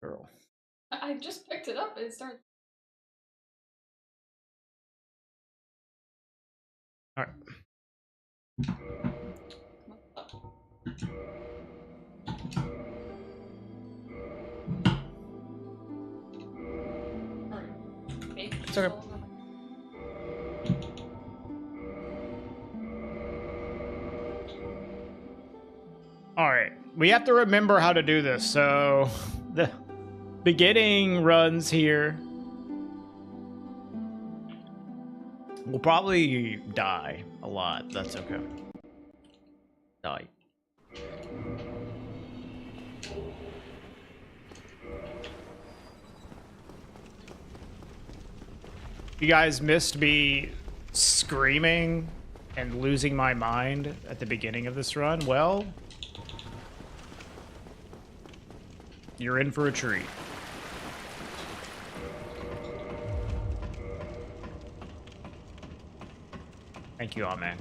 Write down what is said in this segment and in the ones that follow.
Girl. I just picked it up and it started. All right. It's okay. All right, we have to remember how to do this. So the beginning runs here. We'll probably die a lot. That's okay. Die. You guys missed me screaming and losing my mind at the beginning of this run. Well, you're in for a treat. Thank you, Amen.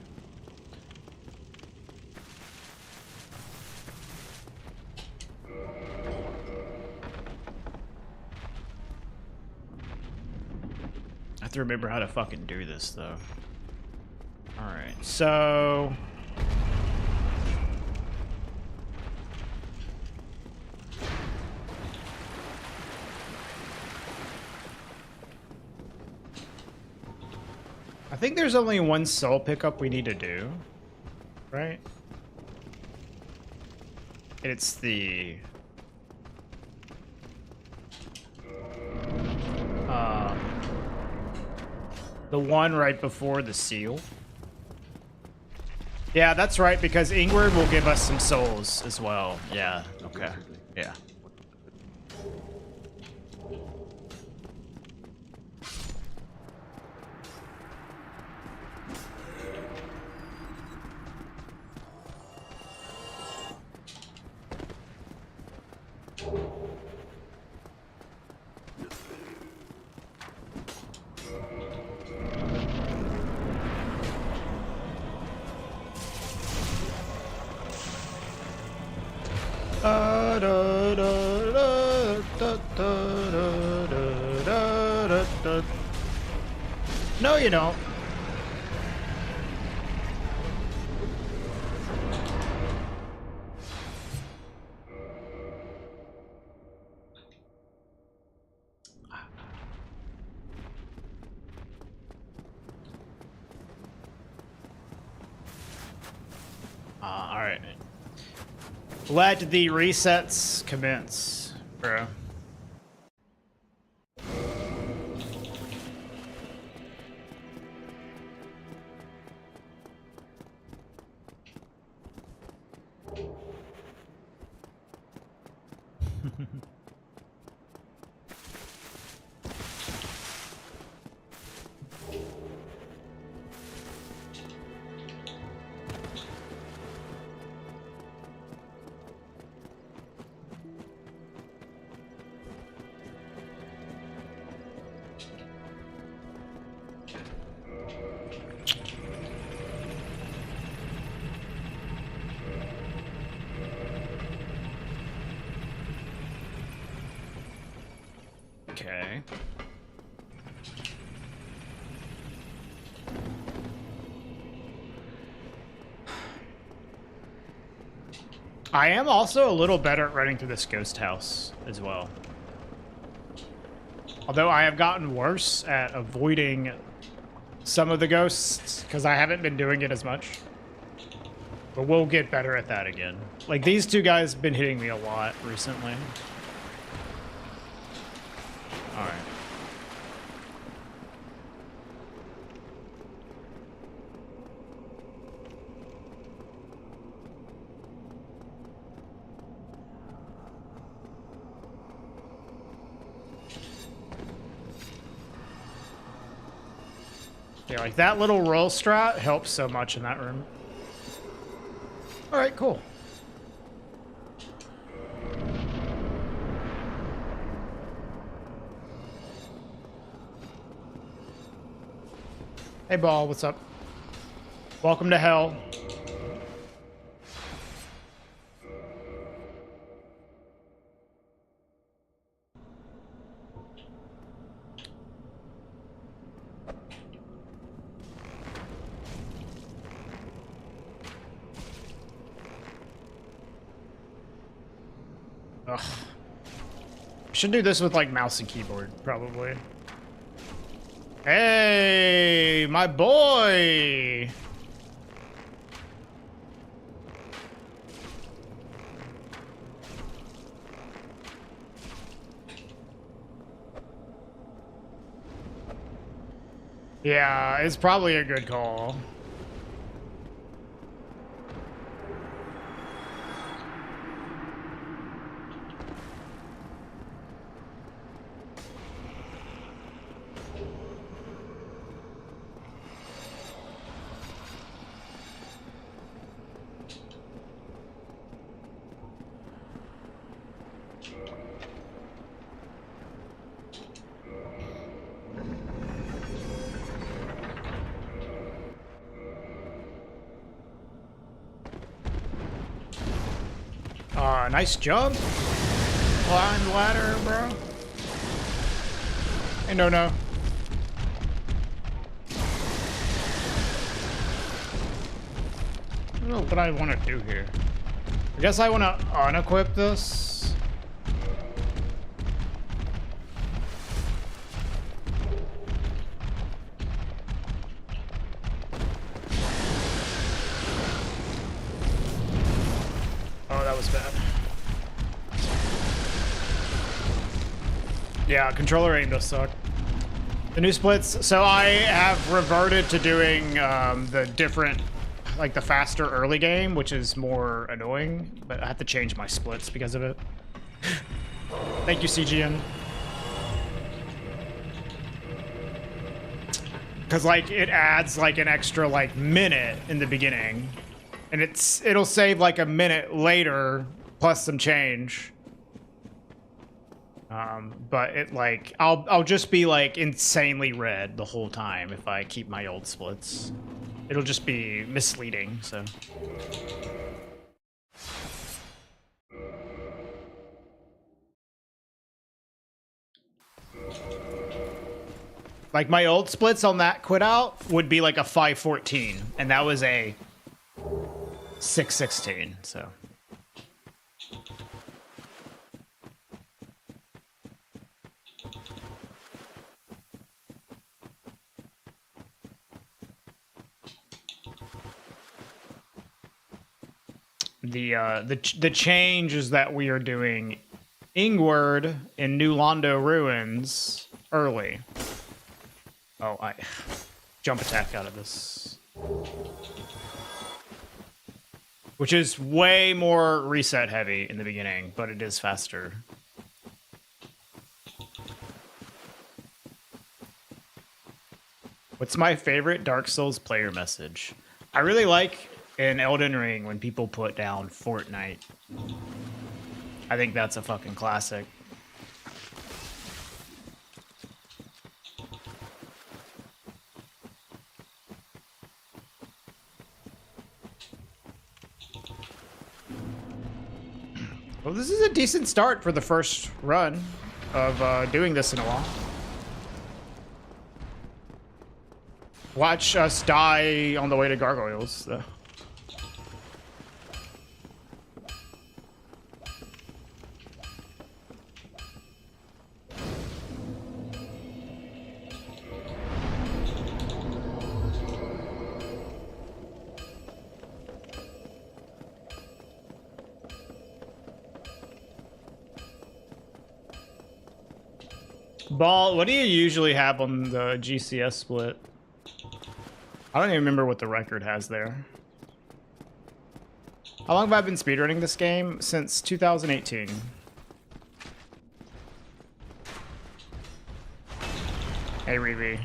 I have to remember how to fucking do this, though. Alright, so... I think there's only one soul pickup we need to do, right? It's the... the one right before the seal. Yeah, that's right, because Ingrid will give us some souls as well. Yeah, okay. Yeah. No, you don't. All right. Let the resets commence, bro. Okay. I am also a little better at running through this ghost house as well. Although I have gotten worse at avoiding some of the ghosts because I haven't been doing it as much. But we'll get better at that again. Like, these two guys have been hitting me a lot recently. Alright. Yeah, like that little roll strat helps so much in that room. Alright, cool. Hey, Ball, what's up? Welcome to hell. Ugh. Should do this with like mouse and keyboard, probably. Hey, my boy! Yeah, it's probably a good call. Nice jump. Climb ladder, bro. Hey, no. I don't know what I want to do here. I guess I want to unequip this. Oh, that was bad. Yeah, controller aim does suck. The new splits. So I have reverted to doing the different, like the faster early game, which is more annoying, but I have to change my splits because of it. Thank you, CGN. Because like it adds like an extra like minute in the beginning, and it'll save like a minute later plus some change. But it like I'll just be like insanely red the whole time if I keep my old splits. It'll just be misleading, so. Like my old splits on that quit out would be like a 514, and that was a 616, so. The change is that we are doing Ingward in New Londo Ruins early. Oh, I jump attack out of this. Which is way more reset heavy in the beginning, but it is faster. What's my favorite Dark Souls player message? I really like in Elden Ring when people put down Fortnite. I think that's a fucking classic. Well, this is a decent start for the first run of doing this in a while. Watch us die on the way to gargoyles, though. Ball, what do you usually have on the GCS split? I don't even remember what the record has there. How long have I been speedrunning this game? Since 2018. Hey, Reeve.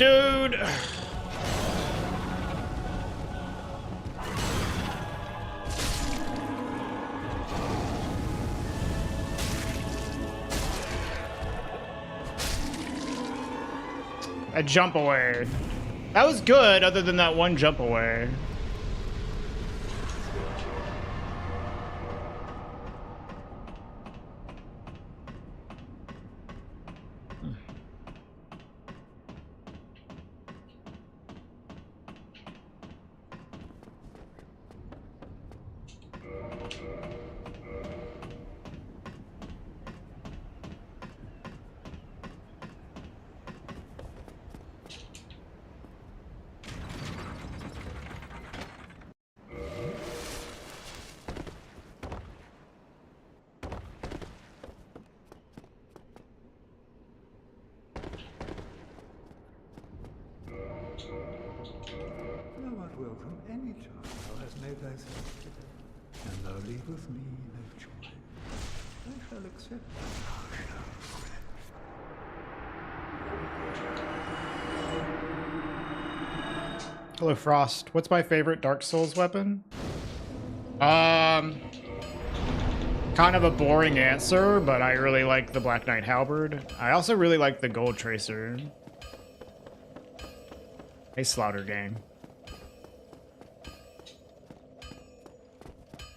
Dude! A jump away. That was good, other than that one jump away. Welcome any child thou hast made thyself bitter, and thou leavest me no choice. I shall accept Hello, Frost. What's my favorite Dark Souls weapon? Kind of a boring answer, but I really like the Black Knight Halberd. I also really like the Gold Tracer. Hey, Slaughter Gang.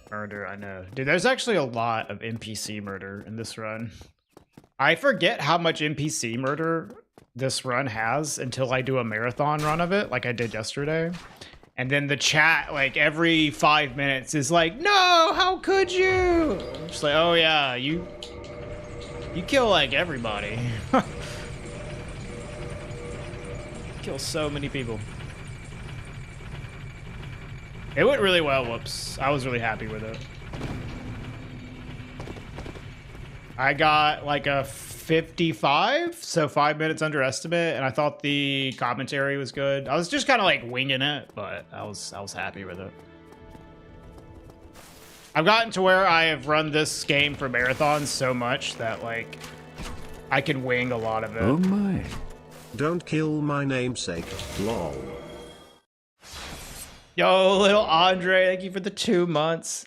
Murder, I know. Dude, there's actually a lot of NPC murder in this run. I forget how much NPC murder this run has until I do a marathon run of it, like I did yesterday. And then the chat, like, every 5 minutes is like, no, how could you? I'm just like, oh yeah, you kill, like, everybody. Kill so many people. It went really well, whoops. I was really happy with it. I got like a 55, so 5 minutes under estimate, and I thought the commentary was good. I was just kind of like winging it, but I was happy with it. I've gotten to where I have run this game for marathons so much that like I can wing a lot of it. Oh my. Don't kill my namesake, lol. Yo, little Andre, thank you for the 2 months.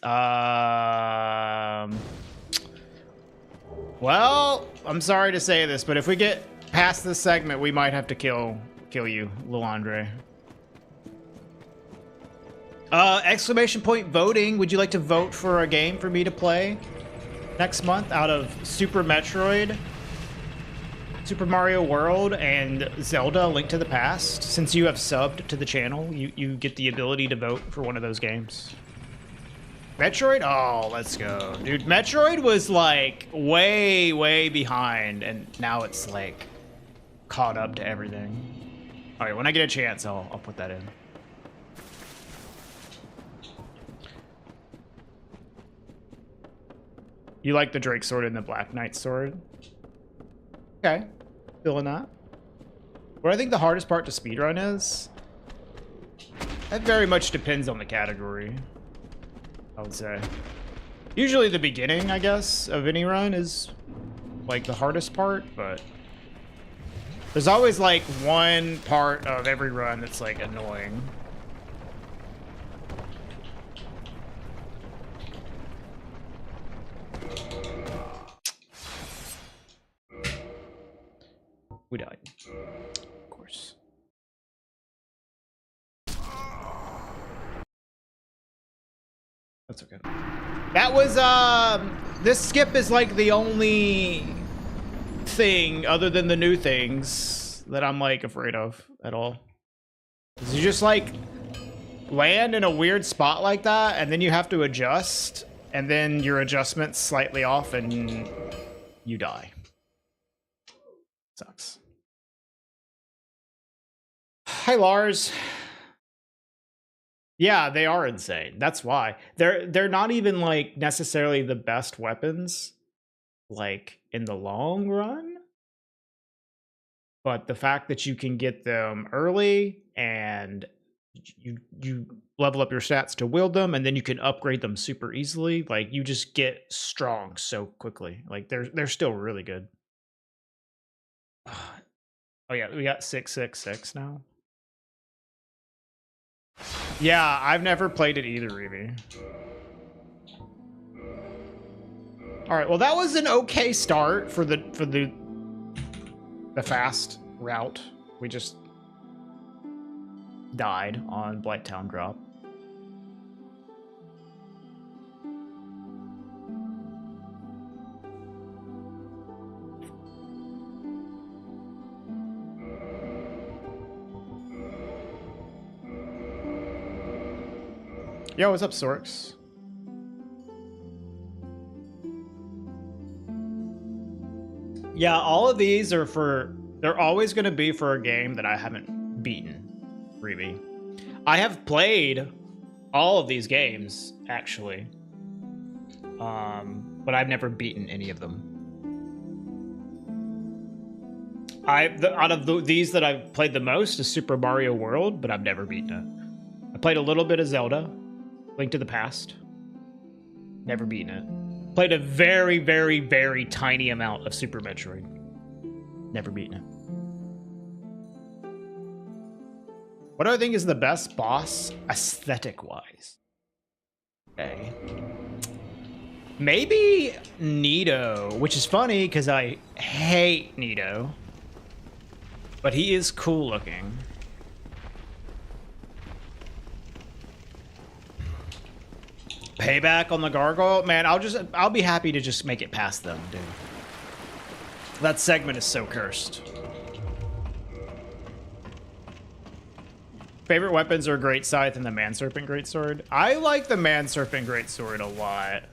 Well, I'm sorry to say this, but if we get past this segment, we might have to kill you, little Andre. Exclamation point voting. Would you like to vote for a game for me to play next month out of Super Metroid, Super Mario World, and Zelda: Link to the Past? Since you have subbed to the channel, you get the ability to vote for one of those games. Metroid? Oh, let's go. Dude, Metroid was like way, way behind, and now it's like caught up to everything. All right, when I get a chance, I'll put that in. You like the Drake sword and the Black Knight sword? Okay, feeling that. What I think the hardest part to speedrun is, that very much depends on the category, I would say. Usually the beginning, I guess, of any run is like the hardest part, but there's always like one part of every run that's like annoying. We died, of course. That's okay. That was, this skip is like the only thing other than the new things that I'm like afraid of at all. You just like land in a weird spot like that, and then you have to adjust, and then your adjustment's slightly off and you die. Sucks. Hi, Lars. Yeah, they are insane. That's why. They're not even like necessarily the best weapons like in the long run. But the fact that you can get them early and you level up your stats to wield them, and then you can upgrade them super easily, like you just get strong so quickly. Like they're still really good. Oh yeah, we got 666 now. Yeah, I've never played it either, Reeve. All right, well that was an okay start for the fast route. We just died on Blighttown drop. Yo, what's up, Sorks? Yeah, all of these are for... They're always going to be for a game that I haven't beaten, Reeve. I have played all of these games, actually. But I've never beaten any of them. Out of these that I've played the most is Super Mario World, but I've never beaten it. I played a little bit of Zelda, Link to the Past. Never beaten it. Played a very, very, very tiny amount of Super Metroid. Never beaten it. What do I think is the best boss aesthetic-wise? Okay. Maybe Nito, which is funny because I hate Nito. But he is cool looking. Payback on the gargoyle? Man, I'll be happy to just make it past them, dude. That segment is so cursed. Favorite weapons are Great Scythe and the Man Serpent Greatsword. I like the Man Serpent Greatsword a lot.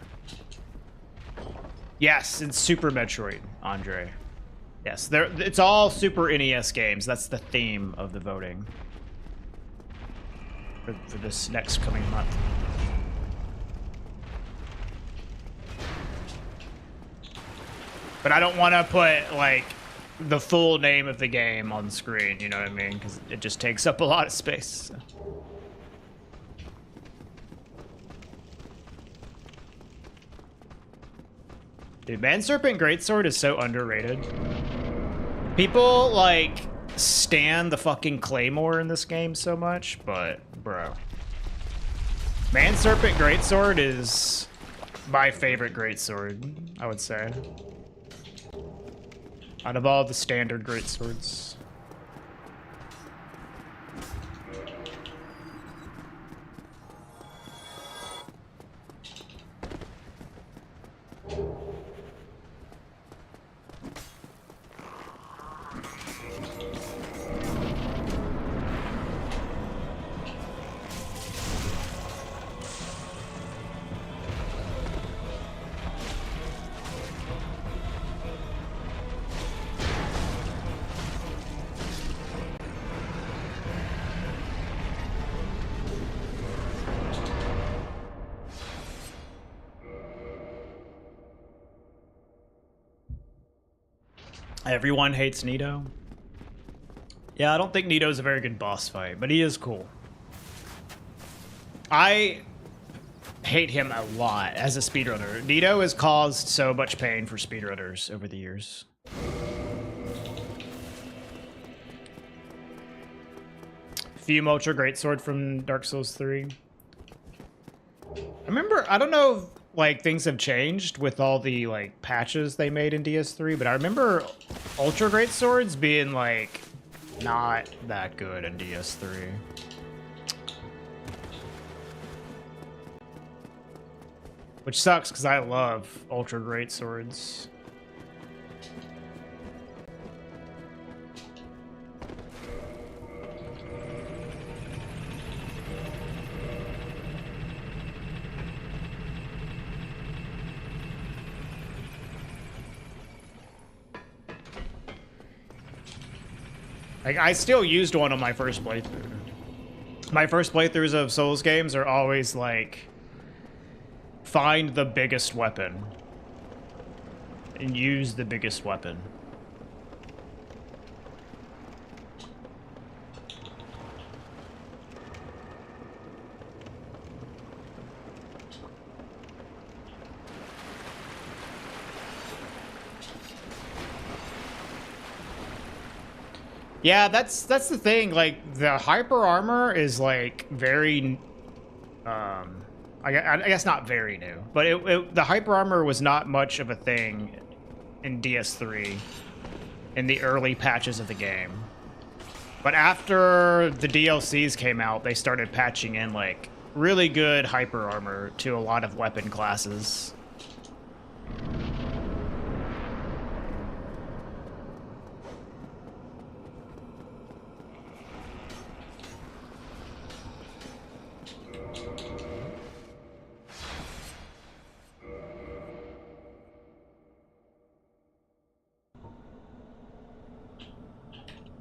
Yes, it's Super Metroid, Andre. Yes, it's all Super NES games. That's the theme of the voting for this next coming month. But I don't want to put, like, the full name of the game on screen, you know what I mean? Because it just takes up a lot of space. So. Dude, Man Serpent Greatsword is so underrated. People, like, stan the fucking Claymore in this game so much, but, bro. Man Serpent Greatsword is my favorite Greatsword, I would say. Out of all the standard Greatswords. Everyone hates Nito. Yeah, I don't think Nito's a very good boss fight, but he is cool. I hate him a lot as a speedrunner. Nito has caused so much pain for speedrunners over the years. Fume Ultra Greatsword from Dark Souls 3. I remember, I don't know if, like, things have changed with all the, like, patches they made in DS3, but I remember Ultra Greatswords being, like, not that good in DS3. Which sucks, because I love Ultra Greatswords. Like, I still used one on my first playthrough. My first playthroughs of Souls games are always like, find the biggest weapon and use the biggest weapon. Yeah, that's the thing. Like the hyper armor is like very, I guess not very new, but the hyper armor was not much of a thing in DS3 in the early patches of the game. But after the DLCs came out, they started patching in like really good hyper armor to a lot of weapon classes.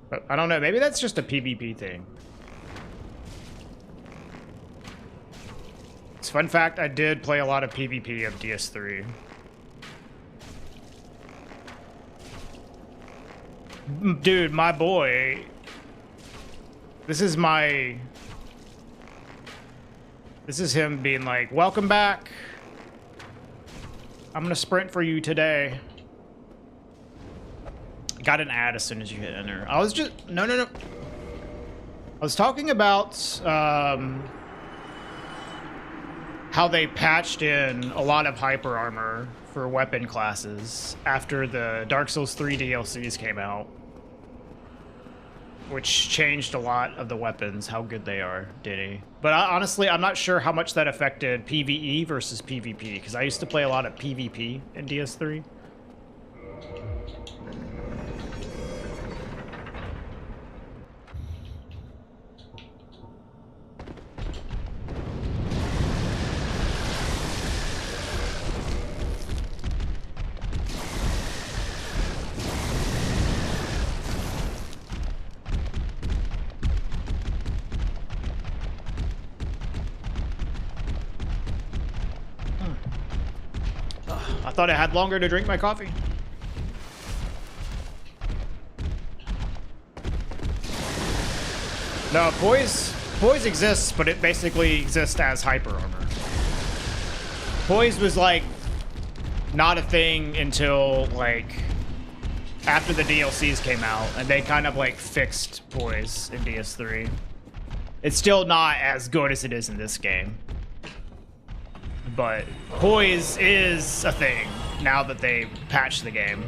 But I don't know, maybe that's just a PvP thing. It's fun fact, I did play a lot of PvP of DS3. Dude, my boy. This is him being like, welcome back. I'm gonna sprint for you today. Got an ad as soon as you hit enter. I was just, no. I was talking about how they patched in a lot of hyper armor for weapon classes after the Dark Souls 3 DLCs came out, which changed a lot of the weapons, how good they are, did he? But honestly, I'm not sure how much that affected PvE versus PvP, because I used to play a lot of PvP in DS3. I thought I had longer to drink my coffee. No, poise exists, but it basically exists as hyper armor. Poise was like not a thing until like after the DLCs came out, and they kind of like fixed poise in DS3. It's still not as good as it is in this game, but poise is a thing now that they patched the game.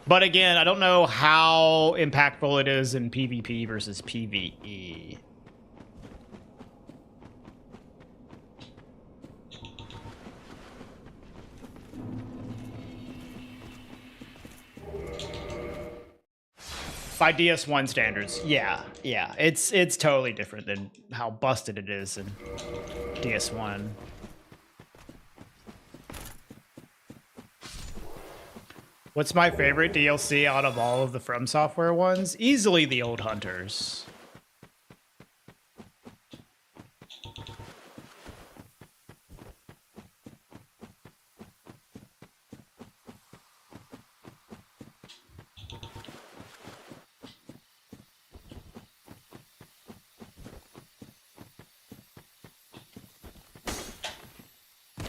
But again, I don't know how impactful it is in PvP versus PvE. By DS1 standards, yeah. It's totally different than how busted it is in DS1. What's my favorite DLC out of all of the From Software ones? Easily the Old Hunters.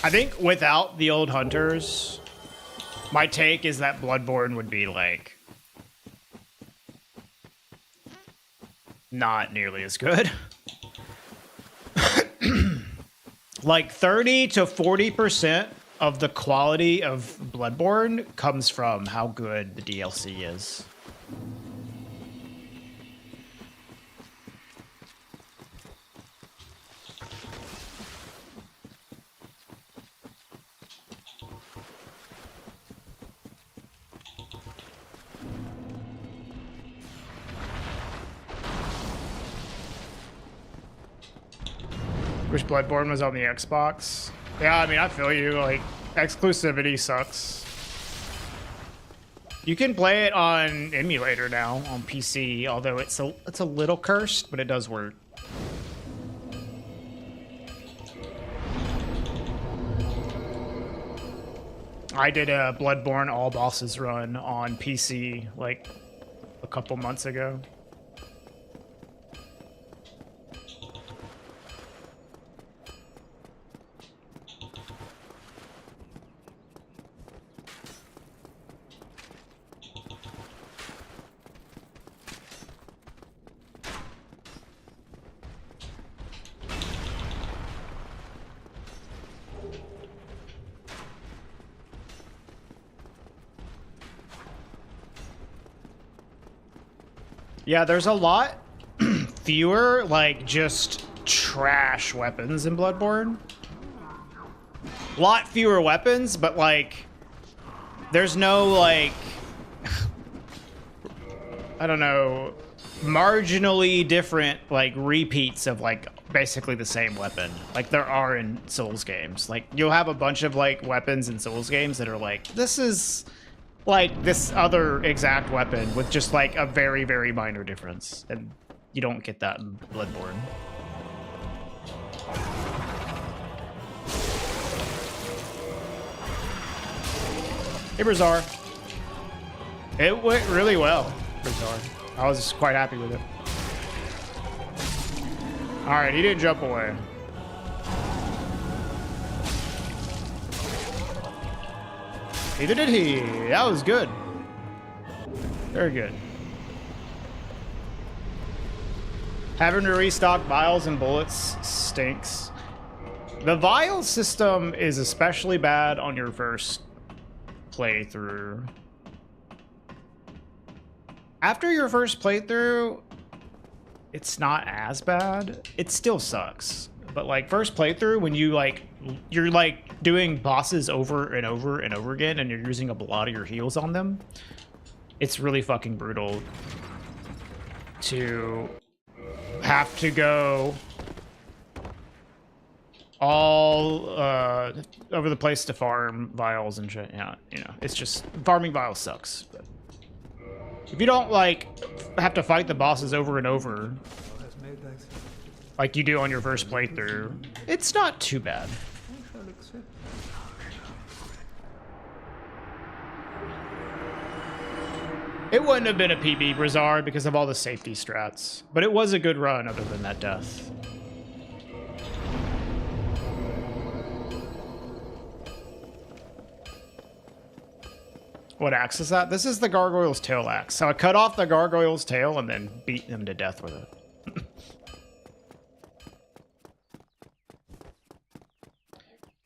I think without the Old Hunters, my take is that Bloodborne would be like not nearly as good. Like 30 to 40% of the quality of Bloodborne comes from how good the DLC is. Wish Bloodborne was on the Xbox. Yeah, I mean, I feel you. Like, exclusivity sucks. You can play it on emulator now on PC, although it's a little cursed, but it does work. I did a Bloodborne all bosses run on PC like a couple months ago. Yeah, there's a lot fewer, like, just trash weapons in Bloodborne. A lot fewer weapons, but, like, there's no, like, I don't know, marginally different, like, repeats of, like, basically the same weapon. Like, there are in Souls games. Like, you'll have a bunch of, like, weapons in Souls games that are like, this is like this other exact weapon with just, like, a very, very minor difference. And you don't get that in Bloodborne. Hey, Brazar. It went really well, Brazar. I was quite happy with it. All right, he didn't jump away. Neither did he. That was good. Very good. Having to restock vials and bullets stinks. The vial system is especially bad on your first playthrough. After your first playthrough, it's not as bad. It still sucks. But like first playthrough, when you're like doing bosses over and over and over again and you're using up a lot of your heals on them, it's really fucking brutal to have to go all over the place to farm vials and shit. Yeah, you know, it's just farming vials sucks. But if you don't like have to fight the bosses over and over like you do on your first playthrough, it's not too bad. It wouldn't have been a PB, Brazard, because of all the safety strats. But it was a good run other than that death. What axe is that? This is the gargoyle's tail axe. So I cut off the gargoyle's tail and then beat him to death with it.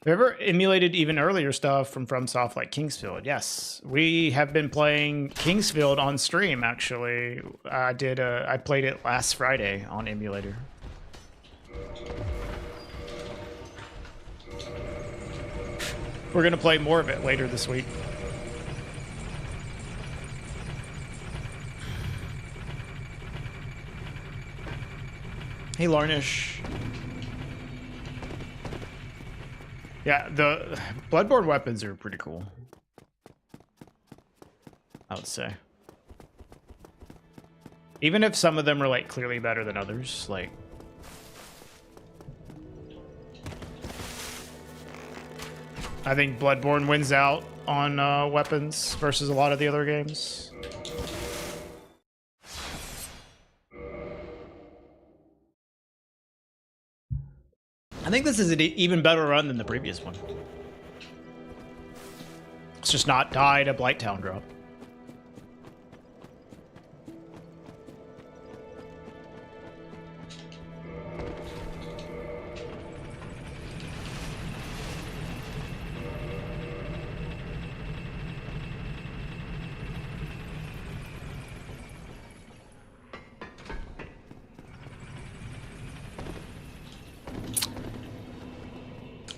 Have you ever emulated even earlier stuff from FromSoft like Kingsfield? Yes, we have been playing Kingsfield on stream, actually. I played it last Friday on emulator. We're gonna play more of it later this week. Hey, Larnish. Yeah, the Bloodborne weapons are pretty cool, I would say. Even if some of them are like clearly better than others, like I think Bloodborne wins out on weapons versus a lot of the other games. I think this is an even better run than the previous one. It's just not died a Blighttown drop.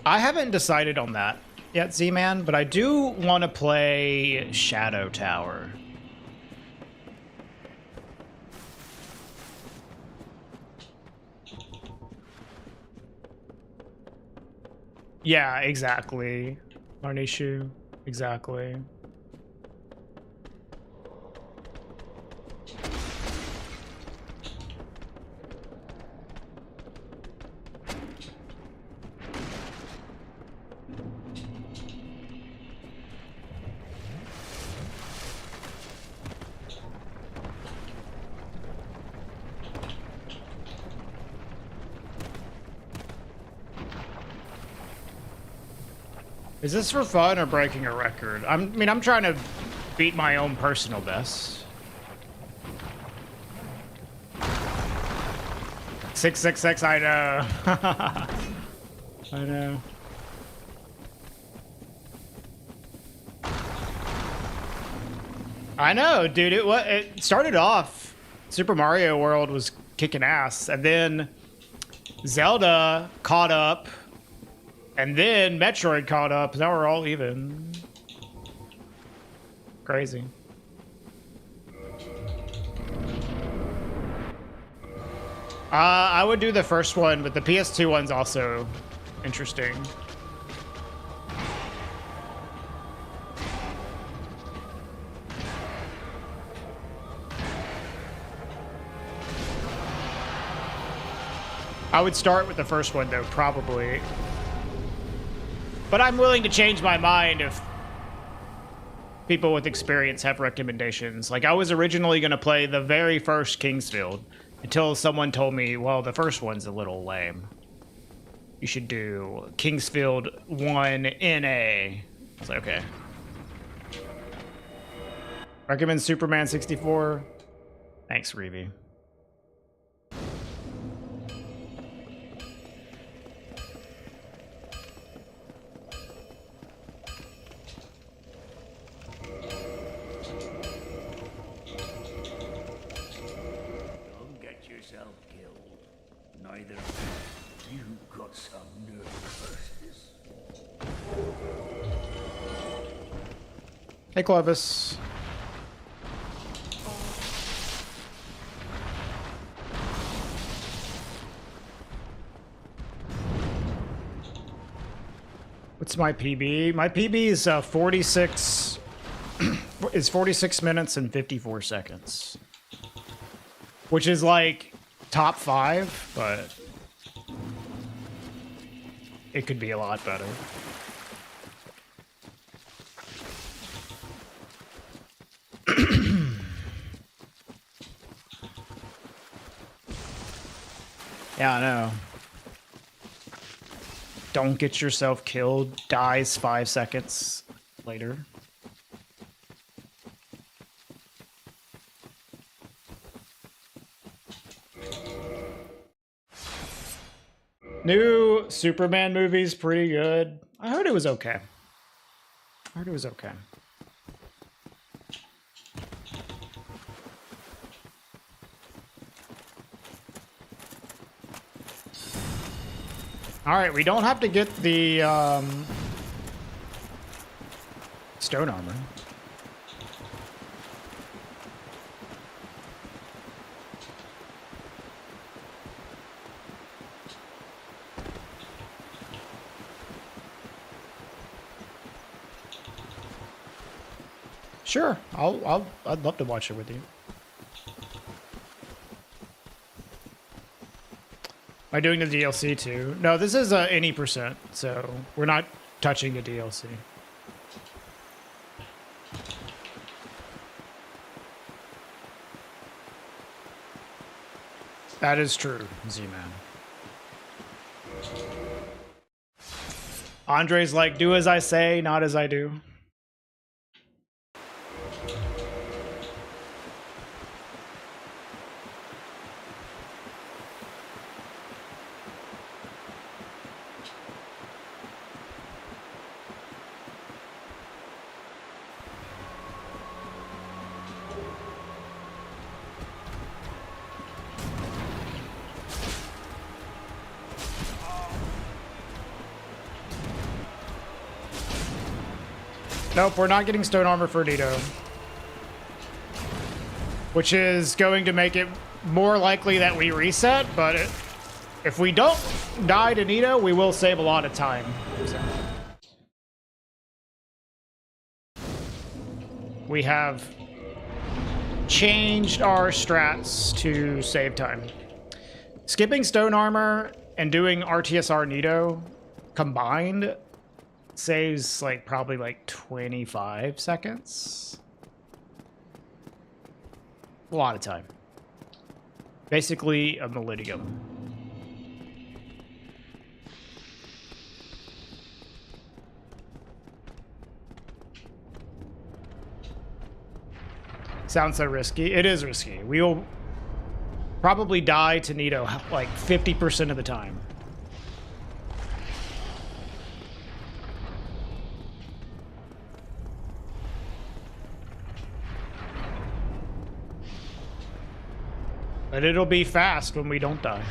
I haven't decided on that yet, Z-Man, but I do want to play Shadow Tower. Yeah, exactly. Marnishu, exactly. Is this for fun or breaking a record? I mean, I'm trying to beat my own personal best. 666, I know. I know. I know, dude. It started off Super Mario World was kicking ass, and then Zelda caught up, and then Metroid caught up. Now we're all even. Crazy. I would do the first one, but the PS2 one's also interesting. I would start with the first one, though, probably. But I'm willing to change my mind if people with experience have recommendations. Like, I was originally going to play the very first Kingsfield until someone told me, well, the first one's a little lame. You should do Kingsfield 1 NA. I was like, okay. Recommend Superman 64. Thanks, Reevy. Neither you got some nerve versus. Hey, Clovis. What's my PB? My PB is 46 is 46 minutes and 54 seconds. Which is like top 5, but it could be a lot better. Yeah, I know. Don't get yourself killed, dies 5 seconds later. New Superman movie's pretty good. I heard it was okay. I heard it was okay. All right, we don't have to get the stone armor. Sure, I'd love to watch it with you. Am I doing the DLC too? No, this is any percent, so we're not touching the DLC. That is true, Z-Man. Andre's like, do as I say, not as I do. Nope, we're not getting stone armor for Nito. Which is going to make it more likely that we reset, but if we don't die to Nito, we will save a lot of time. So. We have changed our strats to save time. Skipping stone armor and doing RTSR Nito combined saves like probably like 25 seconds. A lot of time. Basically a millennium. Sounds so risky. It is risky. We will probably die to Nito like 50% of the time. But it'll be fast when we don't die.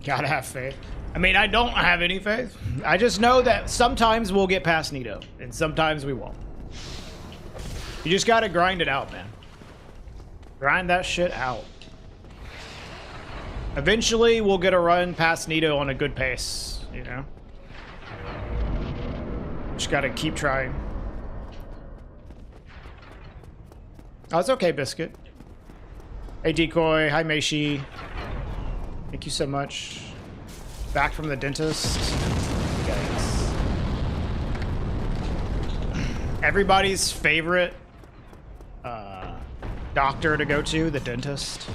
Gotta have faith. I mean, I don't have any faith. I just know that sometimes we'll get past Nito, and sometimes we won't. You just gotta grind it out, man. Grind that shit out. Eventually, we'll get a run past Nito on a good pace, you know? Just gotta keep trying. Oh, it's okay, Biscuit. Hey, Decoy. Hi, Meishi. Thank you so much. Back from the dentist. Yikes. Everybody's favorite doctor to go to, the dentist.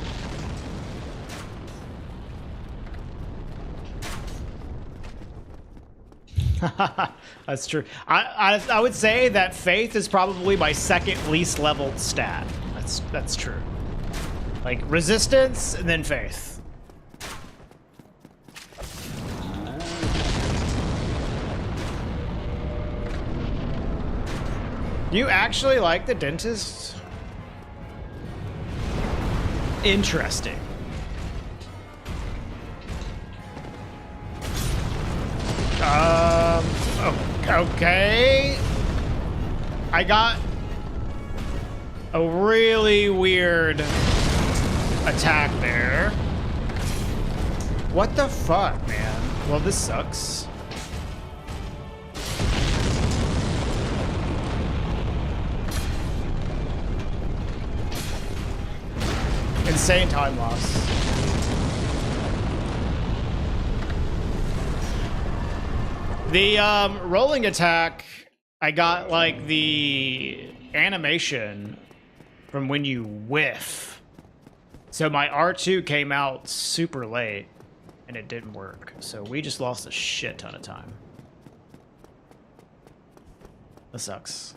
That's true. I would say that faith is probably my second least leveled stat. That's true. Like resistance and then faith. You actually like the dentist? Interesting. Okay. I got a really weird attack there. What the fuck, man? Well, this sucks. Insane time loss. The rolling attack, I got like the animation from when you whiff. So my R2 came out super late and it didn't work. So we just lost a shit ton of time. That sucks.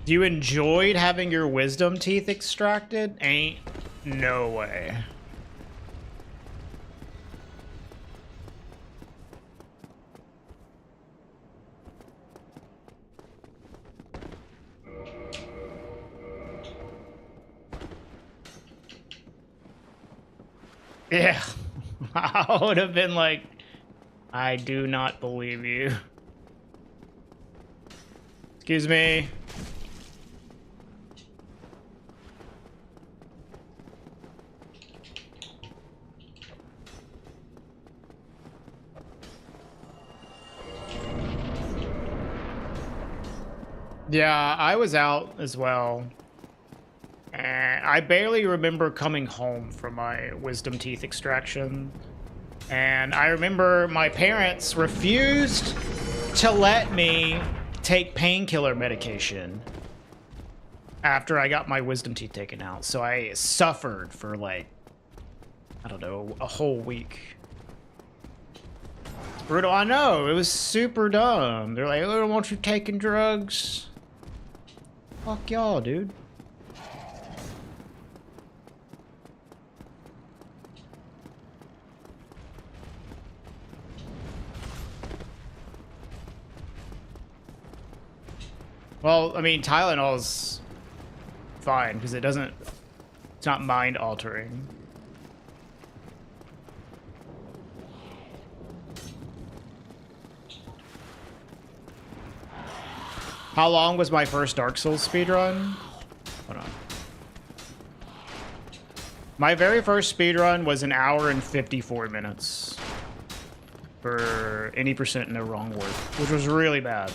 You enjoyed having your wisdom teeth extracted? Ain't no way. Yeah, I would have been like, I do not believe you. Excuse me. Yeah, I was out as well. And I barely remember coming home from my wisdom teeth extraction. And I remember my parents refused to let me take painkiller medication after I got my wisdom teeth taken out. So I suffered for like, I don't know, a whole week. It's brutal. I know, it was super dumb. They're like, oh, I don't want you taking drugs. Fuck y'all, dude. Well, I mean, Tylenol's fine because it's not mind altering. How long was my first Dark Souls speedrun? Hold on. My very first speedrun was 1 hour and 54 minutes. For any percent no wrong word, which was really bad.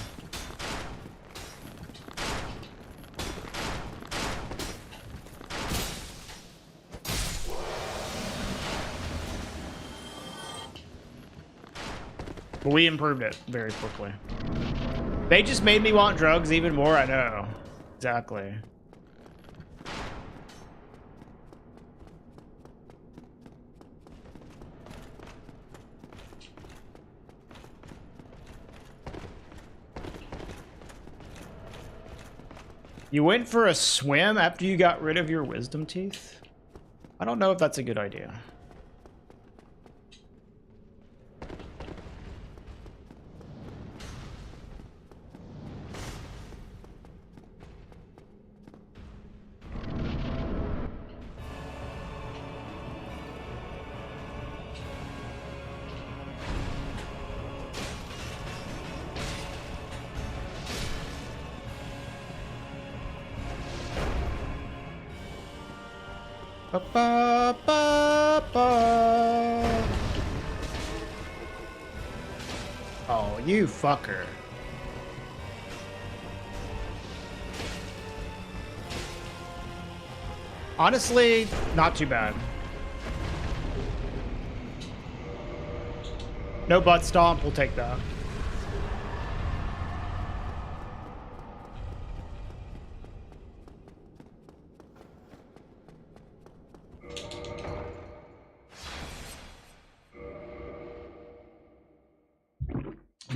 But we improved it very quickly. They just made me want drugs even more, I know. Exactly. You went for a swim after you got rid of your wisdom teeth? I don't know if that's a good idea. Ba-ba-ba-ba. Oh, you fucker. Honestly, not too bad. No butt stomp, we'll take that.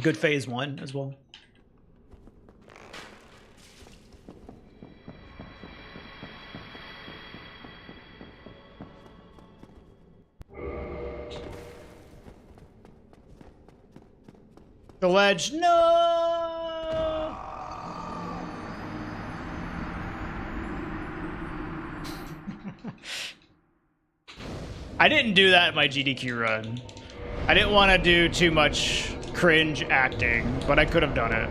Good phase 1 as well. The ledge, no! I didn't do that in my GDQ run. I didn't want to do too much cringe acting, but I could have done it.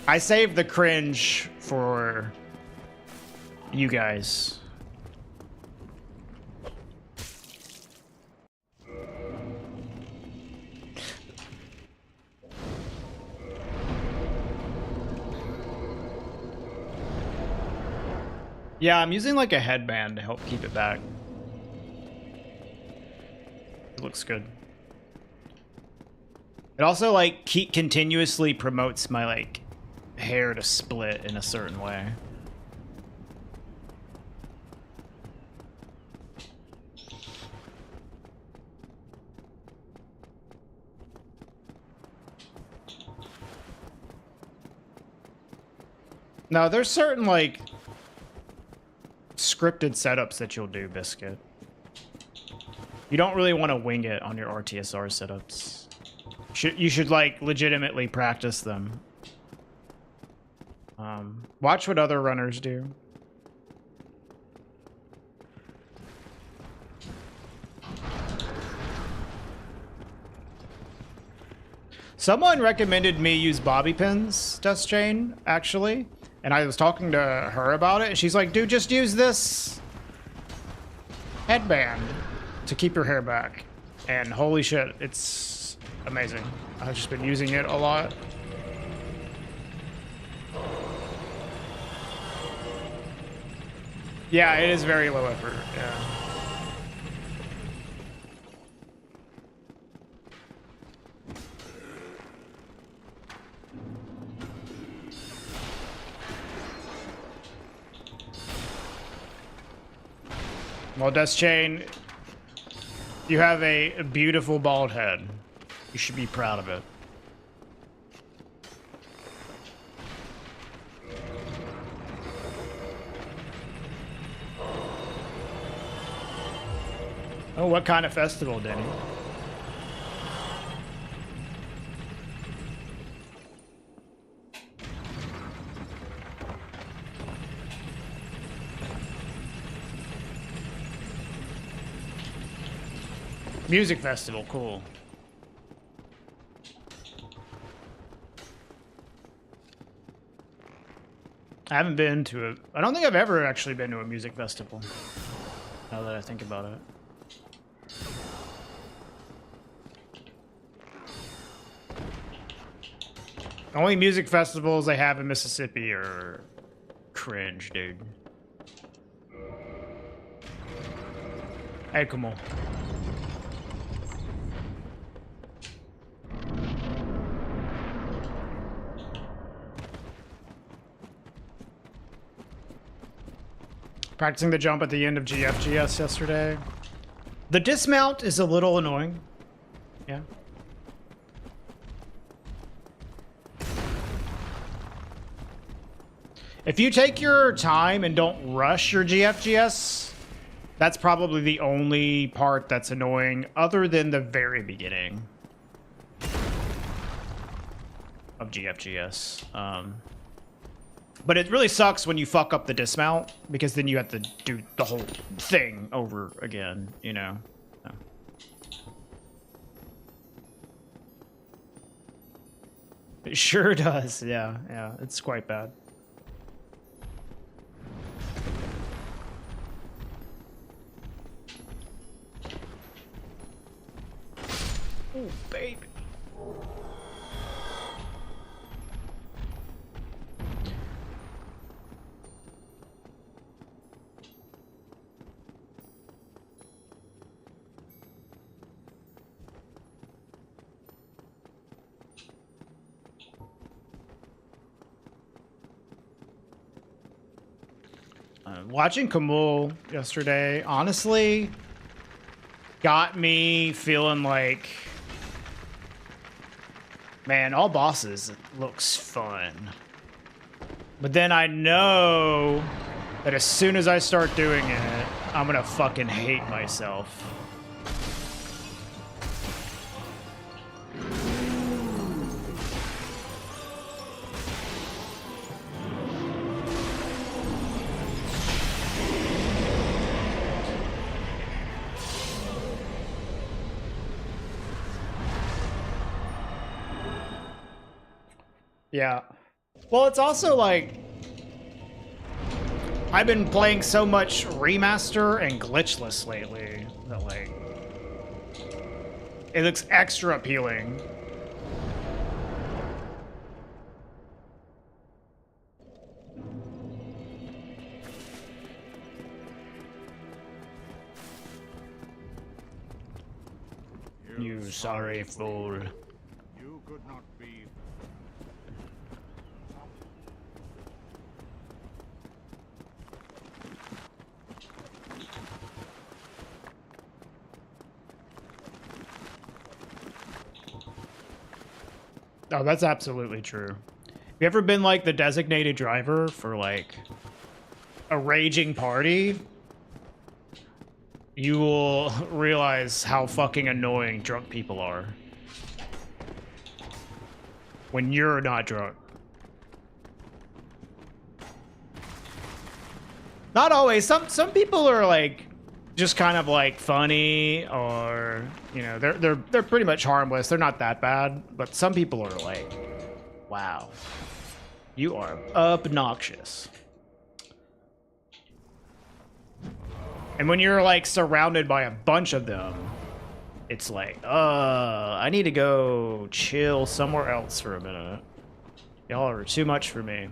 I saved the cringe for you guys. Yeah, I'm using like a headband to help keep it back. It looks good. It also like continuously promotes my like hair to split in a certain way. No, there's certain like scripted setups that you'll do, Biscuit. You don't really want to wing it on your RTSR setups. You should like legitimately practice them. Watch what other runners do. Someone recommended me use bobby pins, Dust Chain, actually. And I was talking to her about it, and she's like, dude, just use this headband to keep your hair back. And holy shit, it's amazing. I've just been using it a lot. Yeah, it is very low effort, yeah. Well, Dust Chain, you have a beautiful bald head. You should be proud of it. Oh, what kind of festival, Denny? Music festival, cool. I haven't been to a... I don't think I've ever actually been to a music festival. Now that I think about it. The only music festivals they have in Mississippi are cringe, dude. Hey, come on. Practicing the jump at the end of GFGS yesterday. The dismount is a little annoying. Yeah. If you take your time and don't rush your GFGS, that's probably the only part that's annoying other than the very beginning of GFGS. But it really sucks when you fuck up the dismount, because then you have to do the whole thing over again, you know? So. It sure does, yeah, yeah, it's quite bad. Oh, baby. Watching Kamul yesterday, honestly, got me feeling like, man, all bosses looks fun. But then I know that as soon as I start doing it, I'm gonna fucking hate myself. Yeah. Well, it's also like, I've been playing so much remaster and glitchless lately that like, it looks extra appealing. You sorry fool. You could not be. Oh, that's absolutely true. Have you ever been like the designated driver for like a raging party? You will realize how fucking annoying drunk people are when you're not drunk. Not always. Some people are like just kind of like funny, or you know, they're pretty much harmless. They're not that bad, but some people are like, wow, you are obnoxious. And when you're like surrounded by a bunch of them, it's like, I need to go chill somewhere else for a minute. Y'all are too much for me.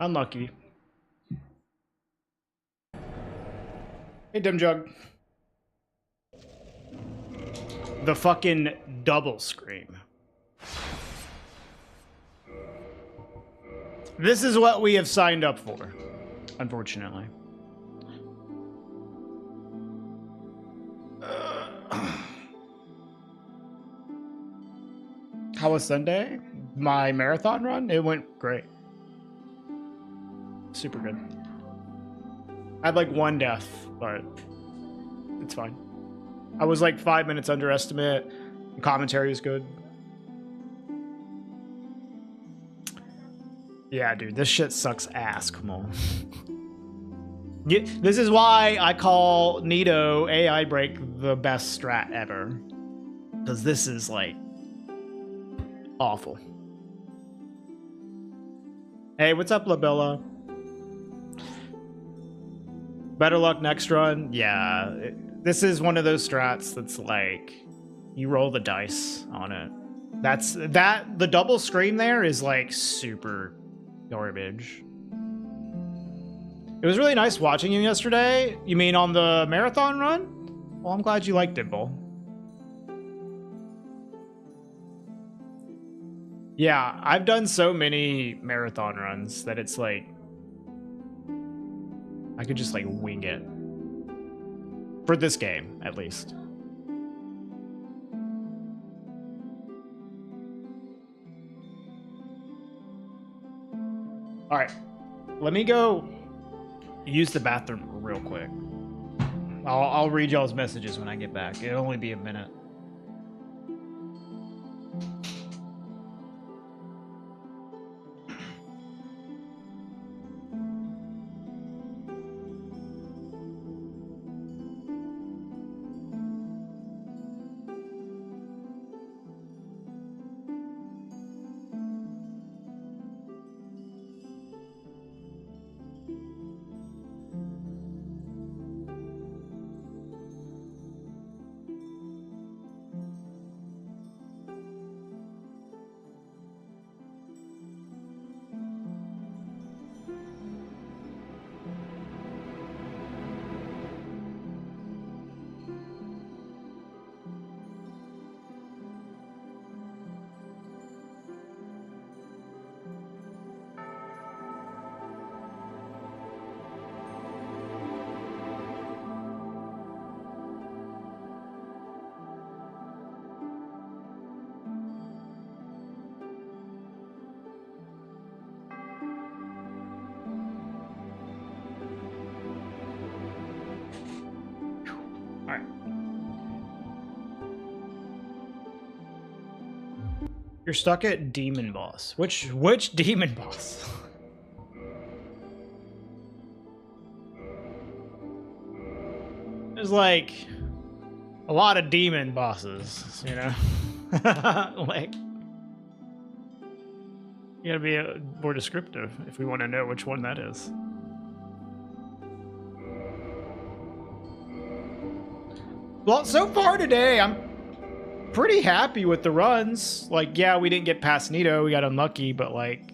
Unlucky. Hey, Dim Jug. The fucking double scream. This is what we have signed up for, unfortunately. How was Sunday? My marathon run? It went great. Super good. I had like 1 death, but it's fine. I was like 5 minutes underestimate. The commentary was good. Yeah, dude, this shit sucks ass. Come on. Yeah, this is why I call Nito AI Break the best strat ever. Because this is like awful. Hey, what's up, Labella? Better luck next run. Yeah, this is one of those strats that's like you roll the dice on it. The double scream there is like super garbage. It was really nice watching you yesterday. You mean on the marathon run? Well, I'm glad you liked it, Bull. Yeah, I've done so many marathon runs that it's like I could just like wing it. For this game, at least. All right, let me go use the bathroom real quick. I'll read y'all's messages when I get back. It'll only be a minute. You're stuck at demon boss. Which demon boss? There's like a lot of demon bosses, you know? Like you gotta be more descriptive if we want to know which one that is. Well, so far today, I'm pretty happy with the runs. Like, yeah, we didn't get past Nito. We got unlucky, but like,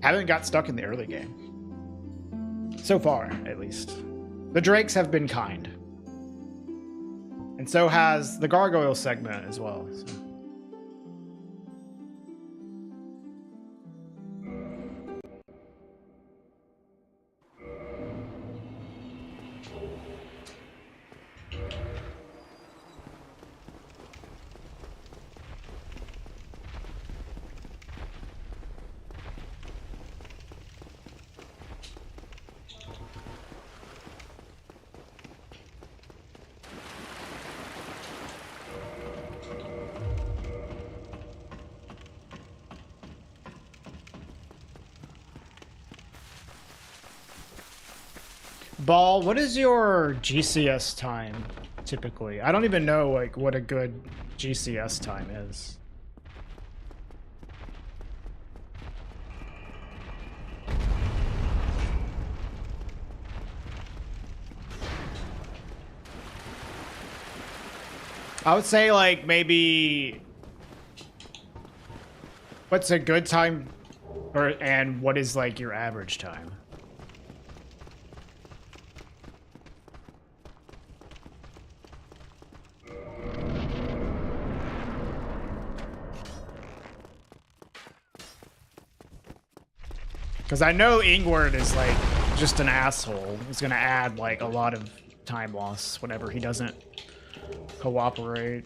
haven't got stuck in the early game. So far, at least. The Drakes have been kind. And so has the Gargoyle segment as well. So. Ball, what is your GCS time typically? I don't even know like what a good GCS time is. I would say like maybe what's a good time and what is like your average time? Because I know Ingward is like just an asshole. He's gonna add like a lot of time loss whenever he doesn't cooperate.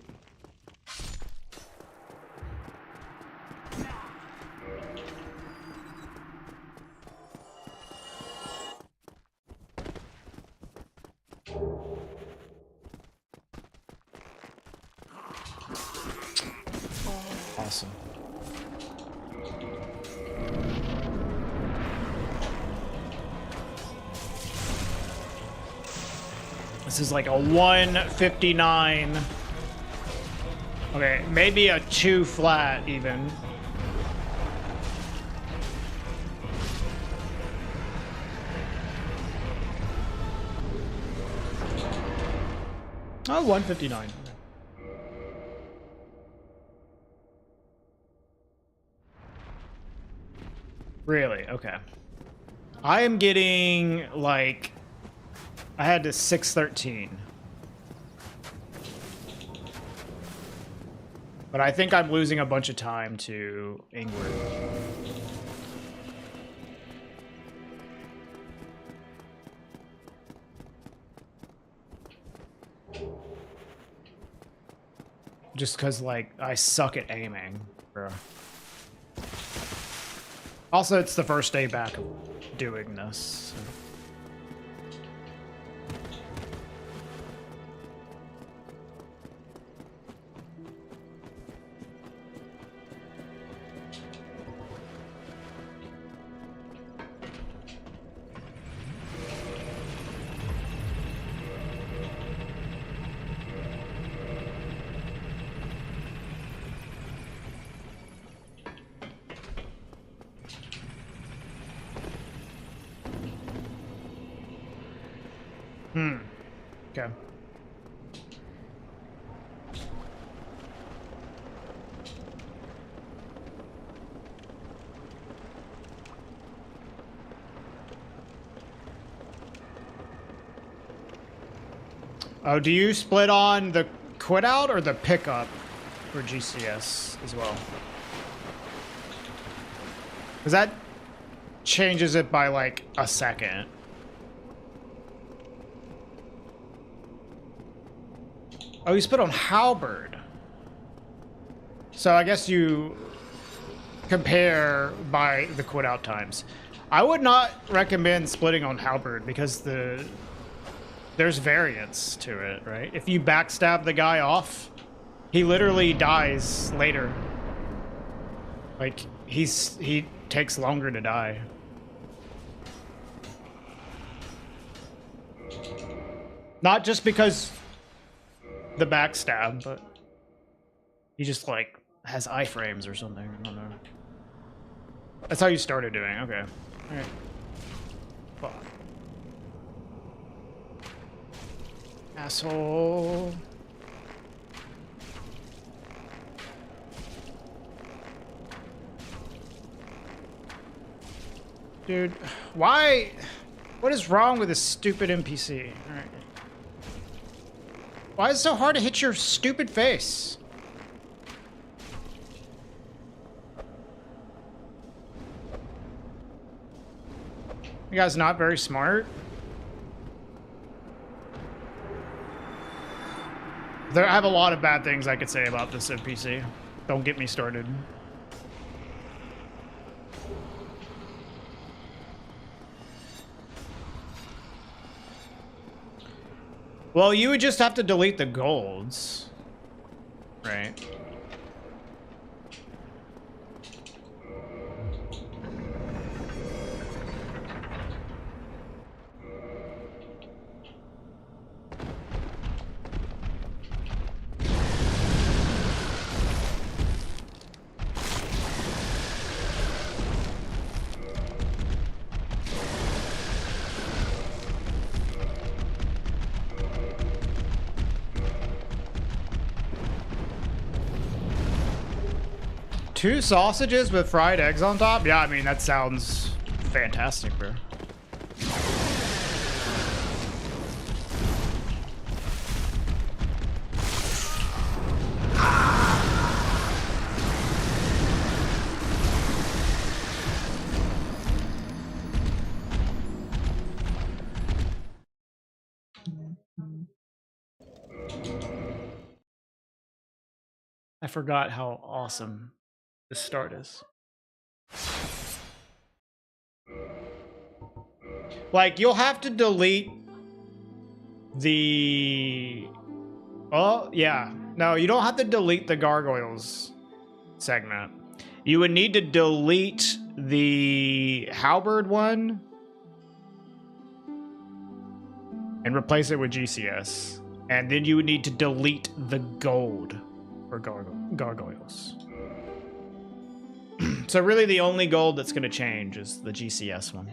Awesome. This is like a 159. Okay, maybe a 2 flat even. Oh, 159. Really? Okay. I am getting like I had to 613. But I think I'm losing a bunch of time to Ingrid. Just because, like, I suck at aiming, bro. Also, it's the first day back of doing this. So. Okay. Oh, do you split on the quit out or the pickup for GCS as well? Because that changes it by like a second. Oh, you split on halberd. So I guess you compare by the quit out times. I would not recommend splitting on halberd because there's variance to it, right? If you backstab the guy off, he literally dies later. Like he takes longer to die. Not just because the backstab, but he just like has iframes or something. I don't know. That's how you started doing. Okay. All right. Fuck. Asshole. Dude, why? What is wrong with this stupid NPC? All right. Why is it so hard to hit your stupid face? You guys not very smart? I have a lot of bad things I could say about this NPC. Don't get me started. Well, you would just have to delete the golds, right? 2 sausages with fried eggs on top? Yeah, I mean, that sounds fantastic, bro. I forgot how awesome this start is. Like, you'll have to delete the... Oh, yeah. No, you don't have to delete the gargoyles segment. You would need to delete the halberd one and replace it with GCS. And then you would need to delete the gold for gargoyles. So really the only gold that's going to change is the GCS one.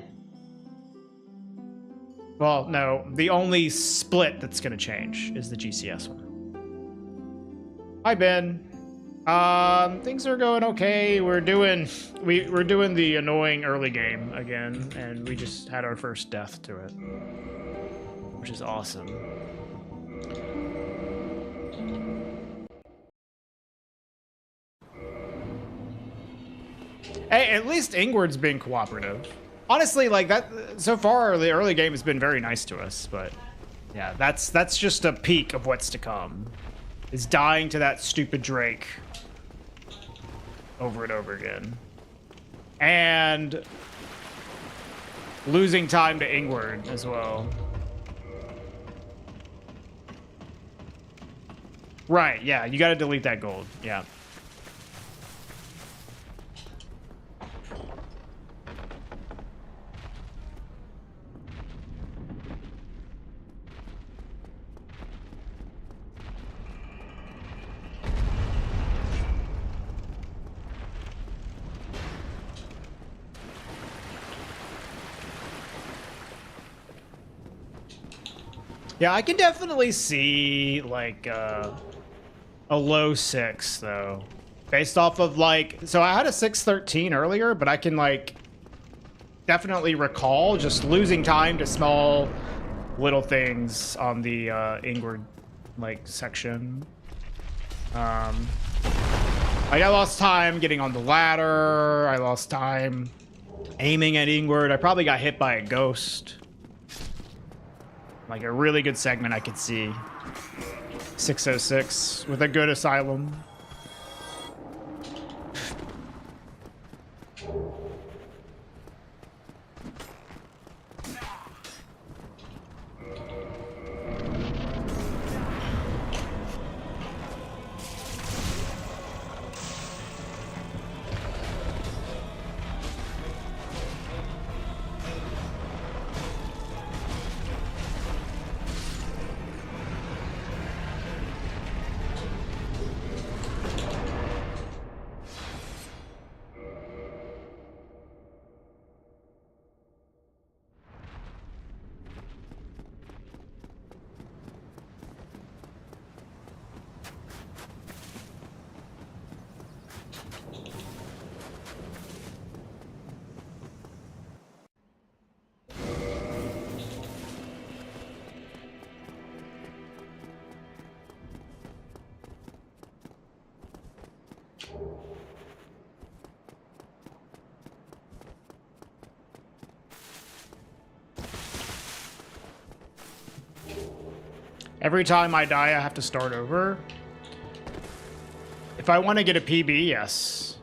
Well, no, the only split that's going to change is the GCS one. Hi, Ben. Things are going okay. We're doing the annoying early game again, and we just had our first death to it, which is awesome. Hey, at least Ingward's been cooperative. Honestly, like that, so far the early game has been very nice to us, but yeah, that's just a peak of what's to come. Is dying to that stupid Drake over and over again. And losing time to Ingward as well. Right, yeah, you gotta delete that gold, yeah. Yeah, I can definitely see, like, a low 6, though. Based off of, like... So I had a 613 earlier, but I can, like, definitely recall just losing time to small little things on the Ingward, like, section. Like, I lost time getting on the ladder. I lost time aiming at Ingward. I probably got hit by a ghost. Like a really good segment I could see. 606 with a good asylum. Every time I die, I have to start over. If I want to get a PB, yes.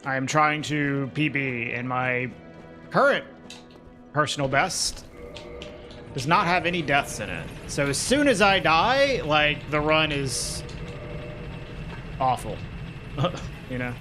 I am trying to PB, and my current personal best does not have any deaths in it. So as soon as I die, like, the run is awful. You know?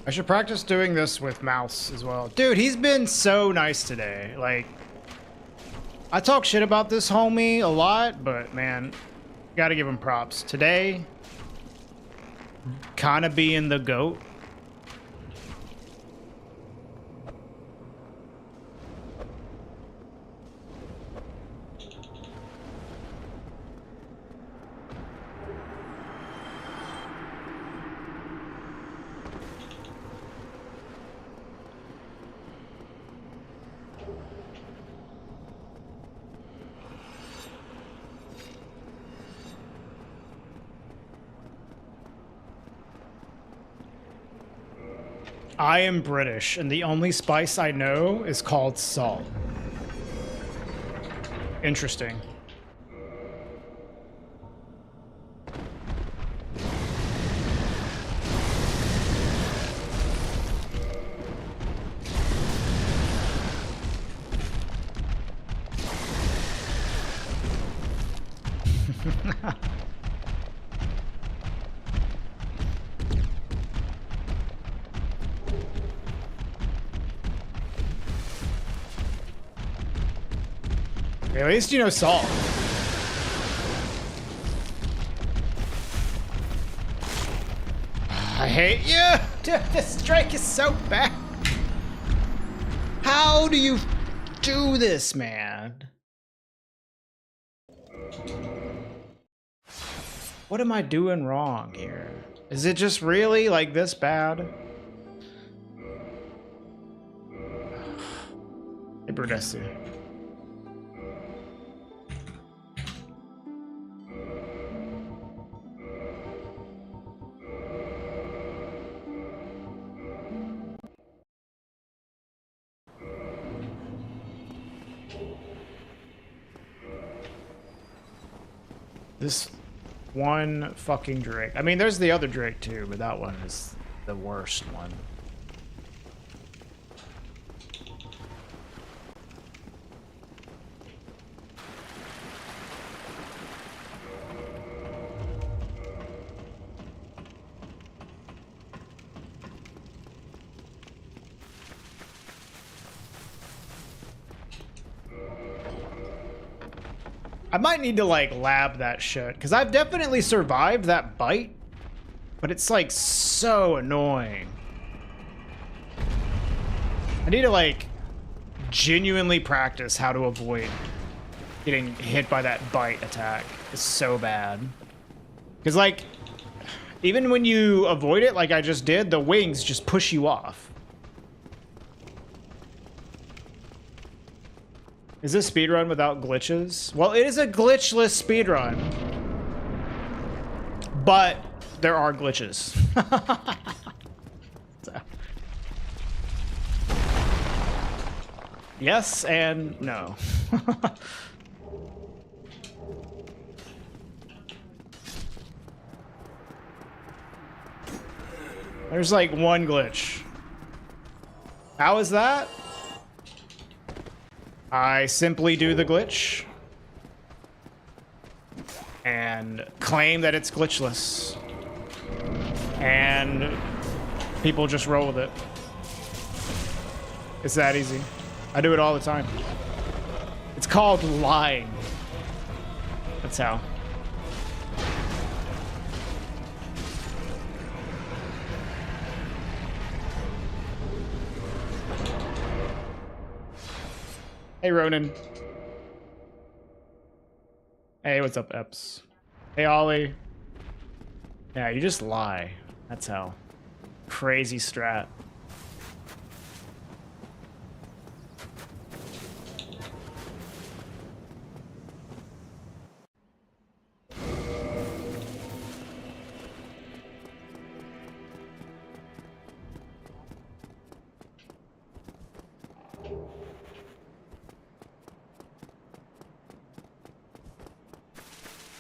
I should practice doing this with mouse as well. Dude, he's been so nice today. Like, I talk shit about this homie a lot, but man, gotta give him props. Today, kind of being the GOAT. I am British, and the only spice I know is called salt. Interesting. At least you know salt. I hate you! Dude, this strike is so bad. How do you do this, man? What am I doing wrong here? Is it just really like this bad? Hey, Burdessi. This one fucking Drake. I mean, there's the other Drake too, but that one is the worst one. I might need to like lab that shit because I've definitely survived that bite, but it's like so annoying. I need to like genuinely practice how to avoid getting hit by that bite attack. It's so bad. Because like, even when you avoid it like I just did, the wings just push you off. Is this speedrun without glitches? Well, it is a glitchless speedrun. But there are glitches. So. Yes and no. There's like one glitch. How is that? I simply do the glitch and claim that it's glitchless, and people just roll with it. It's that easy. I do it all the time. It's called lying. That's how. Hey, Ronan. Hey, what's up, Eps? Hey, Ollie. Yeah, you just lie. That's how. Crazy strat.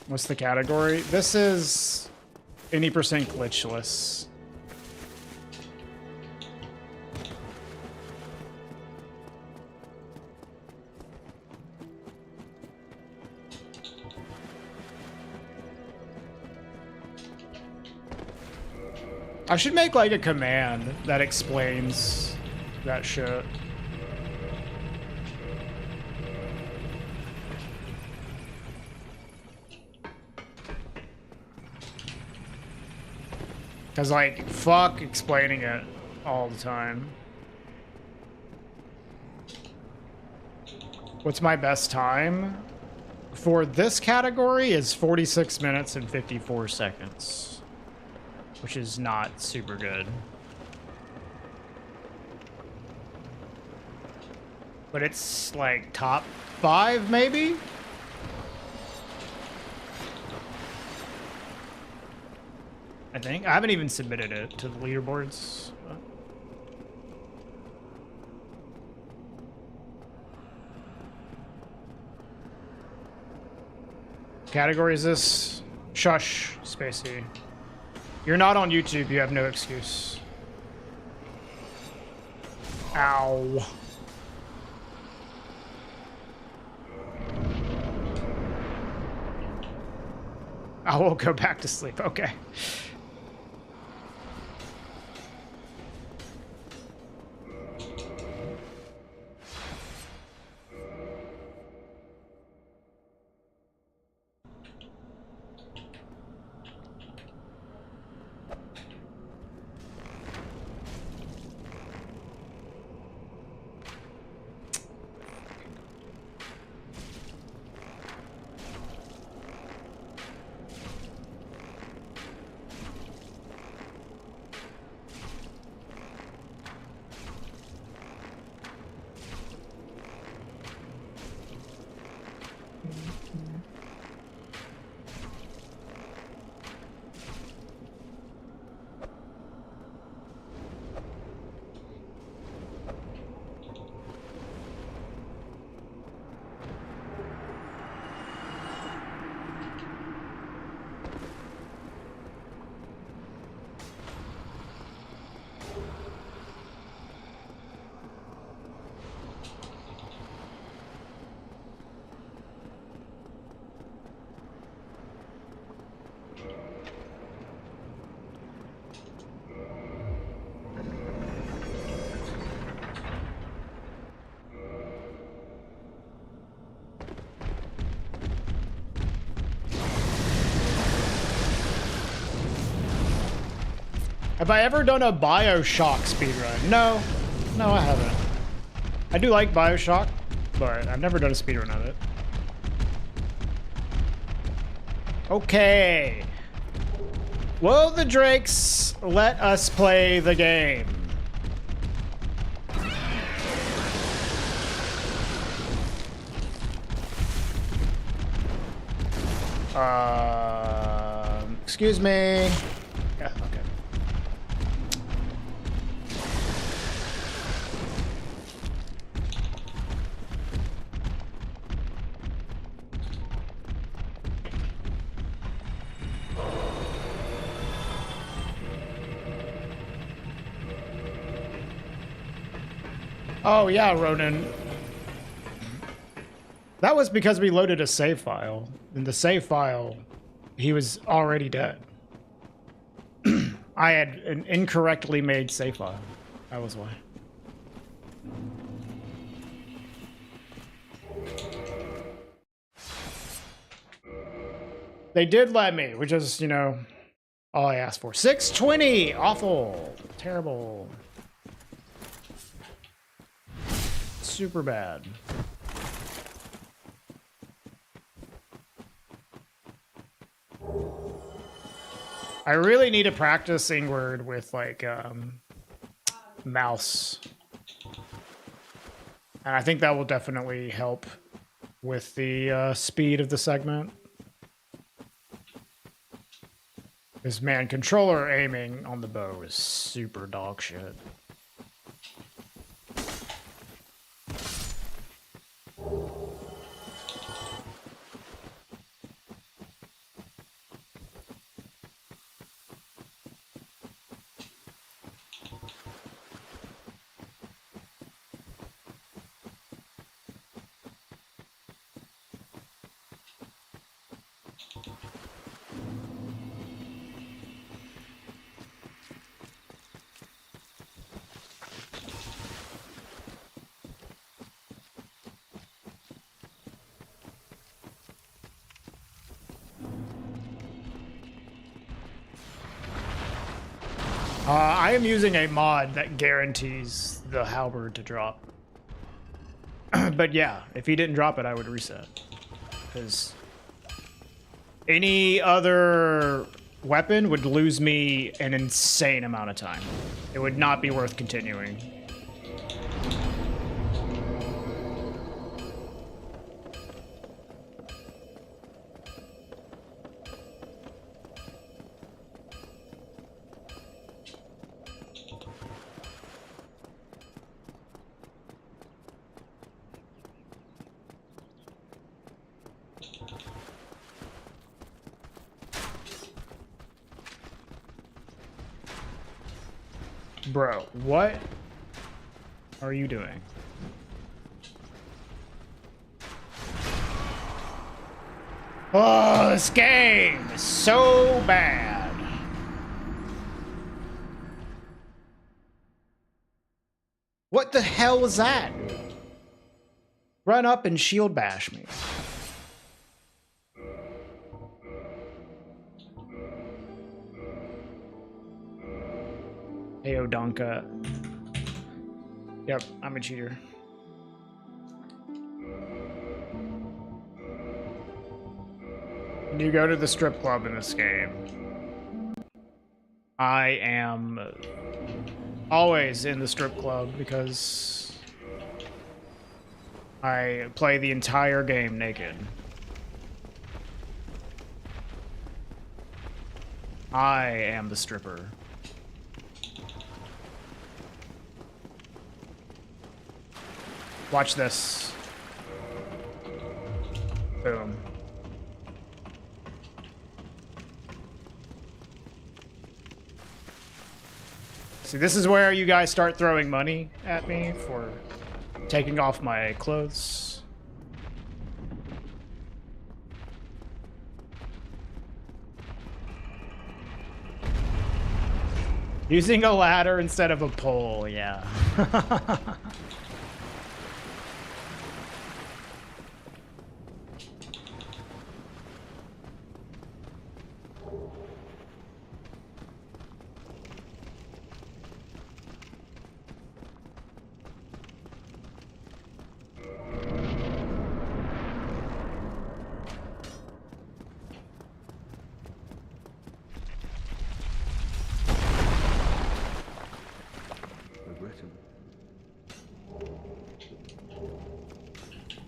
What's the category? This is any percent glitchless. I should make like a command that explains that shit. Cause like, fuck explaining it all the time. What's my best time? For this category is 46 minutes and 54 seconds. Which is not super good. But it's like top 5 maybe? I think. I haven't even submitted it to the leaderboards. Category is this? Shush, Spacey. You're not on YouTube, you have no excuse. Ow. I will go back to sleep, okay. Have I ever done a BioShock speedrun? No. No, I haven't. I do like BioShock, but I've never done a speedrun of it. Okay. Will the Drakes let us play the game? Excuse me. Yeah, okay. Oh yeah, Ronan. That was because we loaded a save file. In the save file, he was already dead. I had an incorrectly made save file. That was why. They did let me, which is, you know, all I asked for. 620! Awful. Terrible. Super bad. I really need to practice Ingward with like mouse. And I think that will definitely help with the speed of the segment. This man, controller aiming on the bow is super dog shit. I am using a mod that guarantees the halberd to drop. But yeah, if he didn't drop it, I would reset. Because any other weapon would lose me an insane amount of time. It would not be worth continuing. Bro, what are you doing? Oh, this game is so bad. What the hell was that? Run up and shield bash me. Heyo, Donka. Yep, I'm a cheater. You go to the strip club in this game. I am always in the strip club because I play the entire game naked. I am the stripper. Watch this. Boom. See, this is where you guys start throwing money at me for taking off my clothes. Using a ladder instead of a pole, yeah.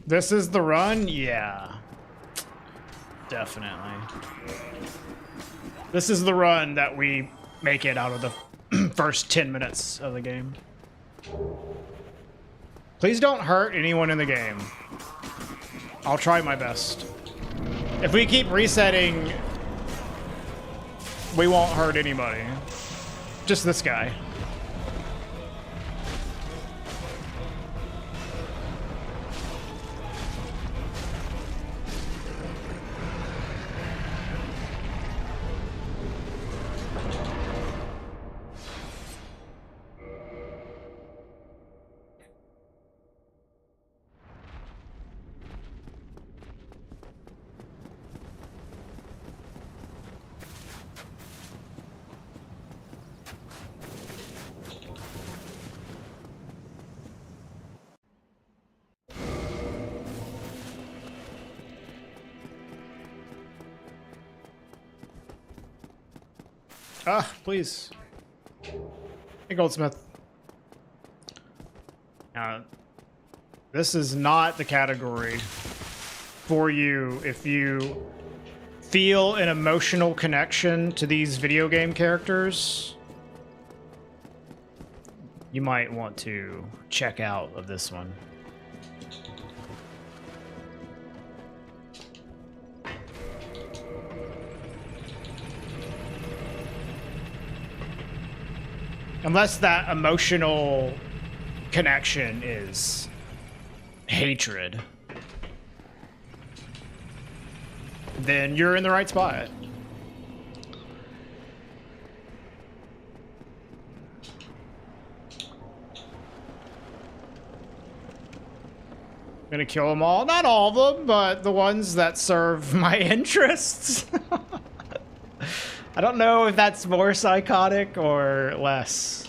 This is the run? Yeah. Definitely. This is the run that we make it out of the first 10 minutes of the game. Please don't hurt anyone in the game. I'll try my best. If we keep resetting, we won't hurt anybody. Just this guy. Ah, please. Hey, Goldsmith. This is not the category for you if you feel an emotional connection to these video game characters. You might want to check out of this one. Unless that emotional connection is hatred, then you're in the right spot. Gonna kill them all. Not all of them, but the ones that serve my interests. I don't know if that's more psychotic or less.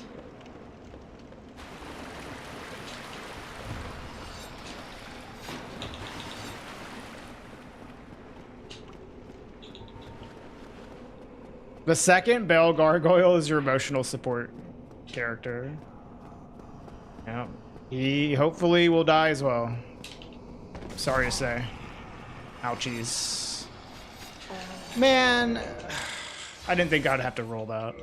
The second Bell Gargoyle is your emotional support character. Yeah. He hopefully will die as well. Sorry to say. Ouchies. Man, I didn't think I'd have to roll that.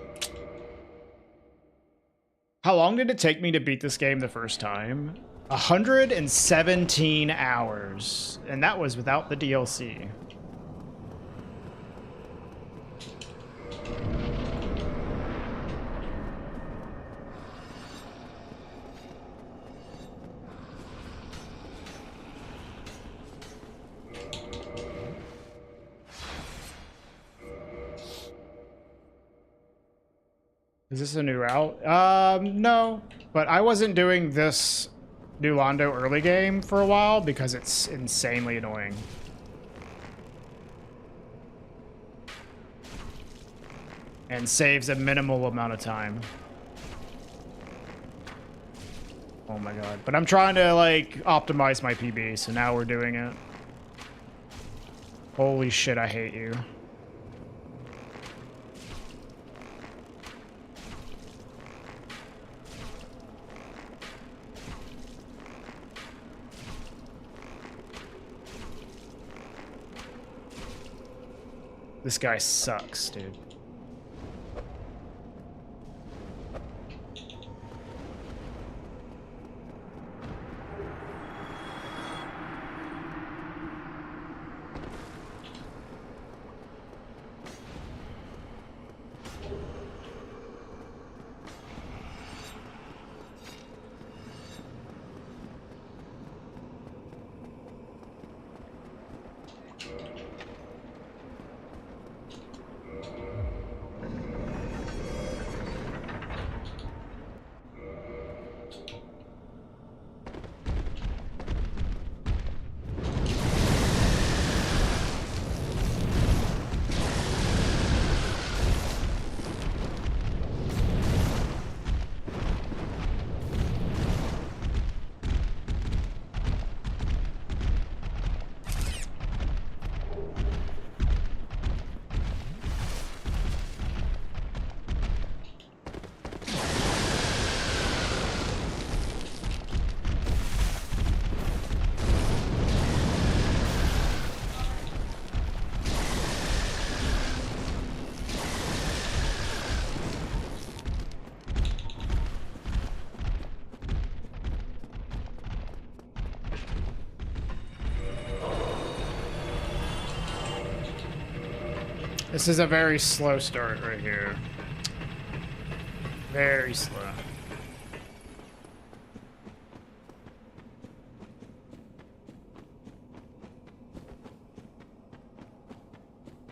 How long did it take me to beat this game the first time? 117 hours. And that was without the DLC. Is this a new route? No, but I wasn't doing this New Londo early game for a while because it's insanely annoying. And saves a minimal amount of time. Oh my god. But I'm trying to, like, optimize my PB, so now we're doing it. Holy shit, I hate you. This guy sucks, dude. This is a very slow start right here. Very slow.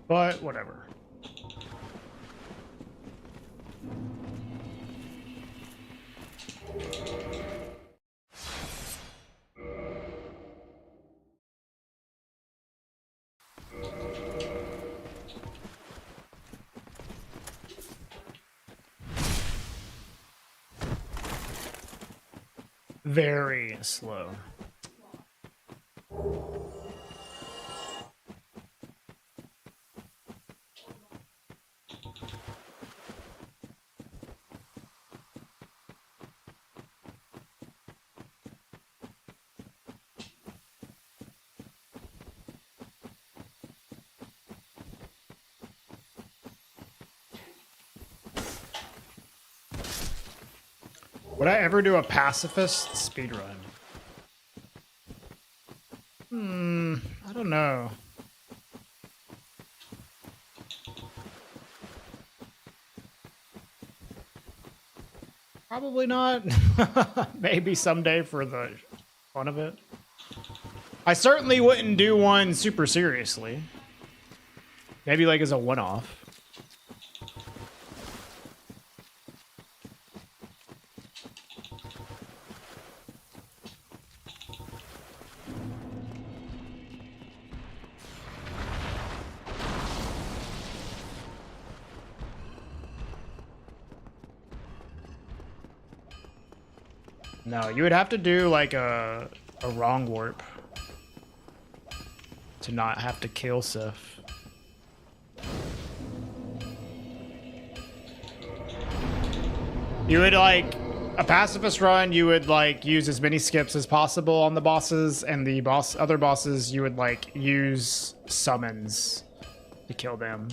But whatever. Very slow. Would I ever do a pacifist speedrun? I don't know. Probably not. Maybe someday for the fun of it. I certainly wouldn't do one super seriously. Maybe like as a one-off. No, you would have to do like a wrong warp to not have to kill Sif. You would like a pacifist run, you would like use as many skips as possible on the bosses, and the other bosses you would like use summons to kill them.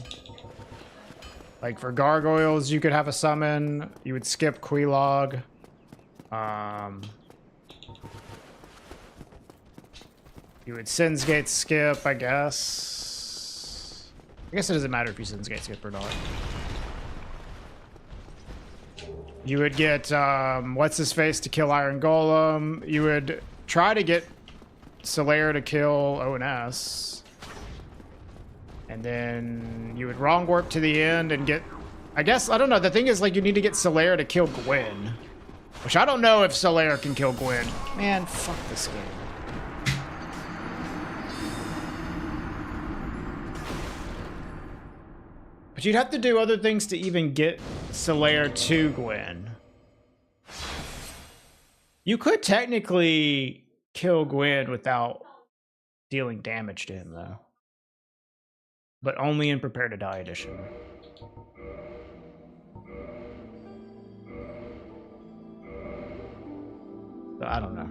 Like for gargoyles, you could have a summon. You would skip Quelaag. You would Sin's Gate skip, I guess. I guess it doesn't matter if you Sin's Gate skip or not. You would get what's his face to kill Iron Golem. You would try to get Solaire to kill ONS. And then you would wrong warp to the end and get, I guess, I don't know. The thing is, like, you need to get Solaire to kill Gwen. Which I don't know if Solaire can kill Gwen. Man, fuck this game. But you'd have to do other things to even get Solaire to Gwen. You could technically kill Gwen without dealing damage to him, though. But only in Prepare to Die edition. So I don't know.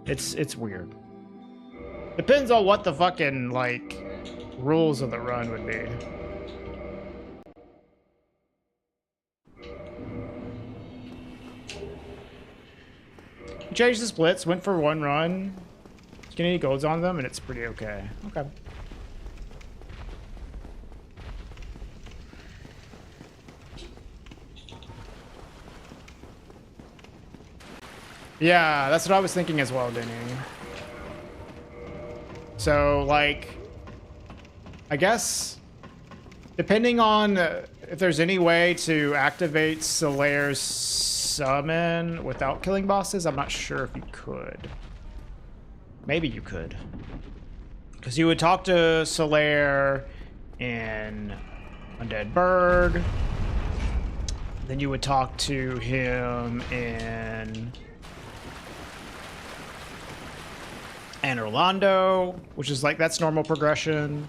It's weird. Depends on what the fucking, like, rules of the run would be. Changed the splits, went for one run. Get any golds on them, and it's pretty okay. Okay. Yeah, that's what I was thinking as well, Denny. So, like, I guess, depending on if there's any way to activate Solaire's summon without killing bosses, I'm not sure if you could. Maybe you could. Because you would talk to Solaire in Undead Burg. Then you would talk to him in Anor Londo, which is like, that's normal progression.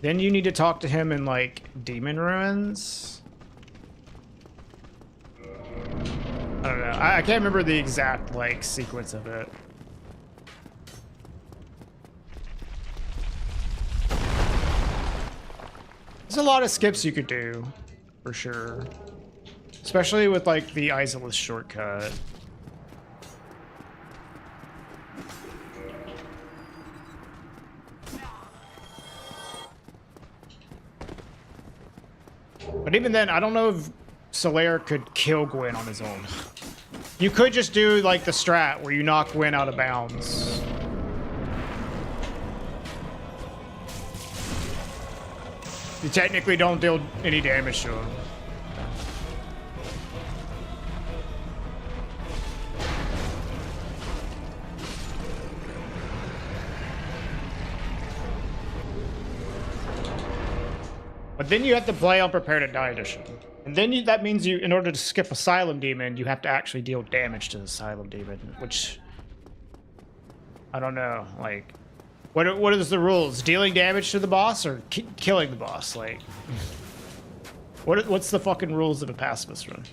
Then you need to talk to him in like Demon Ruins. I don't know. I can't remember the exact like sequence of it. There's a lot of skips you could do, for sure. Especially with like the Isolus shortcut. But even then, I don't know if Solaire could kill Gwen on his own. You could just do like the strat where you knock Gwen out of bounds. You technically don't deal any damage to him. But then you have to play on Prepare to Die edition. And then that means you, in order to skip Asylum Demon, you have to actually deal damage to the Asylum Demon, which I don't know. Like, what is the rules? Dealing damage to the boss or killing the boss? Like, what's the fucking rules of a pacifist run?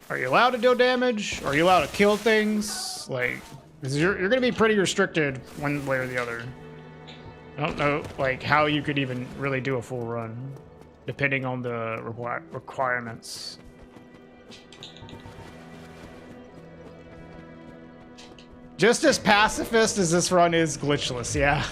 Are you allowed to deal damage? Are you allowed to kill things? Like, 'cause you're gonna be pretty restricted one way or the other. I don't know, like, how you could even really do a full run, depending on the requirements. Just as pacifist as this run is glitchless, yeah.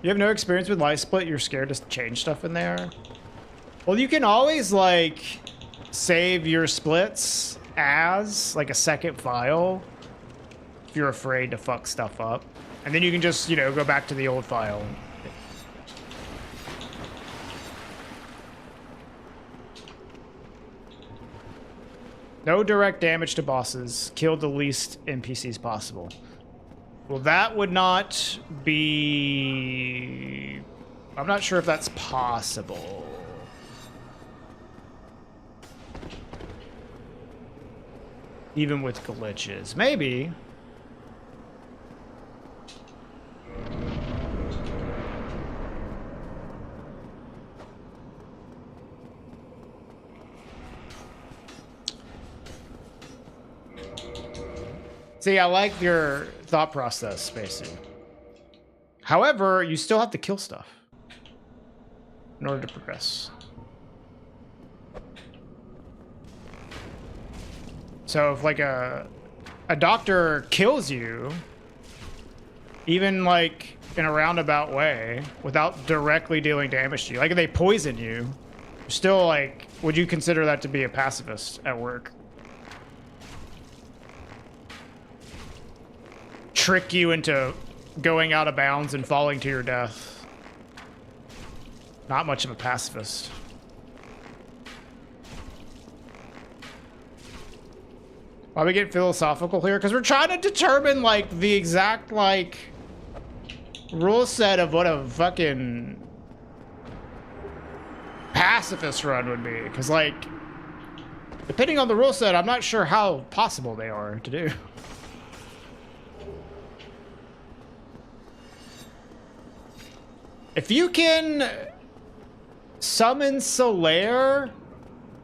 You have no experience with life split, you're scared to change stuff in there? Well, you can always, like, save your splits as, like, a second file if you're afraid to fuck stuff up. And then you can just, you know, go back to the old file. No direct damage to bosses. Kill the least NPCs possible. Well, that would not be... I'm not sure if that's possible. Even with glitches. Maybe. See, I like your thought process, Spacey. However, you still have to kill stuff in order to progress. So if like a doctor kills you, even like in a roundabout way, without directly dealing damage to you, like if they poison you, you're still like, would you consider that to be a pacifist at work? Trick you into going out of bounds and falling to your death. Not much of a pacifist. Why we get philosophical here? Because we're trying to determine like the exact like rule set of what a fucking pacifist run would be. Because like, depending on the rule set, I'm not sure how possible they are to do. If you can summon Solaire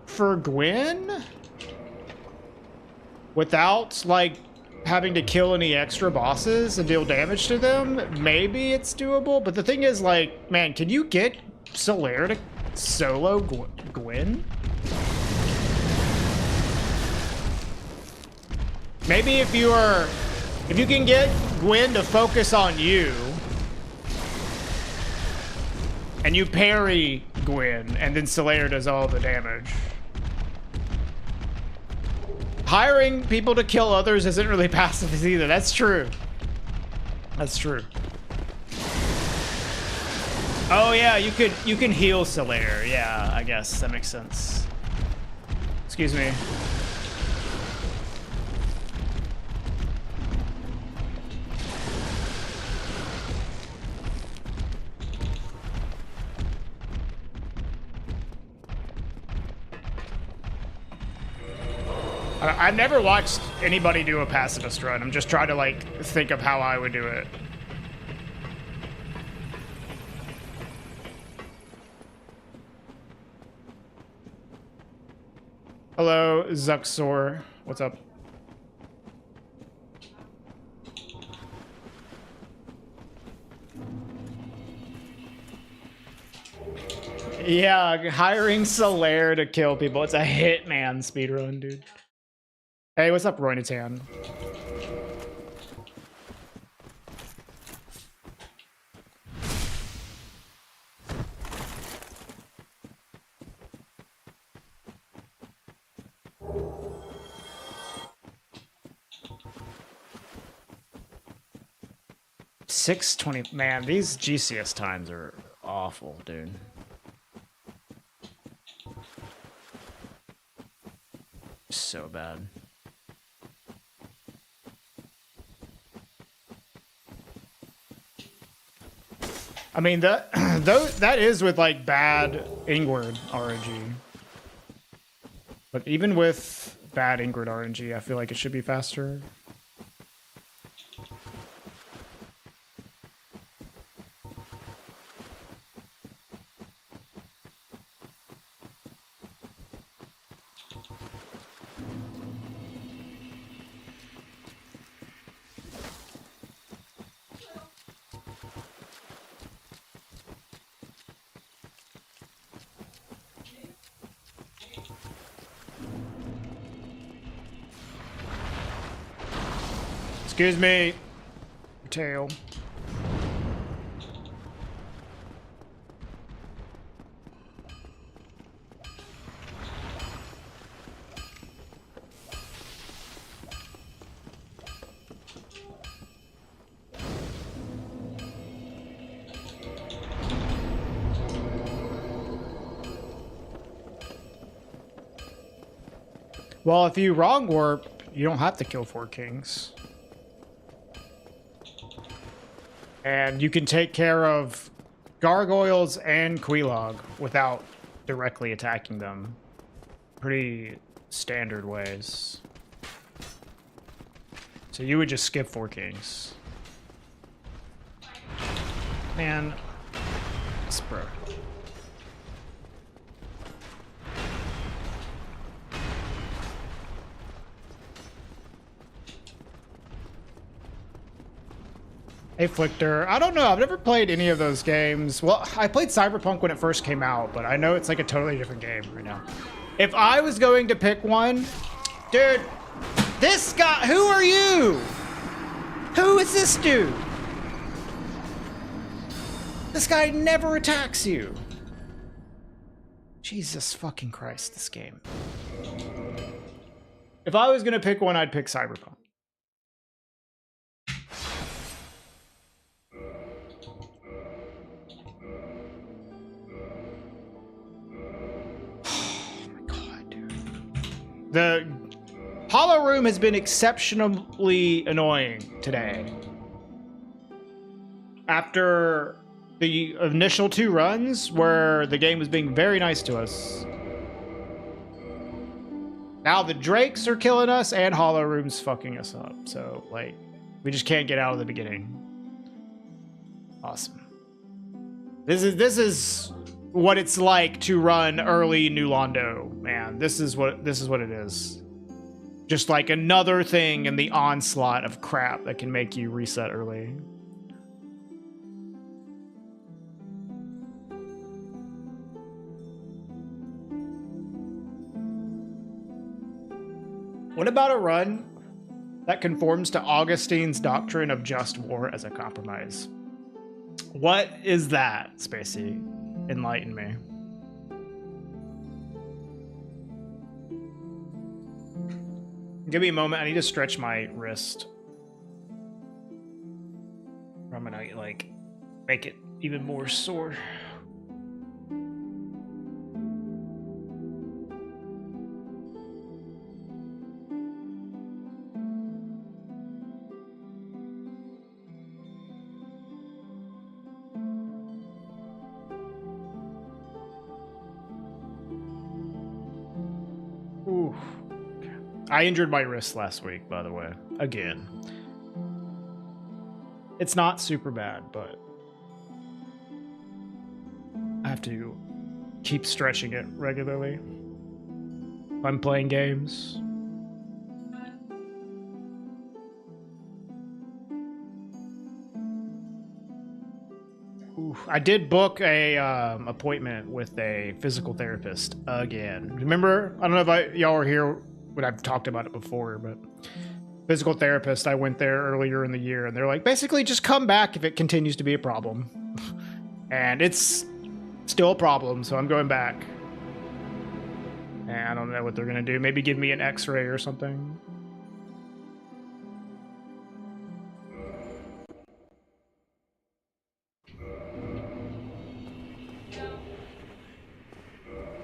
for Gwen without like having to kill any extra bosses and deal damage to them, maybe it's doable. But the thing is, like, man, can you get Solaire to solo Gwen? Maybe if you can get Gwen to focus on you, and you parry Gwen, and then Solaire does all the damage. Hiring people to kill others isn't really pacifist either. That's true. That's true. Oh yeah, you can heal Solaire. Yeah, I guess that makes sense. Excuse me. I've never watched anybody do a pacifist run. I'm just trying to like think of how I would do it. Hello, Zuxor. What's up? Yeah, hiring Solaire to kill people. It's a hitman speedrun, dude. Hey, what's up, Roynatan? $6.20. Man, these GCS times are awful, dude. So bad. I mean, that is with like bad Ingward RNG. But even with bad Ingward RNG, I feel like it should be faster. Excuse me. Your tail. Well, if you wrong warp, you don't have to kill 4 kings. And you can take care of gargoyles and Quelaag without directly attacking them. Pretty standard ways. So you would just skip 4 kings. Man, it's bro. Hey, Flichter. I don't know. I've never played any of those games. Well, I played Cyberpunk when it first came out, but I know it's like a totally different game right now. If I was going to pick one, dude, this guy, who are you? Who is this dude? This guy never attacks you. Jesus fucking Christ, this game. If I was going to pick one, I'd pick Cyberpunk. The Hollow Room has been exceptionally annoying today. After the initial 2 runs where the game was being very nice to us. Now the Drakes are killing us and Hollow Room's fucking us up. So, like, we just can't get out of the beginning. Awesome. This is what it's like to run early New Londo, man. This is what it is. Just like another thing in the onslaught of crap that can make you reset early. What about a run that conforms to Augustine's doctrine of just war as a compromise? What is that, Spacey? Enlighten me. Give me a moment. I need to stretch my wrist. I'm gonna, like, make it even more sore. Oof. I injured my wrist last week, by the way. Again. It's not super bad, but I have to keep stretching it regularly if I'm playing games. Oof. I did book a appointment with a physical therapist again. Remember, I don't know if y'all were here when I've talked about it before, but physical therapist, I went there earlier in the year, and they're like, basically just come back if it continues to be a problem. And it's still a problem, so I'm going back. And I don't know what they're gonna do. Maybe give me an x-ray or something.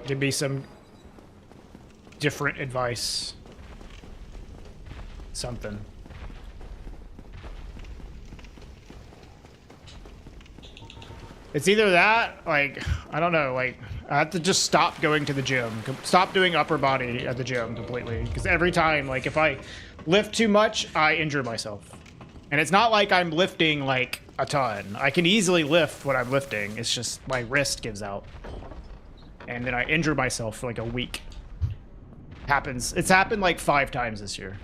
Give me some different advice. Something. It's either that, like, I don't know, like, I have to just stop going to the gym. Stop doing upper body at the gym completely. Because every time, like, if I lift too much, I injure myself. And it's not like I'm lifting, like, a ton. I can easily lift what I'm lifting. It's just my wrist gives out. And then I injure myself for like a week. Happens. It's happened like 5 times this year.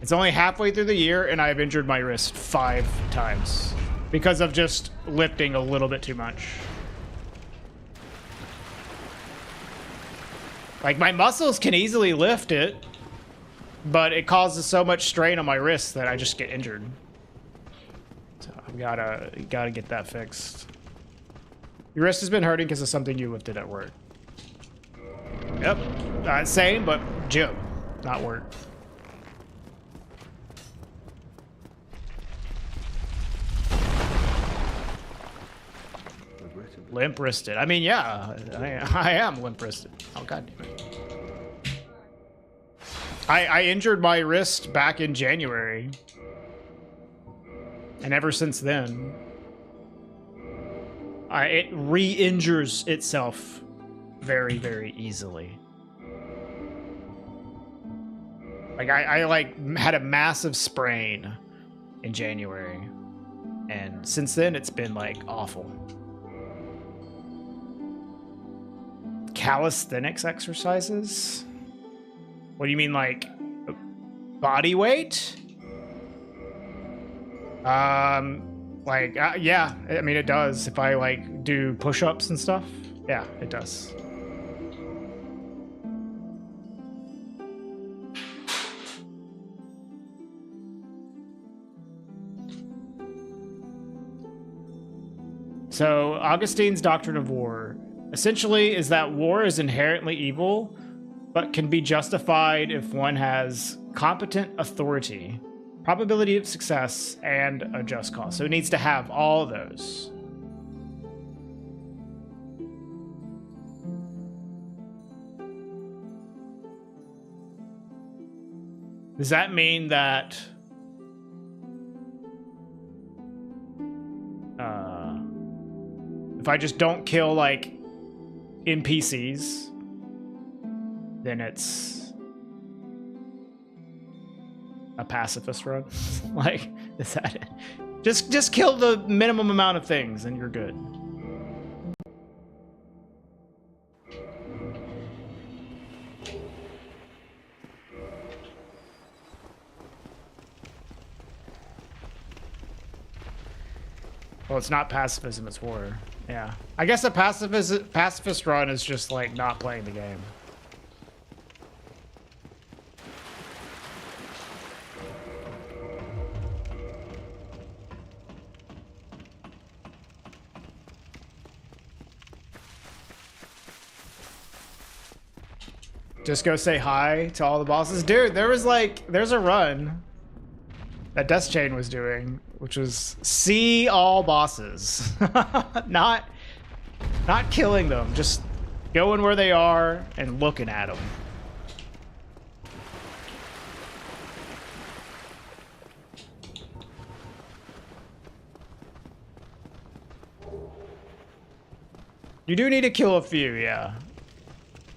It's only halfway through the year and I've injured my wrist 5 times because of just lifting a little bit too much. Like, my muscles can easily lift it, but it causes so much strain on my wrist that I just get injured. So I've gotta get that fixed. Your wrist has been hurting because of something you lifted at work. Yep. Same, but gym, not work. Limp-wristed. I mean, yeah, I am limp-wristed. Oh, god damn it. I injured my wrist back in January. And ever since then, it re-injures itself very, very easily. Like, I like had a massive sprain in January. And since then, it's been, like, awful. Calisthenics exercises? What do you mean, like, body weight? Yeah, I mean, it does. If I, like, do push-ups and stuff, yeah, it does. So, Augustine's doctrine of war essentially is that war is inherently evil, but can be justified if one has competent authority, probability of success, and a just cause. So it needs to have all those. Does that mean that if I just don't kill, like, NPCs, then it's a pacifist run? Like, is that it? Just kill the minimum amount of things and you're good. Well, it's not pacifism, it's war. Yeah. I guess a pacifist run is just, like, not playing the game. Just go say hi to all the bosses. Dude, there's a run that Death Chain was doing, which was see all bosses. not killing them, just going where they are and looking at them. You do need to kill a few, yeah.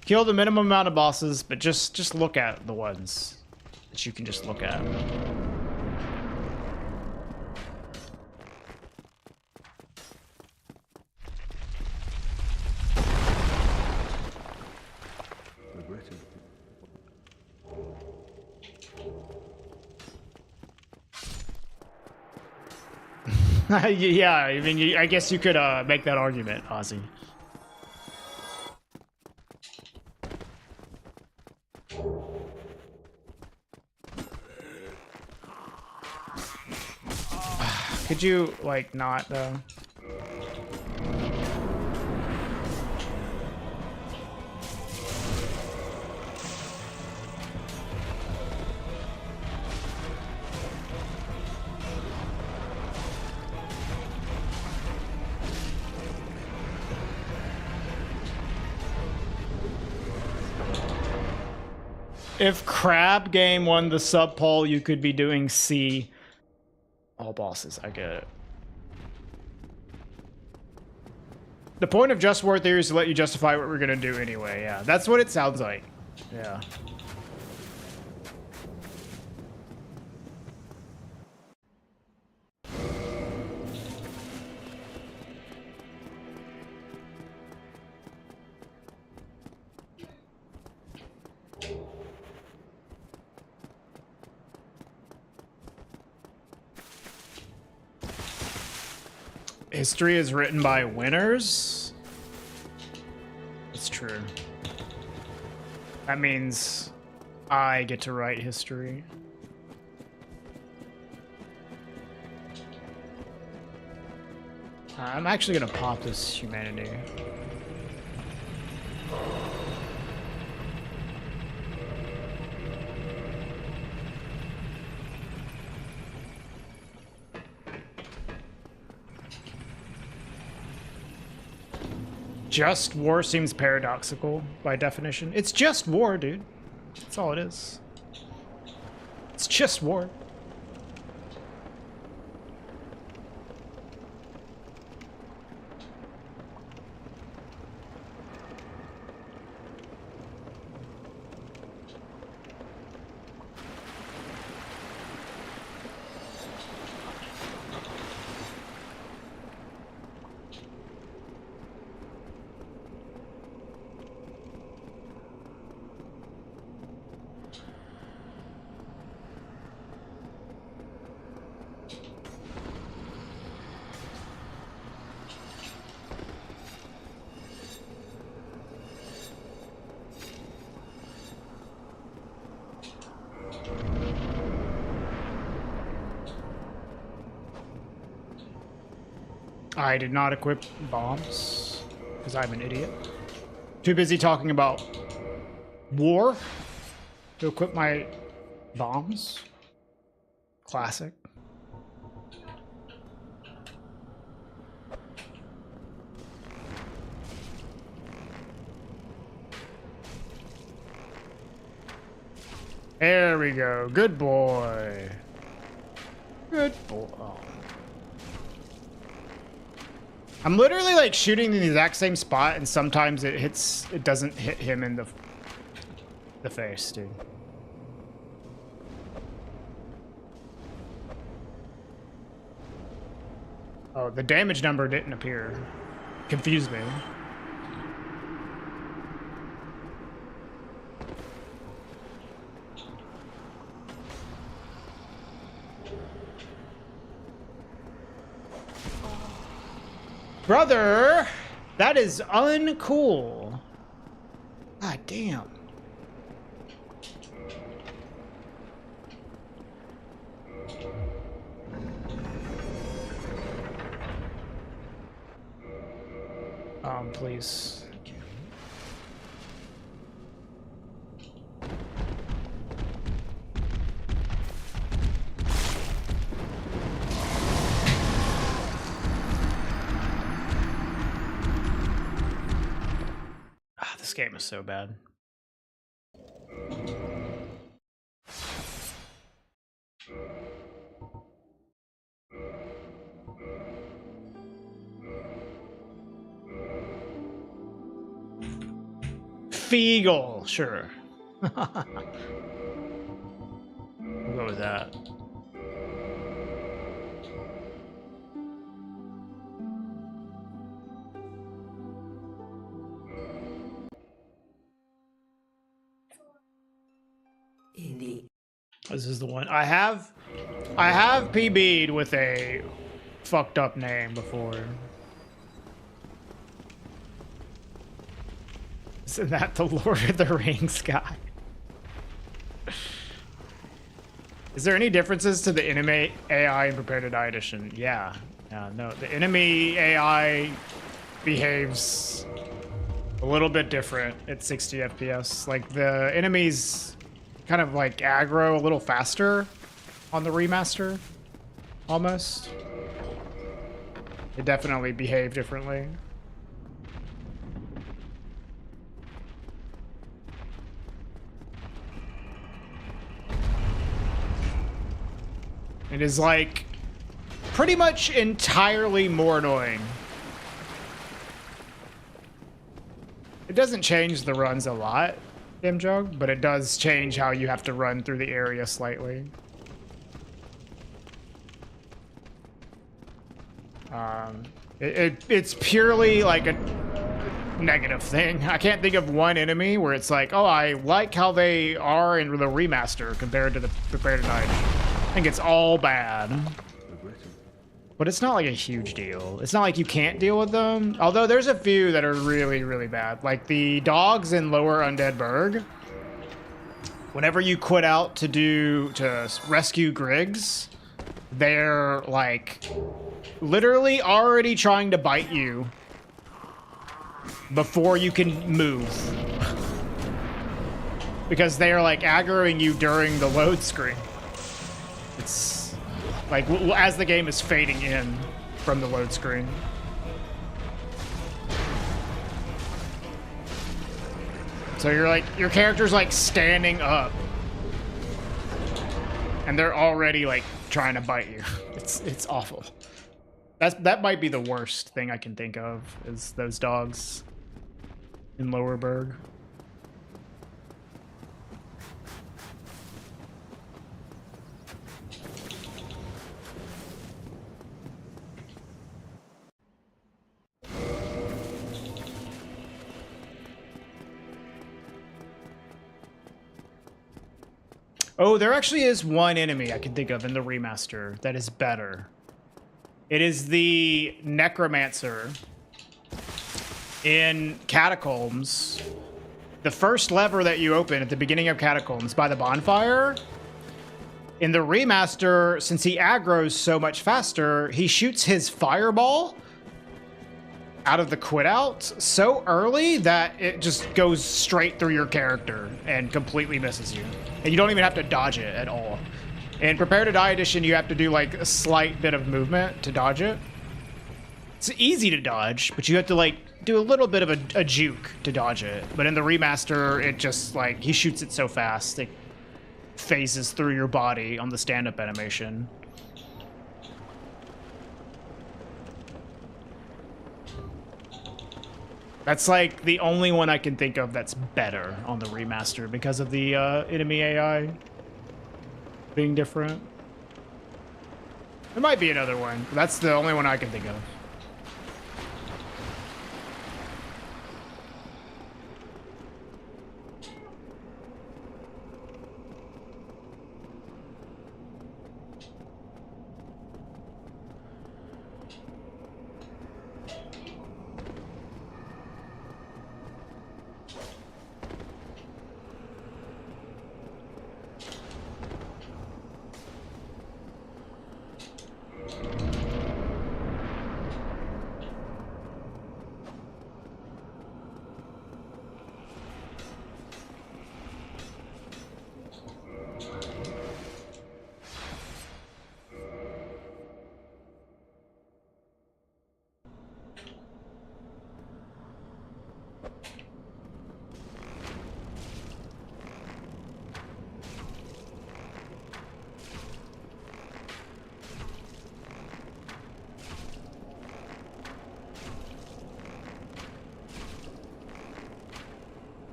Kill the minimum amount of bosses, but just look at the ones that you can just look at. Yeah, I mean, I guess you could make that argument, Ozzy. Could you, like, not, though? If Crab Game won the sub poll, you could be doing C. All bosses, I get it. The point of Just War Theory is to let you justify what we're gonna do anyway, yeah. That's what it sounds like. Yeah. History is written by winners? It's true. That means I get to write history. I'm actually gonna pop this humanity. Just war seems paradoxical by definition. It's just war, dude. That's all it is. It's just war. I did not equip bombs because I'm an idiot. Too busy talking about war to equip my bombs. Classic. There we go. Good boy. Good boy. Oh. I'm literally like shooting in the exact same spot, and sometimes it doesn't hit him in the face, dude. Oh, the damage number didn't appear. Confused me. Brother, that is uncool. God damn. Please. This game is so bad. Feagle, sure. We'll go with that. This is the one. I have PB'd with a fucked up name before. Isn't that the Lord of the Rings guy? Is there any differences to the enemy AI in Prepare to Die edition? Yeah. No, the enemy AI behaves a little bit different at 60 FPS. Like the enemies kind of like aggro a little faster on the remaster, almost. They definitely behave differently. It is like pretty much entirely more annoying. It doesn't change the runs a lot, Jug, but it does change how you have to run through the area slightly. It's purely like a negative thing. I can't think of one enemy where it's like, oh, I like how they are in the remaster compared to the Prepare to Die. I think it's all bad. But it's not like a huge deal. It's not like you can't deal with them. Although there's a few that are really, really bad. Like the dogs in Lower Undead Burg. Whenever you quit out to rescue Griggs, they're like literally already trying to bite you before you can move. Because they are like aggroing you during the load screen. It's like as the game is fading in from the load screen. So you're like, your character's like standing up and they're already like trying to bite you. It's awful. That might be the worst thing I can think of, is those dogs in Lower Berg. Oh, there actually is one enemy I can think of in the remaster that is better. It is the Necromancer in Catacombs. The first lever that you open at the beginning of Catacombs by the bonfire. In the remaster, since he aggroes so much faster, he shoots his fireball out of the quit out so early that it just goes straight through your character and completely misses you. And you don't even have to dodge it at all. In Prepare to Die edition, you have to do like a slight bit of movement to dodge it. It's easy to dodge, but you have to like do a little bit of a juke to dodge it. But in the remaster, it just like, he shoots it so fast, it phases through your body on the stand-up animation. That's like the only one I can think of that's better on the remaster because of the enemy AI being different. There might be another one, but that's the only one I can think of.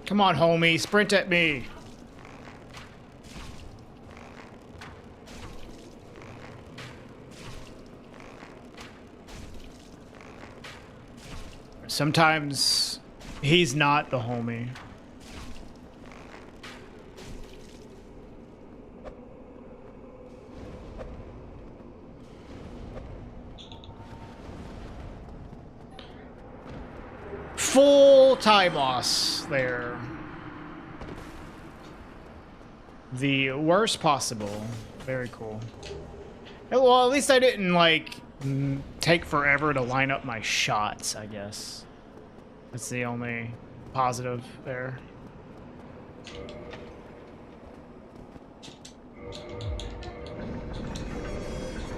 Come on, homie, sprint at me. Sometimes he's not the homie. Full Timos there. The worst possible. Very cool. Well, at least I didn't, like, take forever to line up my shots, I guess. That's the only positive there.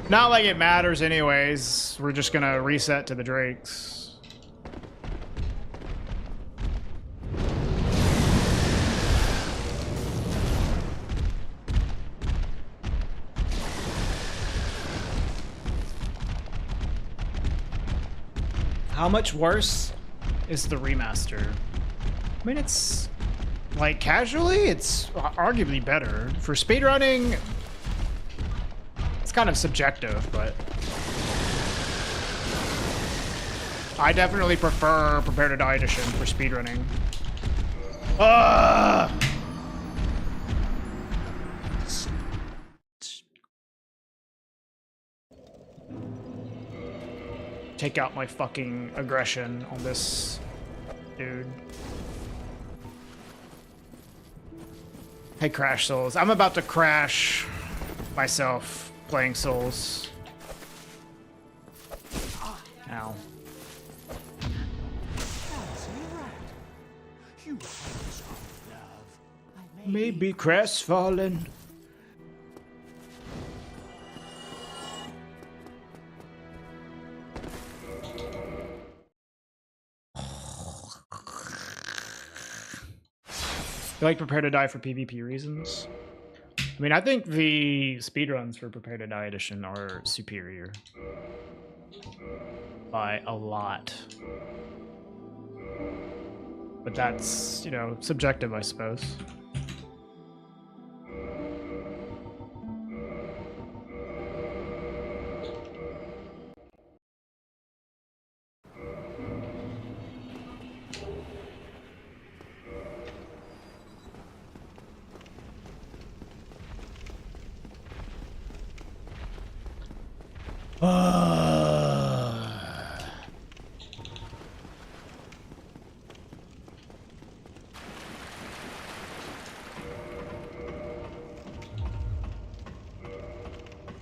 Not like it matters anyways. We're just gonna reset to the Drakes. How much worse is the remaster? I mean, it's like casually, it's arguably better. For speedrunning, it's kind of subjective, but I definitely prefer Prepare to Die edition for speedrunning. Take out my fucking aggression on this dude. Hey, Crash Souls. I'm about to crash myself playing Souls. Ow. Maybe crestfallen. You like Prepare to Die for PvP reasons? I mean, I think the speedruns for Prepare to Die Edition are superior by a lot. But that's, you know, subjective, I suppose.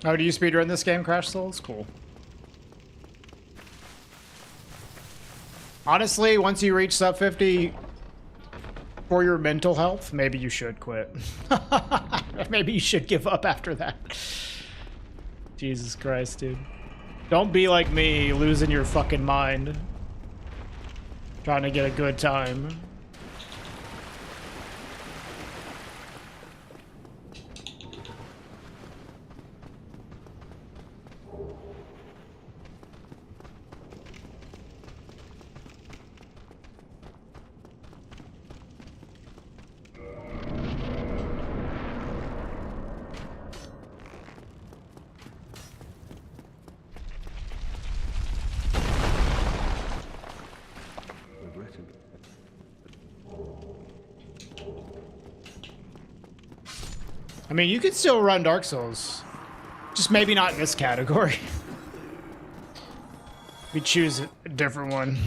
Oh, do you speedrun this game, Crash Souls? Cool. Honestly, once you reach sub 50, for your mental health, maybe you should quit. Maybe you should give up after that. Jesus Christ, dude. Don't be like me, losing your fucking mind. Trying to get a good time. I mean, you could still run Dark Souls. Just maybe not in this category. We choose a different one.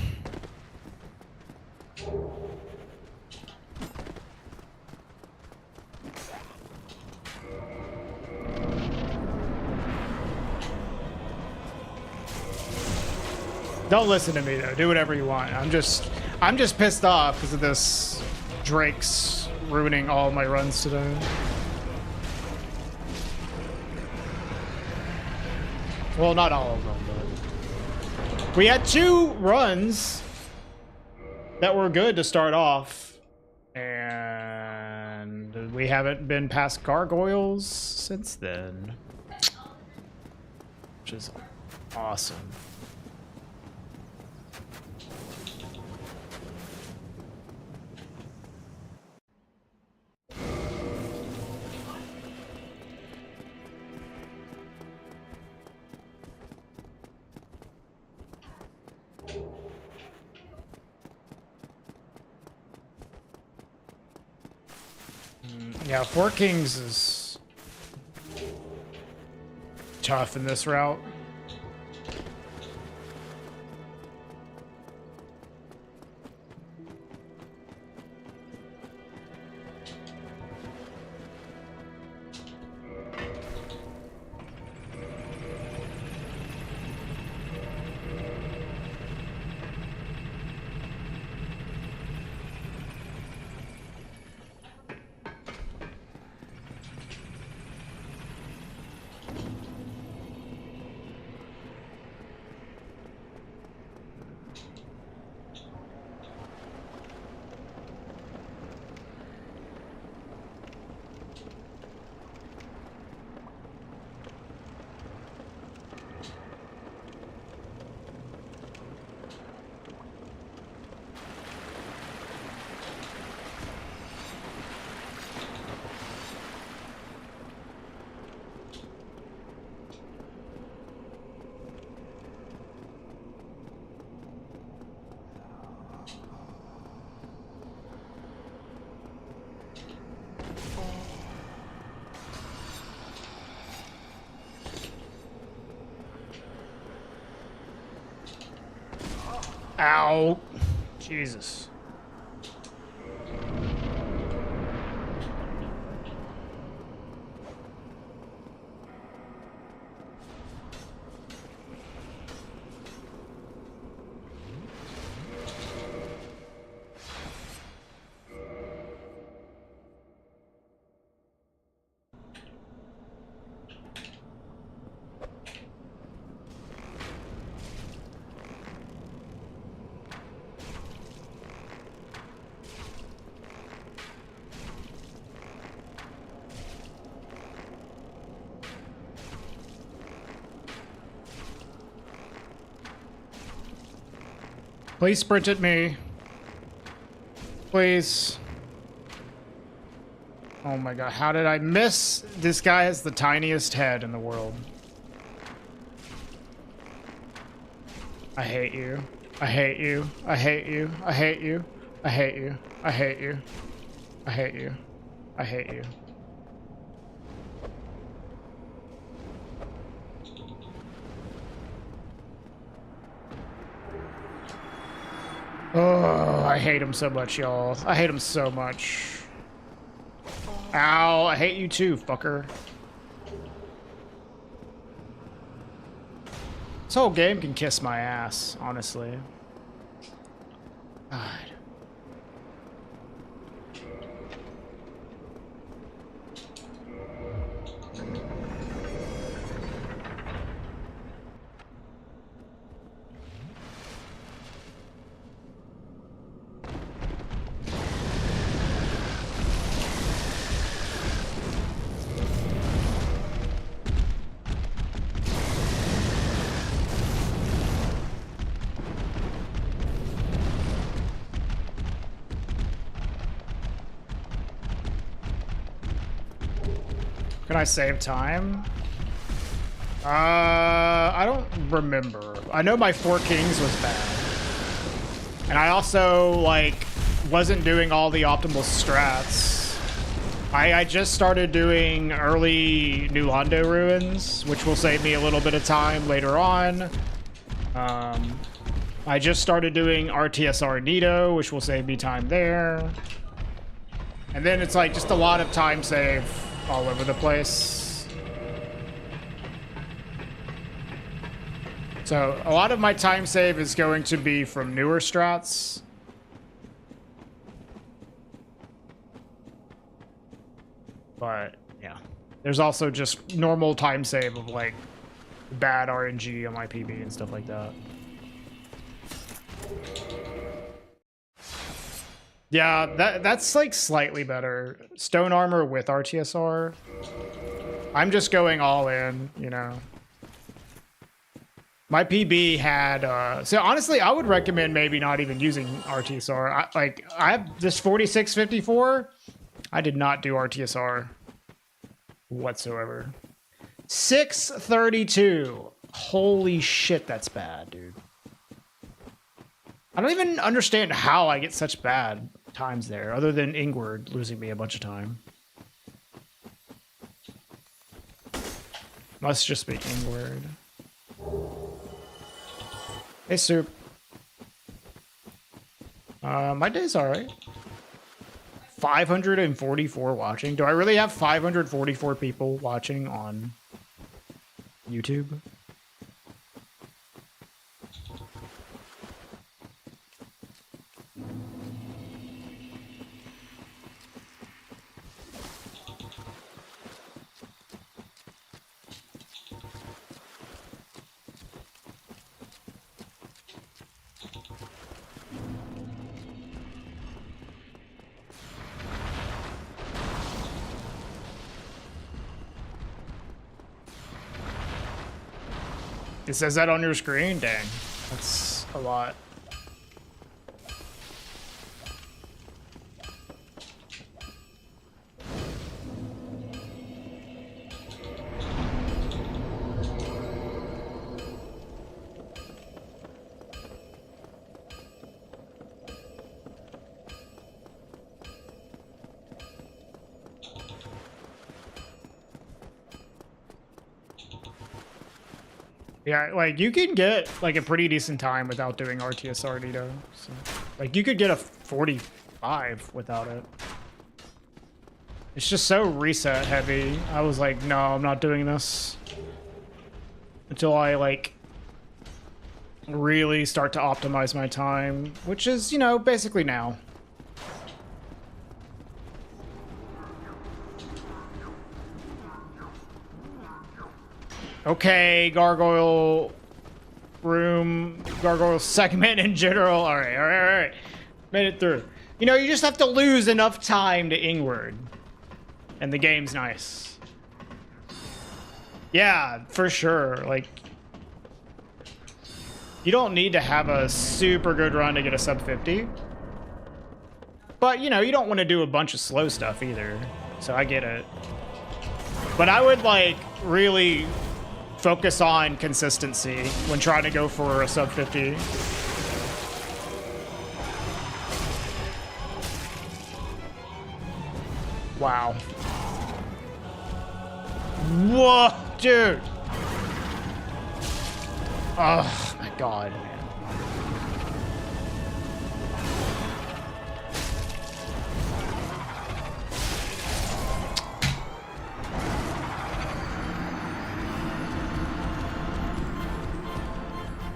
Don't listen to me though. Do whatever you want. I'm just pissed off because of this Drake's ruining all my runs today. Well, not all of them, but we had 2 runs that were good to start off, and we haven't been past gargoyles since then, which is awesome. Yeah, Four Kings is tough in this route. Ow. Jesus. Please sprint at me. Please. Oh my god, how did I miss? This guy has the tiniest head in the world. I hate you. I hate you. I hate you. I hate you. I hate you. I hate you. I hate you. I hate you. Oh, I hate him so much, y'all. I hate him so much. Ow, I hate you too, fucker. This whole game can kiss my ass, honestly. God. Can I save time? I don't remember. I know my Four Kings was bad. And I also, like, wasn't doing all the optimal strats. I just started doing early New Londo ruins, which will save me a little bit of time later on. I just started doing RTSR Nito, which will save me time there. And then it's like just a lot of time save all over the place. So a lot of my time save is going to be from newer strats. But yeah, there's also just normal time save of like bad RNG on my PB and stuff like that. Yeah, that's like slightly better. Stone armor with RTSR. I'm just going all in, you know. My PB had, so honestly, I would recommend maybe not even using RTSR. I have this 4654. I did not do RTSR whatsoever. 632. Holy shit, that's bad, dude. I don't even understand how I get such bad times there, other than Ingward losing me a bunch of time. Must just be Ingward. Hey, Soup. My day's alright. 544 watching. Do I really have 544 people watching on YouTube? It says that on your screen? Dang. That's a lot. Yeah, like you can get like a pretty decent time without doing RTSR Nito. So, like you could get a 45 without it. It's just so reset heavy. I was like, no, I'm not doing this until I like really start to optimize my time, which is, you know, basically now. Okay, gargoyle room, gargoyle segment in general. All right. Made it through. You know, you just have to lose enough time to Ingward, and the game's nice. Yeah, for sure. Like, You don't need to have a super good run to get a sub 50. But, you know, you don't want to do a bunch of slow stuff either. So I get it. But I would, like, really focus on consistency when trying to go for a sub 50. Wow. Whoa, dude. Oh, my God, man.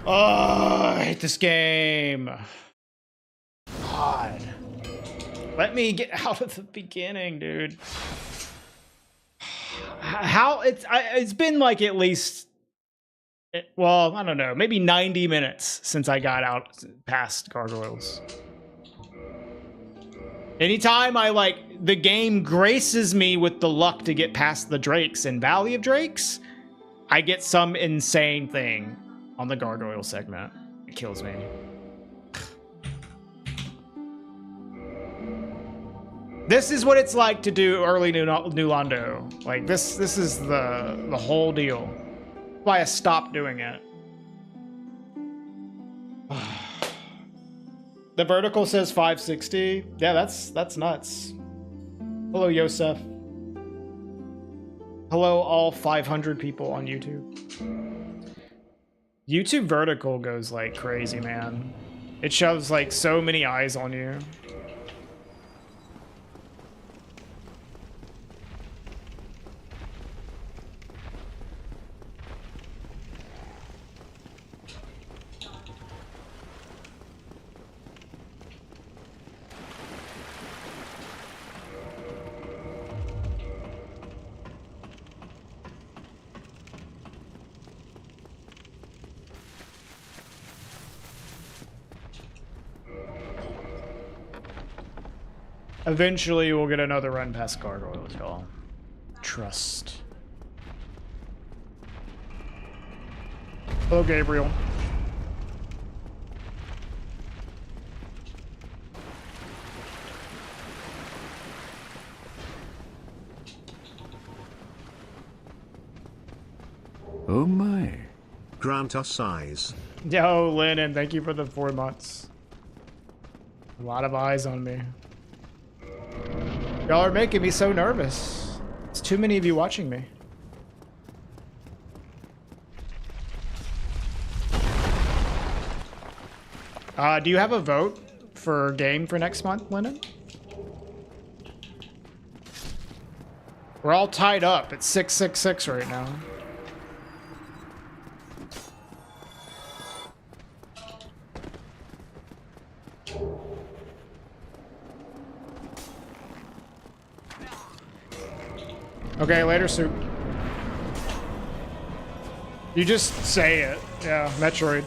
Oh, I hate this game. God. Let me get out of the beginning, dude. How it's been like at least, well, I don't know, maybe 90 minutes since I got out past gargoyles. Anytime I like, the game graces me with the luck to get past the drakes in Valley of Drakes, I get some insane thing on the gargoyle segment. It kills me. This is what it's like to do early New Londo. Like this is the whole deal. That's why I stopped doing it. The vertical says 560. Yeah, that's nuts. Hello, Yosef. Hello, all 500 people on YouTube. YouTube vertical goes like crazy, man. It shoves like so many eyes on you. Eventually, we'll get another run past gargoyles, y'all. Trust. Hello, Gabriel. Oh my. Grant us eyes. Yo, Lennon, thank you for the 4 months. A lot of eyes on me. Y'all are making me so nervous. It's too many of you watching me. Do you have a vote for game for next month, Lennon? We're all tied up. It's 666 right now. Okay, later, Soup. You just say it. Yeah, Metroid.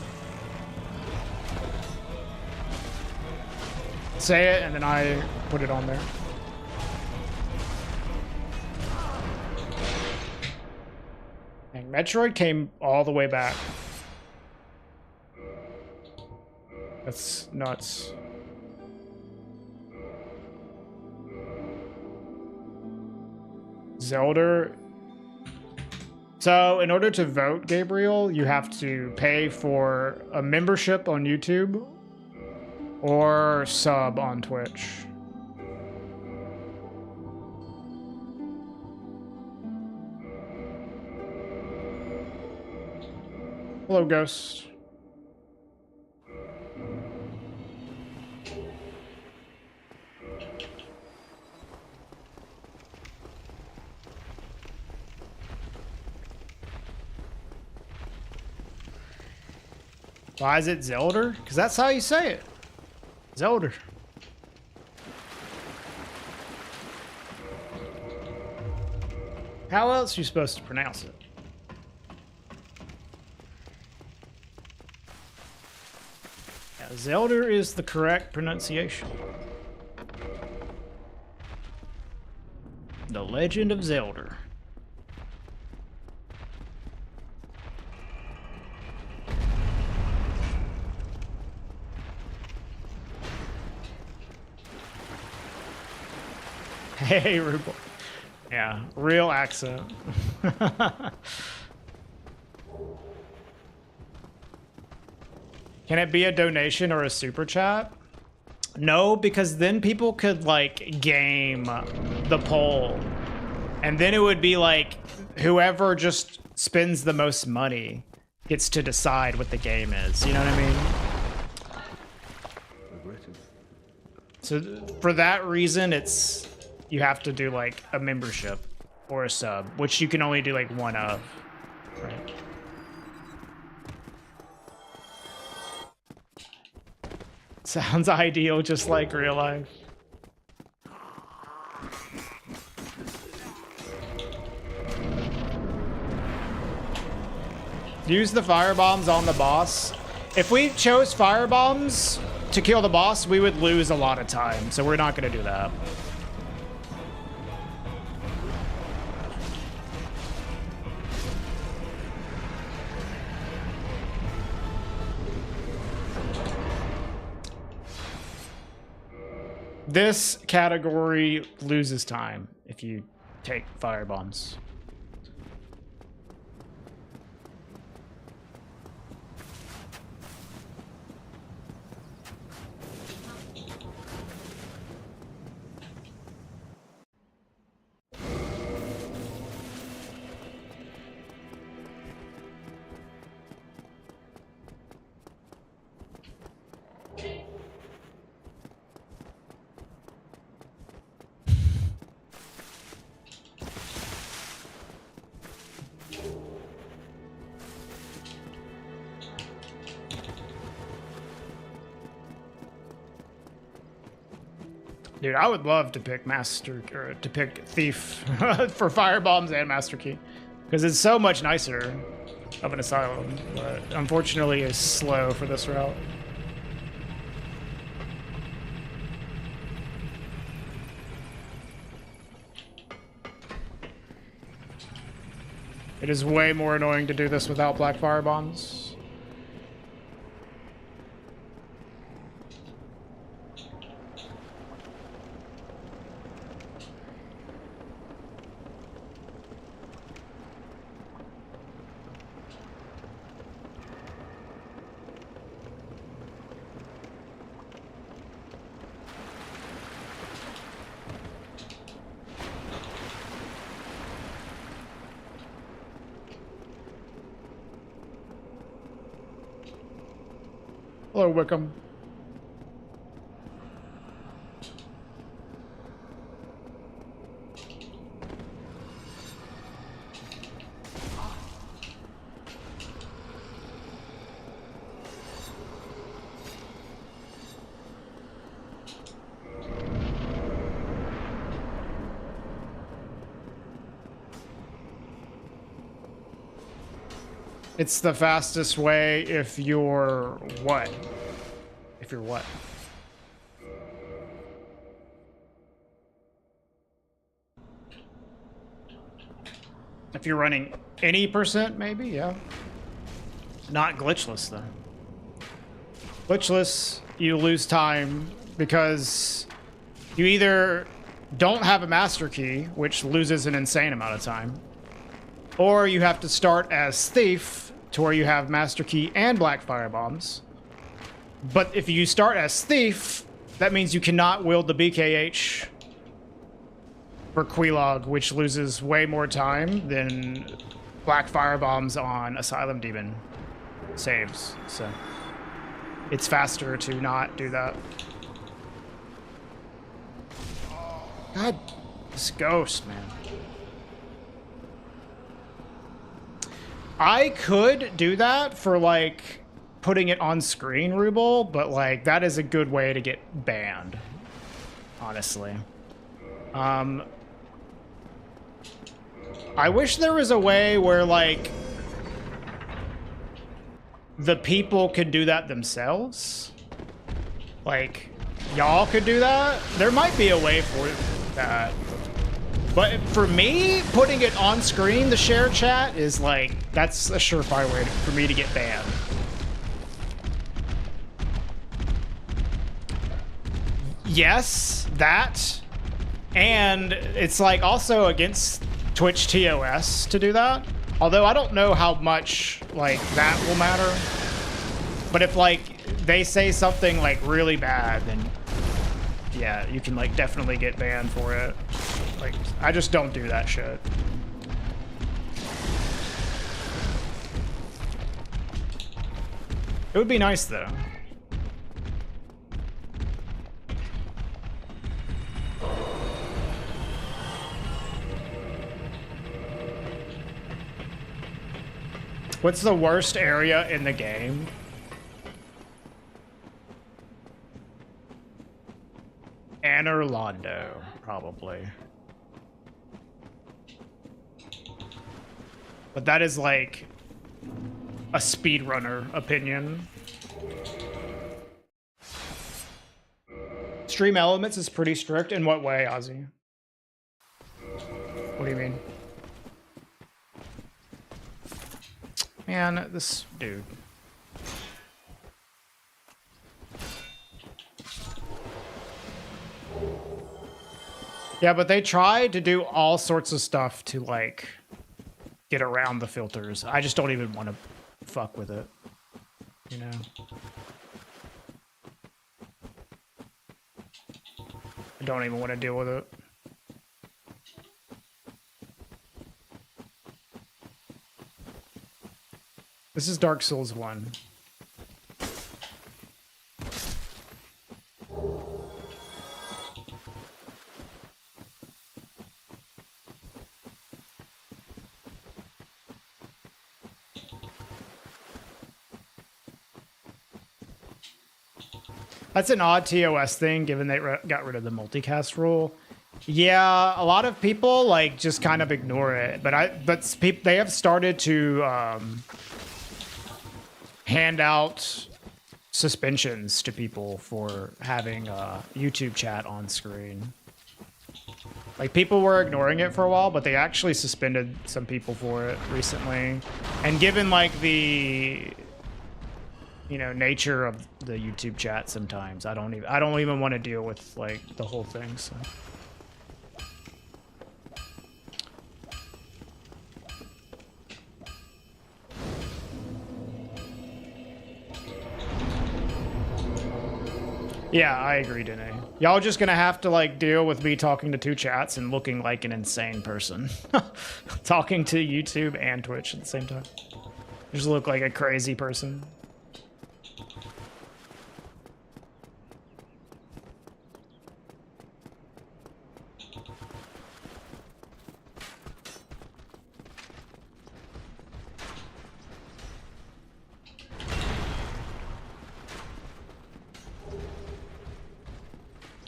Say it, and then I put it on there. Dang, Metroid came all the way back. That's nuts. Zelda. So in order to vote, Gabriel, you have to pay for a membership on YouTube or sub on Twitch. Hello, Ghost. Why is it Zelda? Because that's how you say it. Zelda. How else are you supposed to pronounce it? Yeah, Zelda is the correct pronunciation. The Legend of Zelda. Hey, rude boy. Yeah, real accent. Can it be a donation or a super chat? No, because then people could like game the poll. And then it would be like whoever just spends the most money gets to decide what the game is. You know what I mean? So for that reason, it's you have to do like a membership or a sub, which you can only do like one of. Right? Sounds ideal, just like real life. Use the firebombs on the boss. If we chose firebombs to kill the boss, we would lose a lot of time, so we're not going to do that. This category loses time if you take firebombs. Dude, I would love to pick Thief for firebombs and Master Key, because it's so much nicer of an asylum, but unfortunately is slow for this route. It is way more annoying to do this without black firebombs. Hello, Wickham. It's the fastest way if you're what? If you're what? If you're running any percent, maybe, yeah. Not glitchless, though. Glitchless, you lose time because you either don't have a master key, which loses an insane amount of time, or you have to start as Thief, to where you have Master Key and Black Firebombs. But if you start as Thief, that means you cannot wield the BKH for Quelaag, which loses way more time than Black Firebombs on Asylum Demon saves. So it's faster to not do that. God, this ghost, man. I could do that for, like, putting it on screen, Ruble, but, like, that is a good way to get banned, honestly. I wish there was a way where, like, the people could do that themselves. Like, y'all could do that. There might be a way for that. But for me, putting it on screen, the share chat, is like, that's a surefire way for me to get banned. Yes, that. And it's like also against Twitch TOS to do that. Although I don't know how much like that will matter. But if like they say something like really bad, then yeah, you can like definitely get banned for it. Like I just don't do that shit. It would be nice though. What's the worst area in the game? Anorlando, probably. But that is like a speedrunner opinion. Stream Elements is pretty strict. In what way, Ozzy? What do you mean? Man, this dude. Yeah, but they tried to do all sorts of stuff to like get around the filters. I just don't even want to fuck with it, you know? I don't even want to deal with it. This is Dark Souls 1. That's an odd TOS thing, given they got rid of the multicast rule. Yeah, a lot of people like just kind of ignore it, but they have started to hand out suspensions to people for having YouTube chat on screen. Like people were ignoring it for a while, but they actually suspended some people for it recently. And given like the nature of the YouTube chat, sometimes I don't even want to deal with like the whole thing. So. Yeah, I agree, Danae. Y'all just gonna have to like deal with me talking to two chats and looking like an insane person. Talking to YouTube and Twitch at the same time. Just look like a crazy person.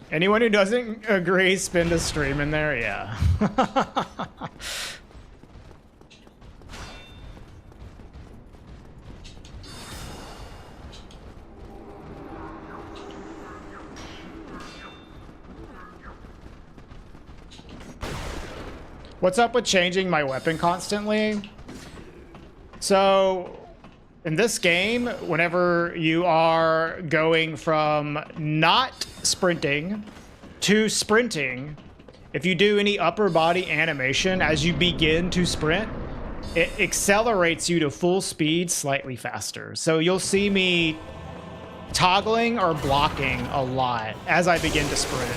Anyone who doesn't agree, spend a stream in there? Yeah. What's up with changing my weapon constantly? So, in this game, whenever you are going from not sprinting to sprinting, if you do any upper body animation as you begin to sprint, it accelerates you to full speed slightly faster. So you'll see me toggling or blocking a lot as I begin to sprint.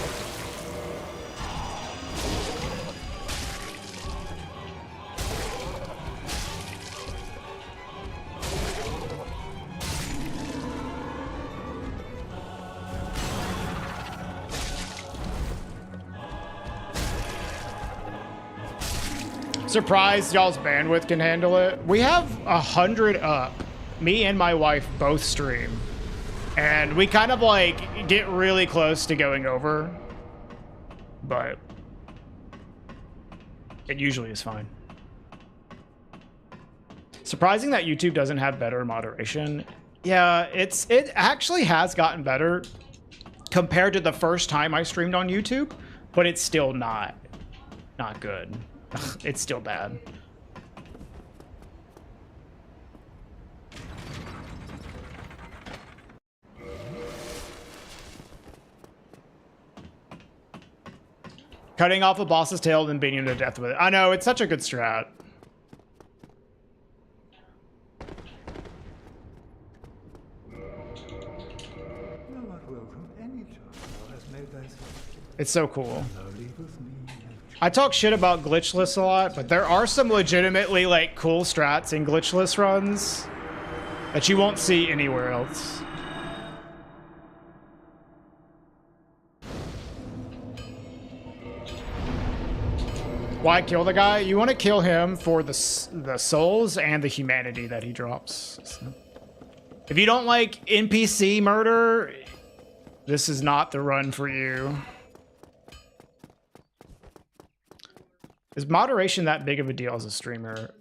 Surprised y'all's bandwidth can handle it. We have 100 up. Me and my wife both stream. And we kind of like get really close to going over. But it usually is fine. Surprising that YouTube doesn't have better moderation. Yeah, it actually has gotten better compared to the first time I streamed on YouTube, but it's still not good. It's still bad. Cutting off a boss's tail, then beating him to death with it. I know, it's such a good strat. Thou art welcome any time thou hast made thyself. It's so cool. Thou leavest me no choice. I talk shit about Glitchless a lot, but there are some legitimately like cool strats in Glitchless runs that you won't see anywhere else. Why kill the guy? You want to kill him for the souls and the humanity that he drops. So, if you don't like NPC murder, this is not the run for you. Is moderation that big of a deal as a streamer?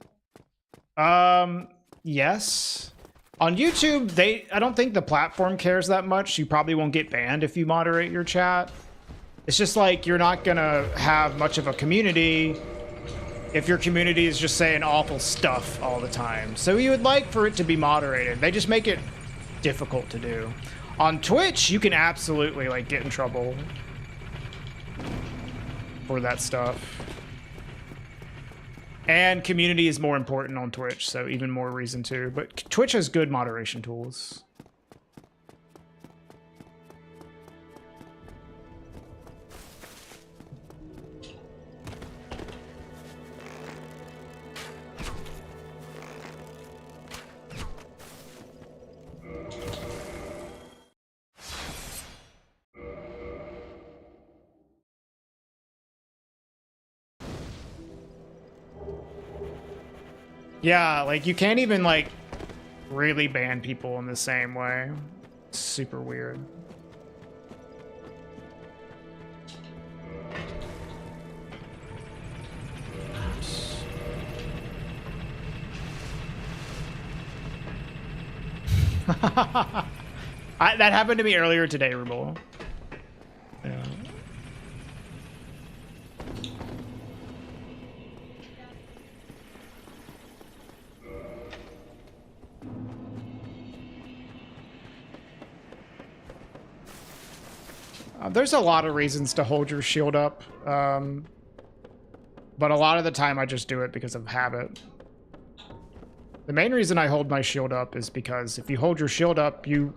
Yes. On YouTube, I don't think the platform cares that much. You probably won't get banned if you moderate your chat. It's just like you're not gonna have much of a community if your community is just saying awful stuff all the time. So you would like for it to be moderated. They just make it difficult to do. On Twitch, you can absolutely like get in trouble for that stuff. And community is more important on Twitch, so even more reason to. But Twitch has good moderation tools. Yeah, like you can't even like really ban people in the same way. It's super weird. That happened to me earlier today, Rubel. Yeah. There's a lot of reasons to hold your shield up, but a lot of the time I just do it because of habit. The main reason I hold my shield up is because if you hold your shield up, you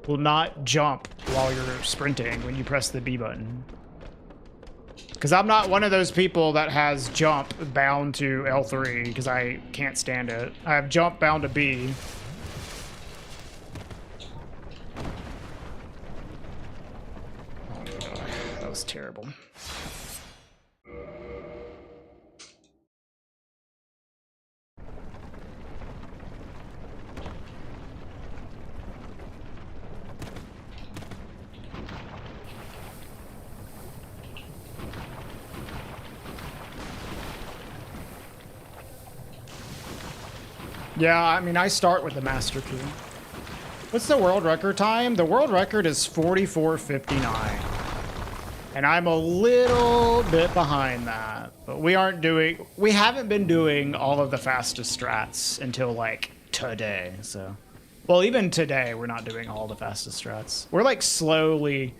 will not jump while you're sprinting when you press the B button. Because I'm not one of those people that has jump bound to L3 because I can't stand it. I have jump bound to B. That was terrible. Yeah, I mean, I start with the master key. What's the world record time? The world record is 44:59. And I'm a little bit behind that. But we haven't been doing all of the fastest strats until like today, so. Well, even today, we're not doing all the fastest strats. We're like slowly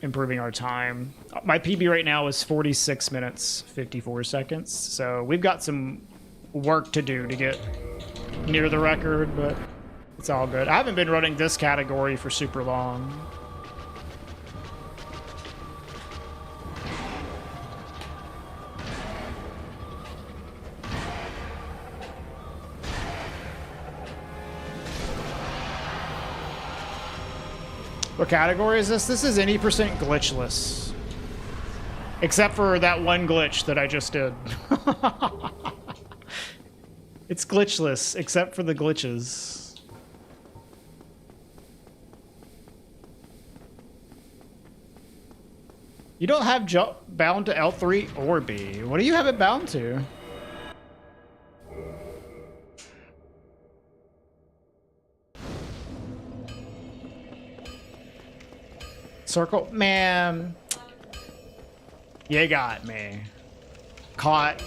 improving our time. My PB right now is 46 minutes, 54 seconds. So we've got some work to do to get near the record, but it's all good. I haven't been running this category for super long. What category is this? This is any percent glitchless. Except for that one glitch that I just did. It's glitchless, except for the glitches. You don't have jump bound to L3 or B. What do you have it bound to? Circle? Man. You got me. Caught.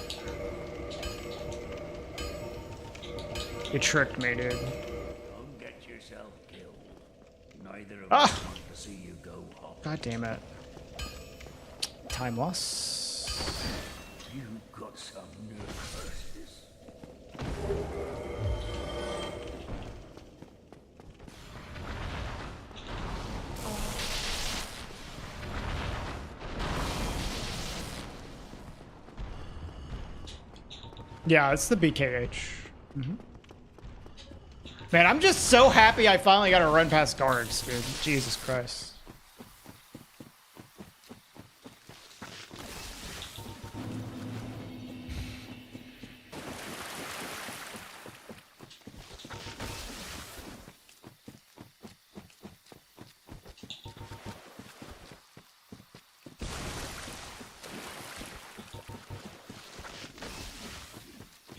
You tricked me, dude. Don't get yourself killed. Neither of Ah! us want to see you go home. God damn it. time loss. You got some nerve. Yeah, it's the BKH. Man, I'm just so happy I finally got to run past guards, dude. Jesus Christ.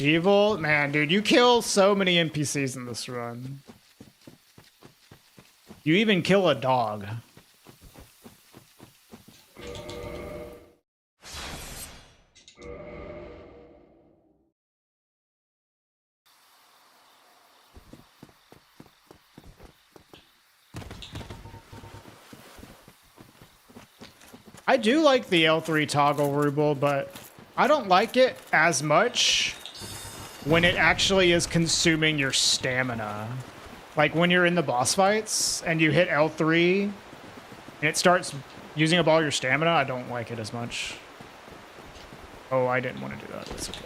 Evil? Man, dude, you kill so many NPCs in this run. You even kill a dog. I do like the L3 toggle ruble, but I don't like it as much when it actually is consuming your stamina. Like when you're in the boss fights and you hit L3 and it starts using up all your stamina, I don't like it as much. Oh, I didn't want to do that. That's okay.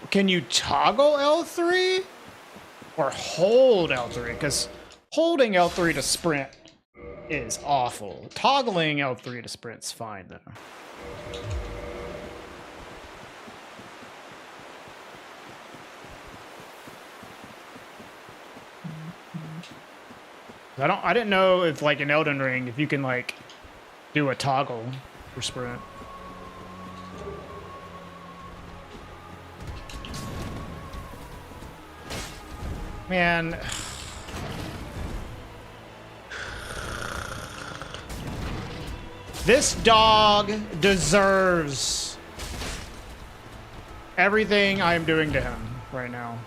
Can you toggle L3 or hold L3? Because holding L3 to sprint is awful. Toggling L3 to sprint's fine though. I didn't know if like in Elden Ring if you can like do a toggle for sprint. Man. This dog deserves everything I am doing to him right now.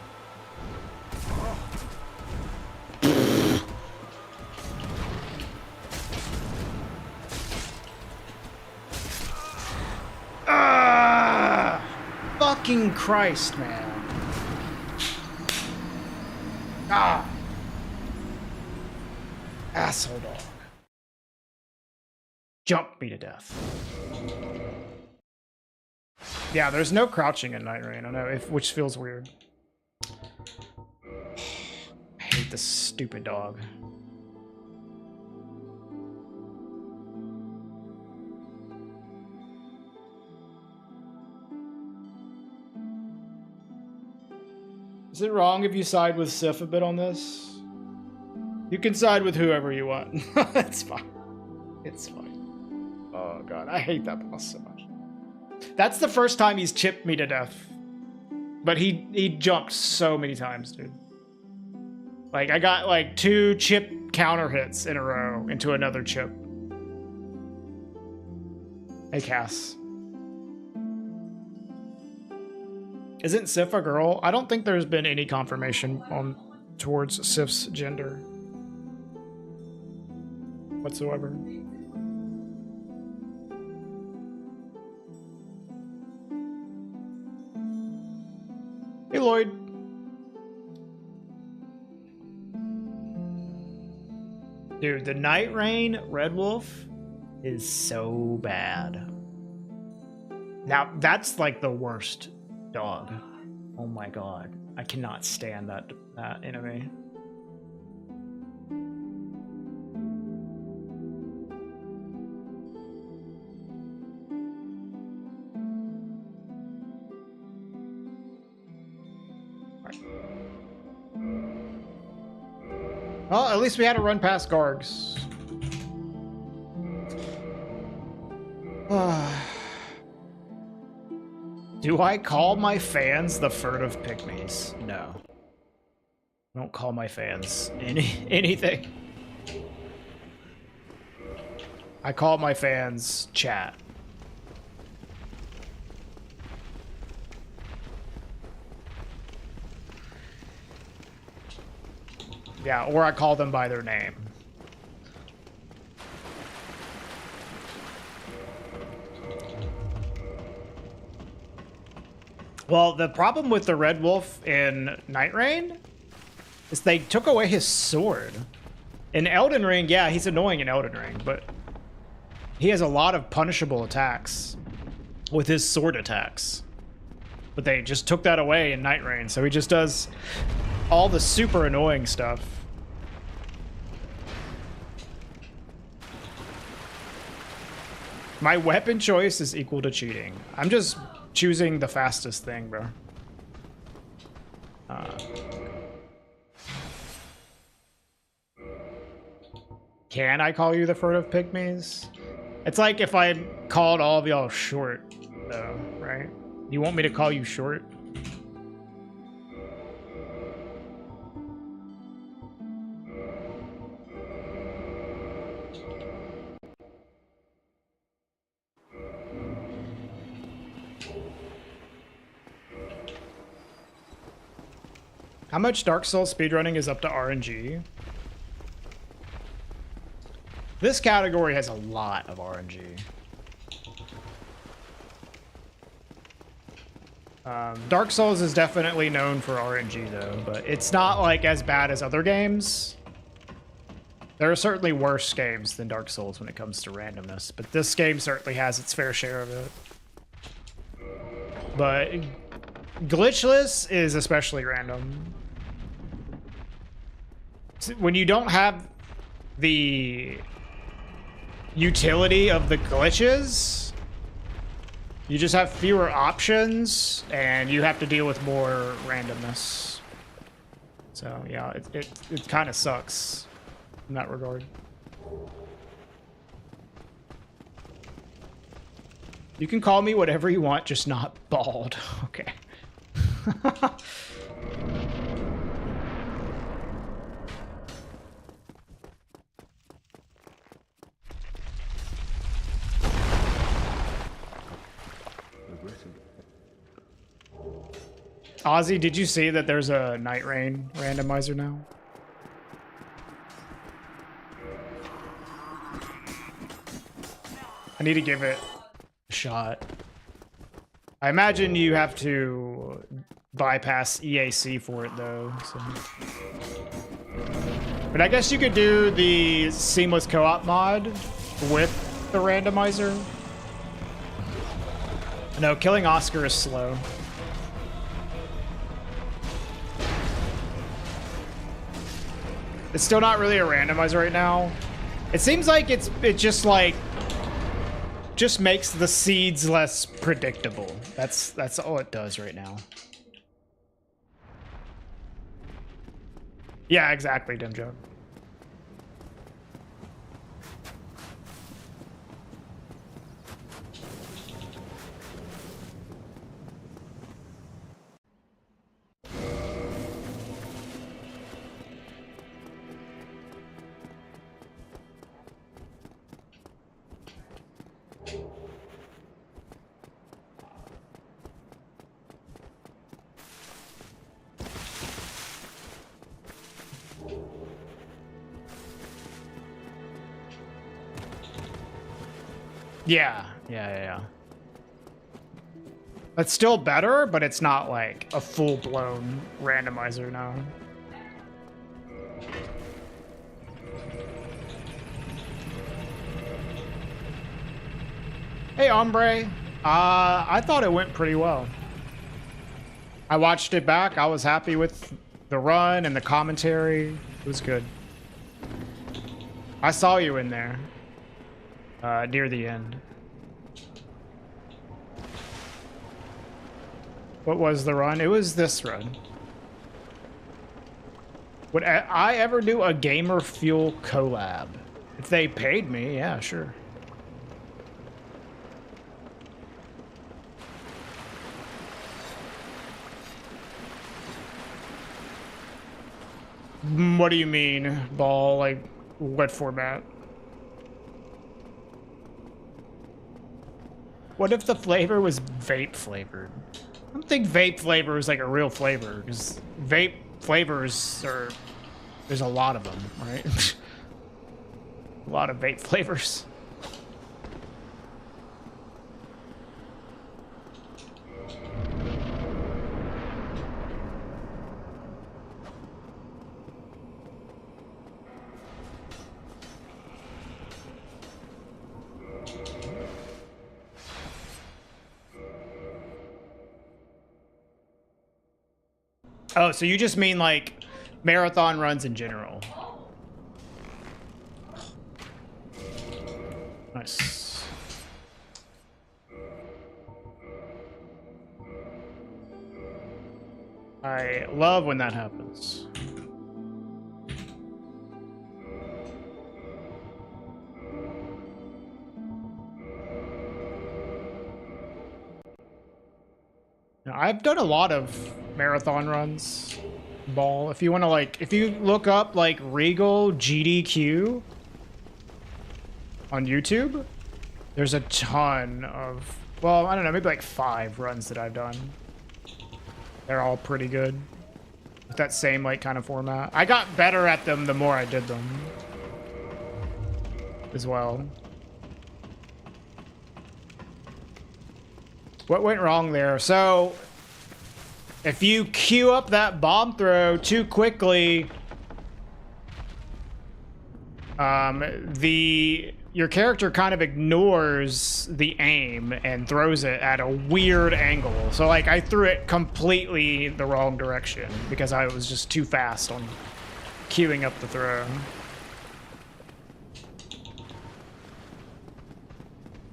Fucking Christ, man. Ah! Asshole dog. Jump me to death. Yeah, there's no crouching in Night Rain, I know, which feels weird. I hate this stupid dog. Is it wrong if you side with Sif a bit on this? You can side with whoever you want. It's fine. It's fine. Oh god, I hate that boss so much. That's the first time he's chipped me to death. But he jumped so many times, dude. Like, I got like 2 chip counter hits in a row into another chip. Hey, Cass. Isn't Sif a girl? I don't think there's been any confirmation on towards Sif's gender whatsoever. Hey, Lloyd. Dude, the Night Rain Red Wolf is so bad. Now, that's like the worst dog. Oh my god. I cannot stand that enemy. Well, at least we had to run past Gargs. Do I call my fans the furtive pygmies? No. I don't call my fans anything. I call my fans chat. Yeah, or I call them by their name. Well, the problem with the Red Wolf in Night Rain is they took away his sword. In Elden Ring, yeah, he's annoying in Elden Ring, but he has a lot of punishable attacks with his sword attacks. But they just took that away in Night Rain, so he just does all the super annoying stuff. My weapon choice is equal to cheating. I'm just choosing the fastest thing, bro. Can I call you the furtive pygmies? It's like if I called all of y'all short, though, right? You want me to call you short? How much Dark Souls speedrunning is up to RNG? This category has a lot of RNG. Dark Souls is definitely known for RNG though, but it's not like as bad as other games. There are certainly worse games than Dark Souls when it comes to randomness, but this game certainly has its fair share of it. But Glitchless is especially random. When you don't have the utility of the glitches, you just have fewer options and you have to deal with more randomness. So yeah, it kind of sucks in that regard. You can call me whatever you want, just not bald. Okay. Ozzy, did you see that there's a Night Rain randomizer now? I need to give it a shot. I imagine you have to bypass EAC for it though. So. But I guess you could do the seamless co-op mod with the randomizer. No, killing Oscar is slow. It's still not really a randomizer right now. It seems like it just makes the seeds less predictable. That's all it does right now. Yeah, exactly, Dimjo. Yeah. It's still better, but it's not like a full-blown randomizer now. Hey, Ombre. I thought it went pretty well. I watched it back. I was happy with the run and the commentary. It was good. I saw you in there. Near the end. What was the run? It was this run. Would I ever do a Gamer Fuel collab? If they paid me, yeah, sure. What do you mean, Ball? Like, what format? What if the flavor was vape flavored? I don't think vape flavor is like a real flavor, because vape flavors are... There's a lot of them, right? A lot of vape flavors. Oh, so you just mean like marathon runs in general? Nice. I love when that happens. Now, I've done a lot of marathon runs, Ball. If you want to like, if you look up like Regal GDQ on YouTube, there's a ton of, well, I don't know, maybe like 5 runs that I've done. They're all pretty good with that same like kind of format. I got better at them the more I did them as well. What went wrong there? So if you queue up that bomb throw too quickly, your character kind of ignores the aim and throws it at a weird angle. So like I threw it completely the wrong direction because I was just too fast on queuing up the throw.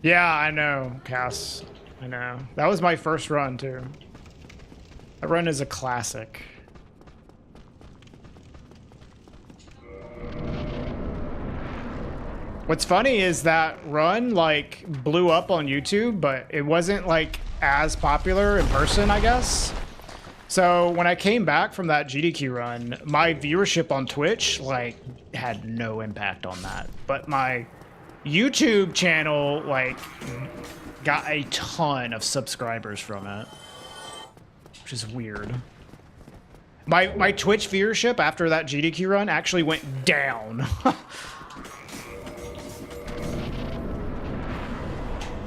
Yeah, I know, Cass. I know. That was my first run too. That run is a classic. What's funny is that run like blew up on YouTube, but it wasn't like as popular in person, I guess. So when I came back from that GDQ run, my viewership on Twitch like had no impact on that. But my YouTube channel like got a ton of subscribers from it, which is weird. My Twitch viewership after that GDQ run actually went down.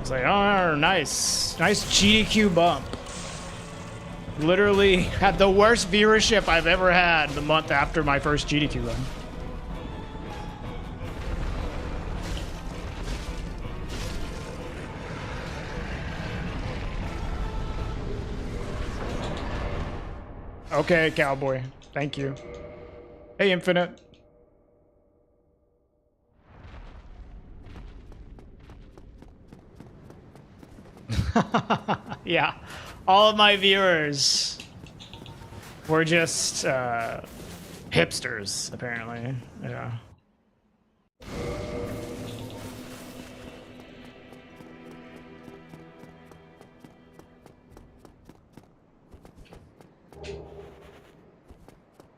It's like, oh, nice GDQ bump. Literally had the worst viewership I've ever had the month after my first GDQ run. Okay, Cowboy. Thank you. Hey, Infinite. Yeah. All of my viewers were just hipsters, apparently. Yeah.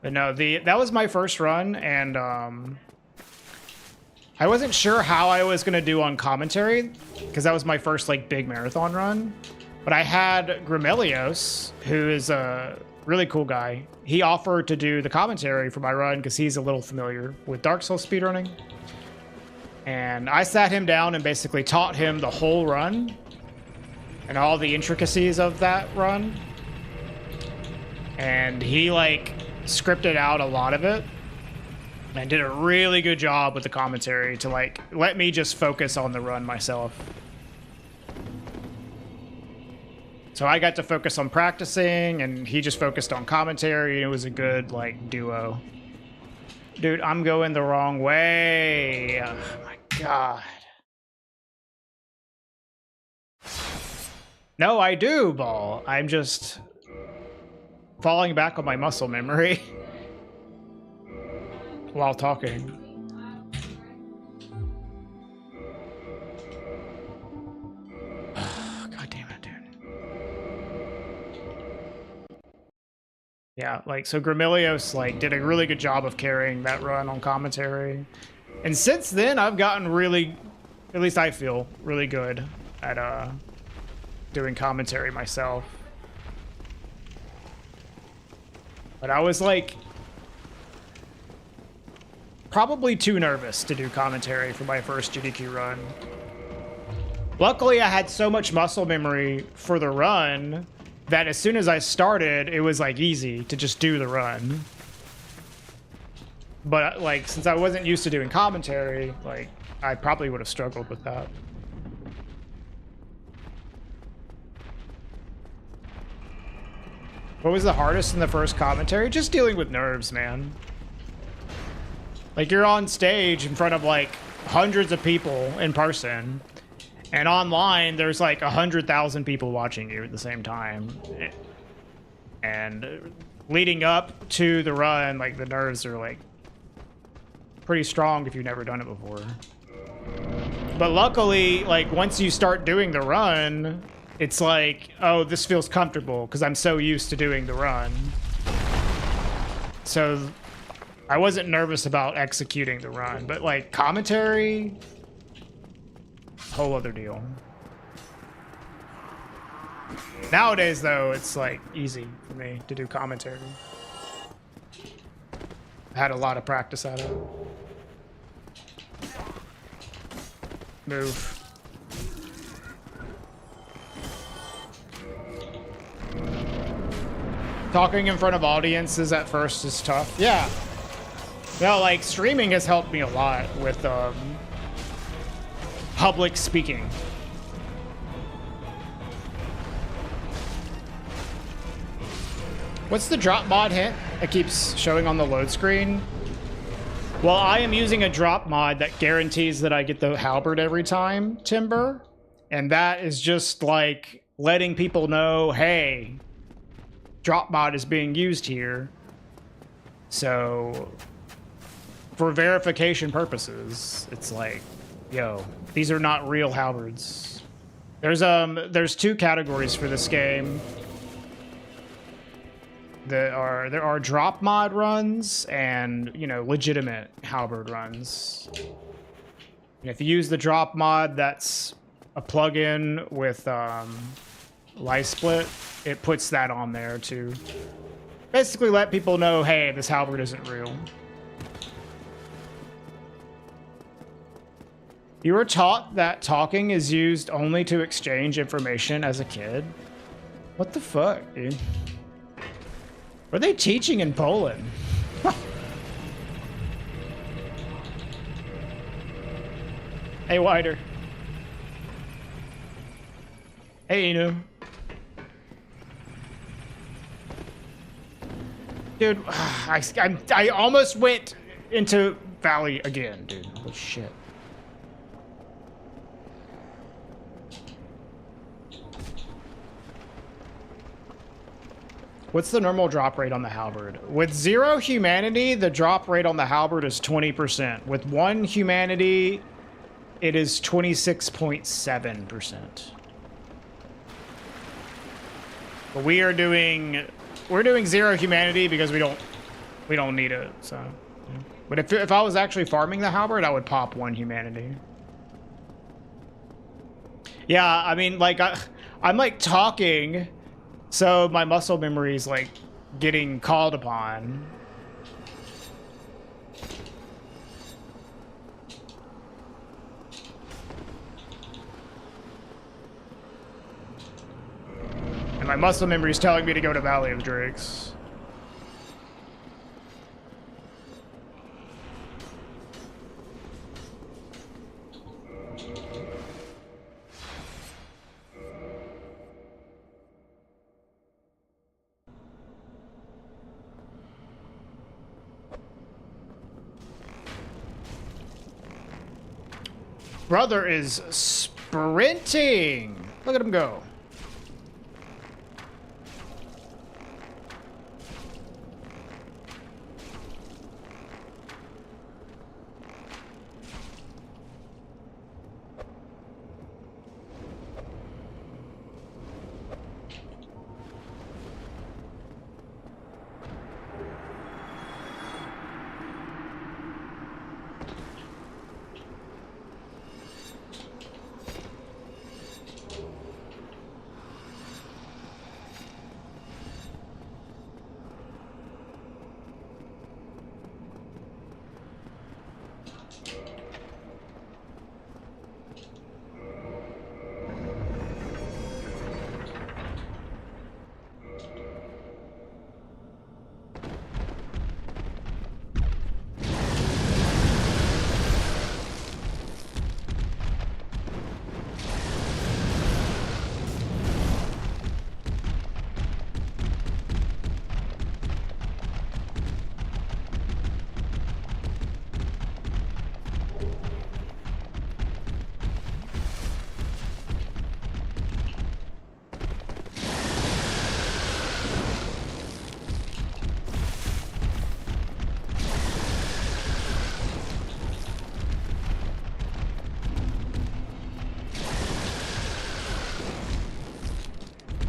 But no, that was my first run, and I wasn't sure how I was gonna do on commentary because that was my first like big marathon run. But I had Grimelios, who is a really cool guy. He offered to do the commentary for my run because he's a little familiar with Dark Souls speedrunning. And I sat him down and basically taught him the whole run and all the intricacies of that run. And he like scripted out a lot of it and did a really good job with the commentary to like let me just focus on the run myself. So I got to focus on practicing and he just focused on commentary, and it was a good like duo. Dude, I'm going the wrong way. Oh my god. No, I do, Ball. I'm just falling back on my muscle memory while talking. God damn it, dude. Yeah, like, so Gramilios, like, did a really good job of carrying that run on commentary. And since then, I've gotten really, at least I feel, really good at, doing commentary myself. But I was, like, probably too nervous to do commentary for my first GDQ run. Luckily, I had so much muscle memory for the run that as soon as I started, it was like easy to just do the run. But like, since I wasn't used to doing commentary, like, I probably would have struggled with that. What was the hardest in the first commentary? Just dealing with nerves, man. Like, you're on stage in front of like hundreds of people in person, and online there's like 100,000 people watching you at the same time. And leading up to the run, like, the nerves are like pretty strong if you've never done it before. But luckily, like, once you start doing the run, it's like, oh, this feels comfortable because I'm so used to doing the run. So I wasn't nervous about executing the run, but like commentary, whole other deal. Nowadays, though, it's like easy for me to do commentary. I had a lot of practice at it. Move. Talking in front of audiences at first is tough. Yeah. No, like, streaming has helped me a lot with public speaking. What's the drop mod hint that keeps showing on the load screen? Well, I am using a drop mod that guarantees that I get the halberd every time, Timber. And that is just like letting people know, hey, drop mod is being used here. So for verification purposes, it's like, yo, these are not real halberds. There's two categories for this game. There are drop mod runs and, you know, legitimate halberd runs. And if you use the drop mod, that's a plugin with life split. It puts that on there to basically let people know, hey, this halberd isn't real. You were taught that talking is used only to exchange information as a kid? What the fuck, dude? What are they teaching in Poland? Hey, Wider. Hey, Inu. Dude, I almost went into Valley again, dude. Holy shit. What's the normal drop rate on the halberd? With 0 humanity, the drop rate on the halberd is 20%. With 1 humanity, it is 26.7%. But we're doing 0 humanity because we don't need it. So, yeah. But if I was actually farming the halberd, I would pop 1 humanity. Yeah, I mean, like I'm like talking. So my muscle memory is like getting called upon. And my muscle memory is telling me to go to Valley of Drakes. Brother is sprinting. Look at him go.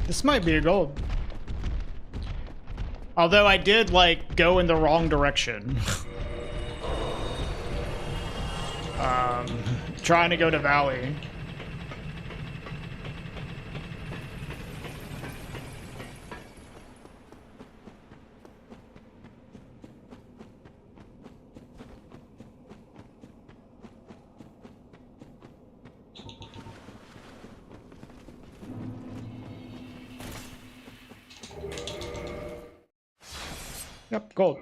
This might be a gold. Although I did, like, go in the wrong direction. Trying to go to Valley. Yep, gold.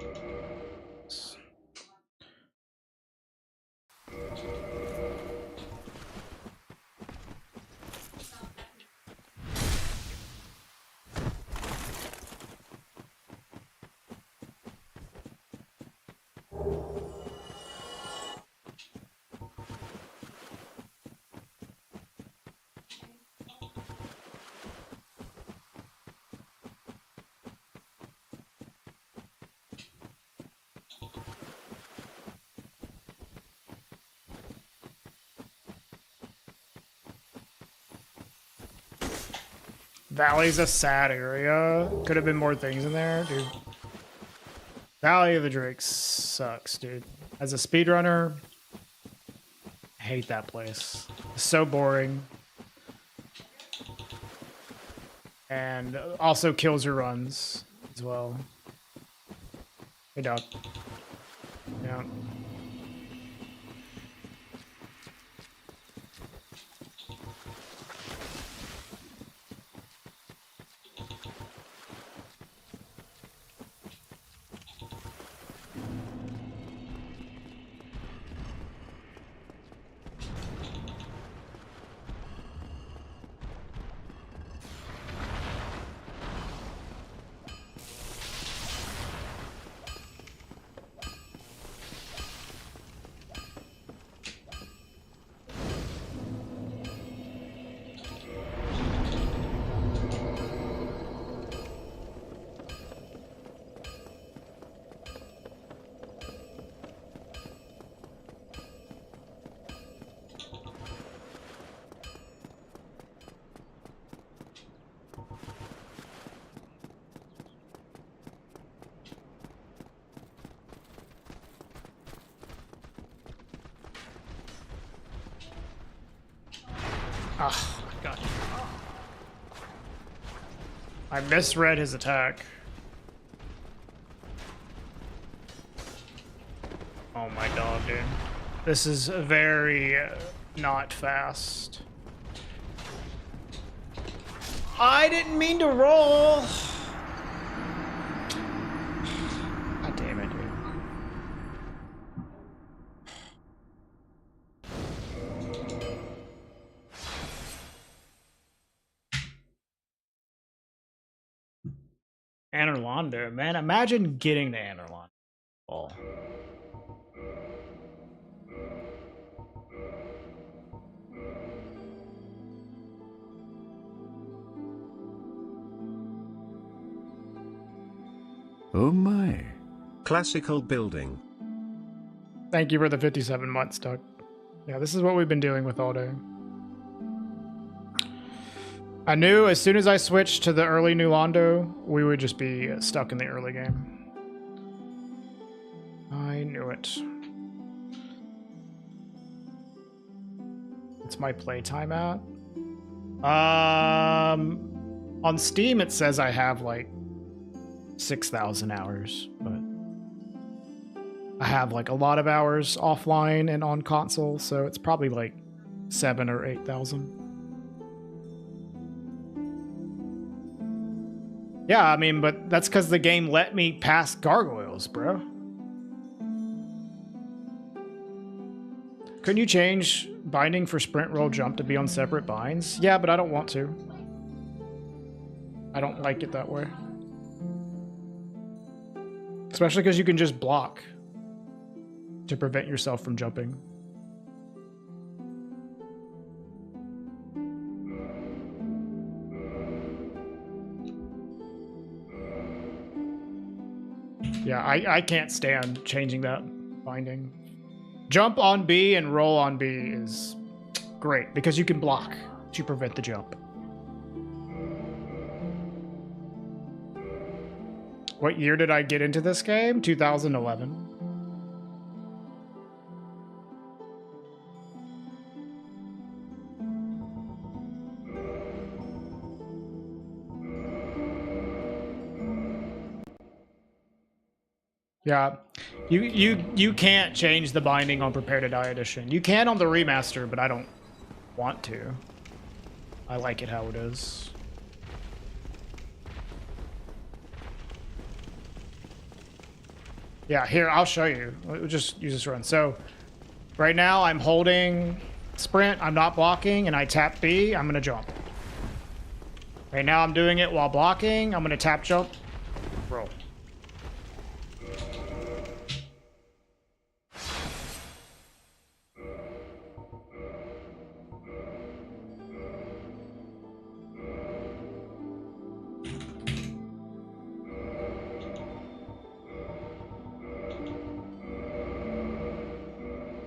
Valley's a sad area. Could have been more things in there, dude. Valley of the Drakes sucks, dude. As a speedrunner, I hate that place. It's so boring. And also kills your runs as well. Hey, dog. Yeah. Oh, God. I misread his attack. Oh my god, dude. This is very not fast. I didn't mean to roll. God damn it, dude. Anorlando, man, imagine getting to Anorlando. Oh. Oh my. Classical building. Thank you for the 57 months, Doug. Yeah, this is what we've been doing with all day. I knew as soon as I switched to the early New Londo, we would just be stuck in the early game. I knew it. What's my playtime at? On Steam it says I have like 6,000 hours, but I have like a lot of hours offline and on console, so it's probably like 7,000 or 8,000. Yeah, I mean, but that's because the game let me pass gargoyles, bro. Couldn't you change binding for sprint, roll, jump to be on separate binds? Yeah, but I don't want to. I don't like it that way. Especially because you can just block to prevent yourself from jumping. Yeah, I can't stand changing that binding. Jump on B and roll on B is great because you can block to prevent the jump. What year did I get into this game? 2011. Yeah, you can't change the binding on Prepare to Die edition. You can on the remaster, but I don't want to. I like it how it is. Yeah, here, I'll show you. We'll just use this run. So right now I'm holding sprint, I'm not blocking, and I tap B, I'm gonna jump. Right now I'm doing it while blocking, I'm gonna tap jump, roll.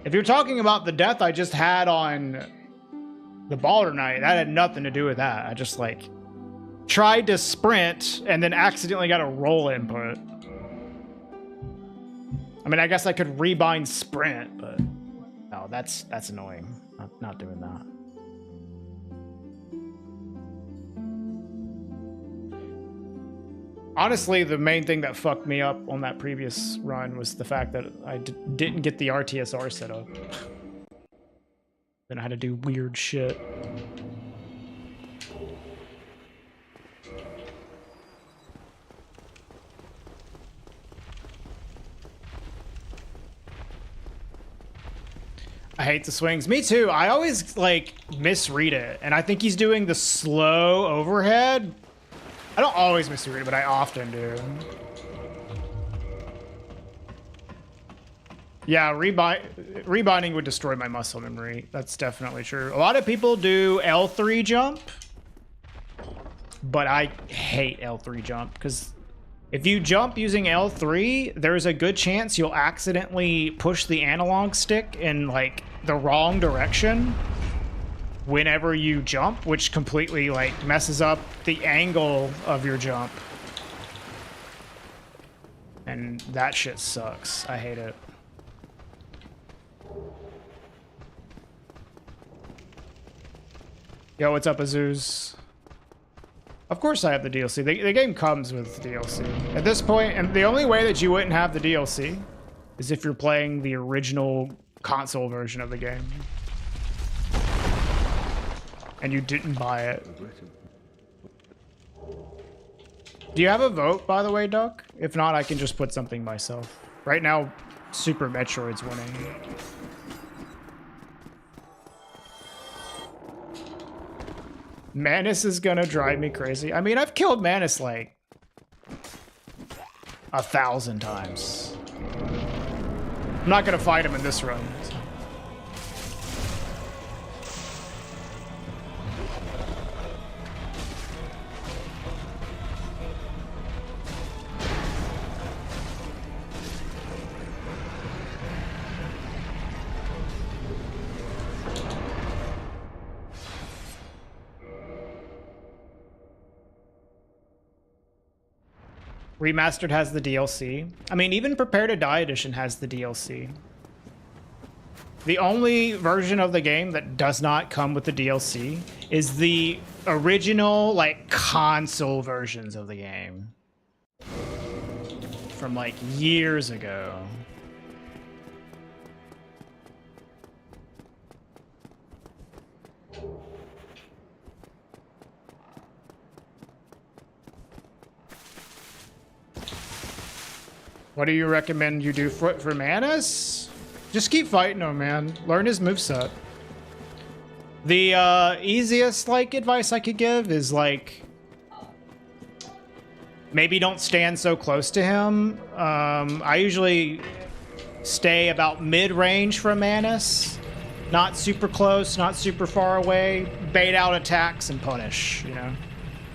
If you're talking about the death I just had on the Baller Knight, that had nothing to do with that. I just like tried to sprint and then accidentally got a roll input. I mean, I guess I could rebind sprint, but no, that's annoying. Not doing that. Honestly, the main thing that fucked me up on that previous run was the fact that I didn't get the RTSR set up. Then I had to do weird shit. I hate the swings. Me too. I always like misread it, and I think he's doing the slow overhead. I don't always misread it, but I often do. Yeah, rebinding would destroy my muscle memory. That's definitely true. A lot of people do L3 jump, but I hate L3 jump because if you jump using L3, there's a good chance you'll accidentally push the analog stick in like the wrong direction whenever you jump, which completely like messes up the angle of your jump. And that shit sucks. I hate it. Yo, what's up, Azoos? Of course I have the DLC. The game comes with DLC. At this point, and the only way that you wouldn't have the DLC is if you're playing the original console version of the game. And you didn't buy it. Do you have a vote, by the way, Duck? If not, I can just put something myself. Right now, Super Metroid's winning. Manus is gonna drive me crazy. I mean, I've killed Manus like 1,000 times. I'm not gonna fight him in this run. Remastered has the DLC. I mean, even Prepare to Die Edition has the DLC. The only version of the game that does not come with the DLC is the original, like, console versions of the game. From, like, years ago. What do you recommend you do for Manus? Just keep fighting him, man. Learn his moveset. The easiest like advice I could give is like maybe don't stand so close to him. I usually stay about mid-range from Manus. Not super close, not super far away. Bait out attacks and punish, you know?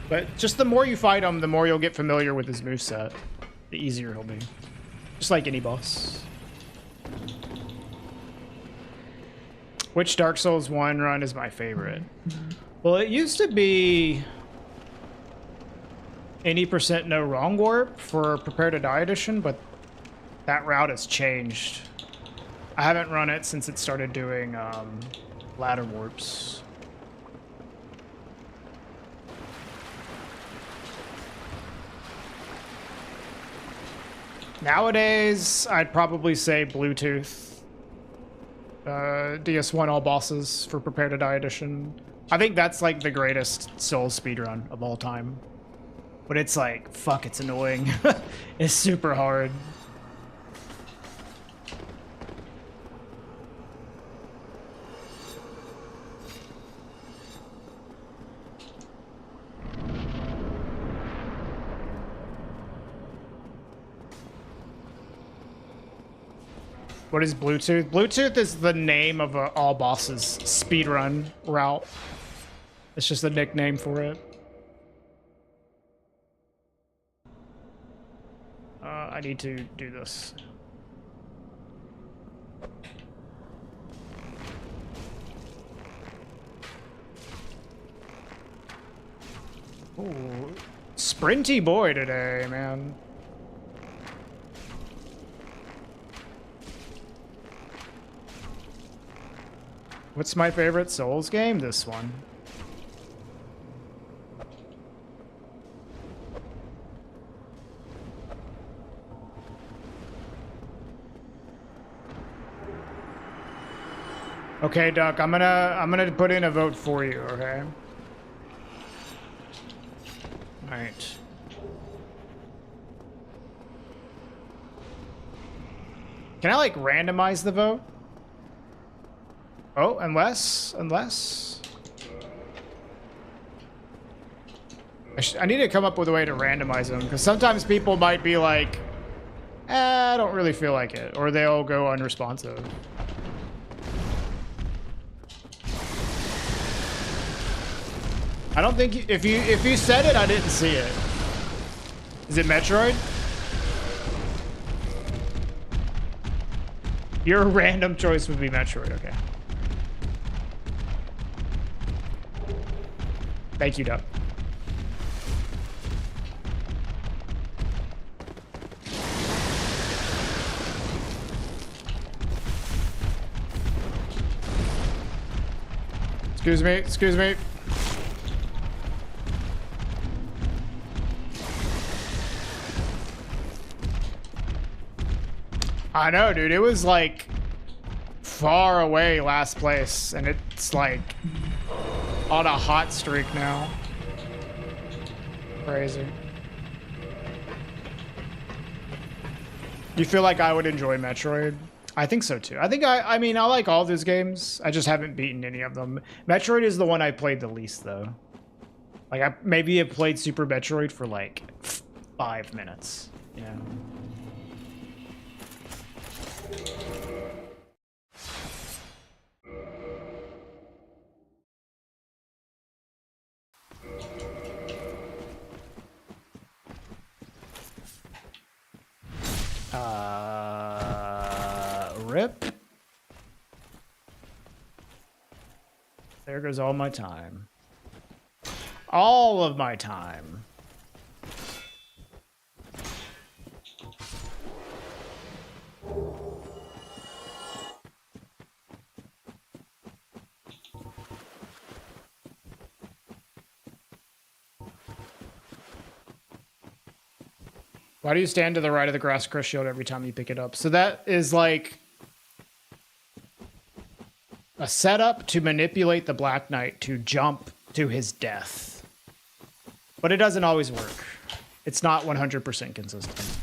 But just the more you fight him, the more you'll get familiar with his moveset. The easier he'll be. Just like any boss. Which Dark Souls 1 run is my favorite? Well, it used to be... any percent no wrong warp for Prepare to Die edition, but that route has changed. I haven't run it since it started doing ladder warps. Nowadays, I'd probably say Bluetooth. DS1 all bosses for Prepare to Die edition. I think that's like the greatest Souls speedrun of all time. But it's like, fuck, it's annoying. It's super hard. What is Bluetooth? Bluetooth is the name of a all bosses speedrun route. It's just a nickname for it. I need to do this. Ooh, sprinty boy today, man. What's my favorite Souls game? This one. Okay, Duck, I'm gonna put in a vote for you, okay? Alright. Can I like randomize the vote? Oh, unless I need to come up with a way to randomize them, because sometimes people might be like, I don't really feel like it, or they'll go unresponsive. I don't think if you said it, I didn't see it. Is it Metroid? Your random choice would be Metroid, okay. Thank you, Doug. Excuse me, excuse me. I know, dude. It was like far away last place, and it's like on a hot streak now. Crazy. You feel like I would enjoy Metroid? I think so too. I mean, I like all those games. I just haven't beaten any of them. Metroid is the one I played the least, though. Like, I maybe have played Super Metroid for like 5 minutes, you know? Rip. There goes all my time. All of my time. Why do you stand to the right of the grass crush shield every time you pick it up? So that is like a setup to manipulate the Black Knight to jump to his death. But it doesn't always work. It's not 100% consistent.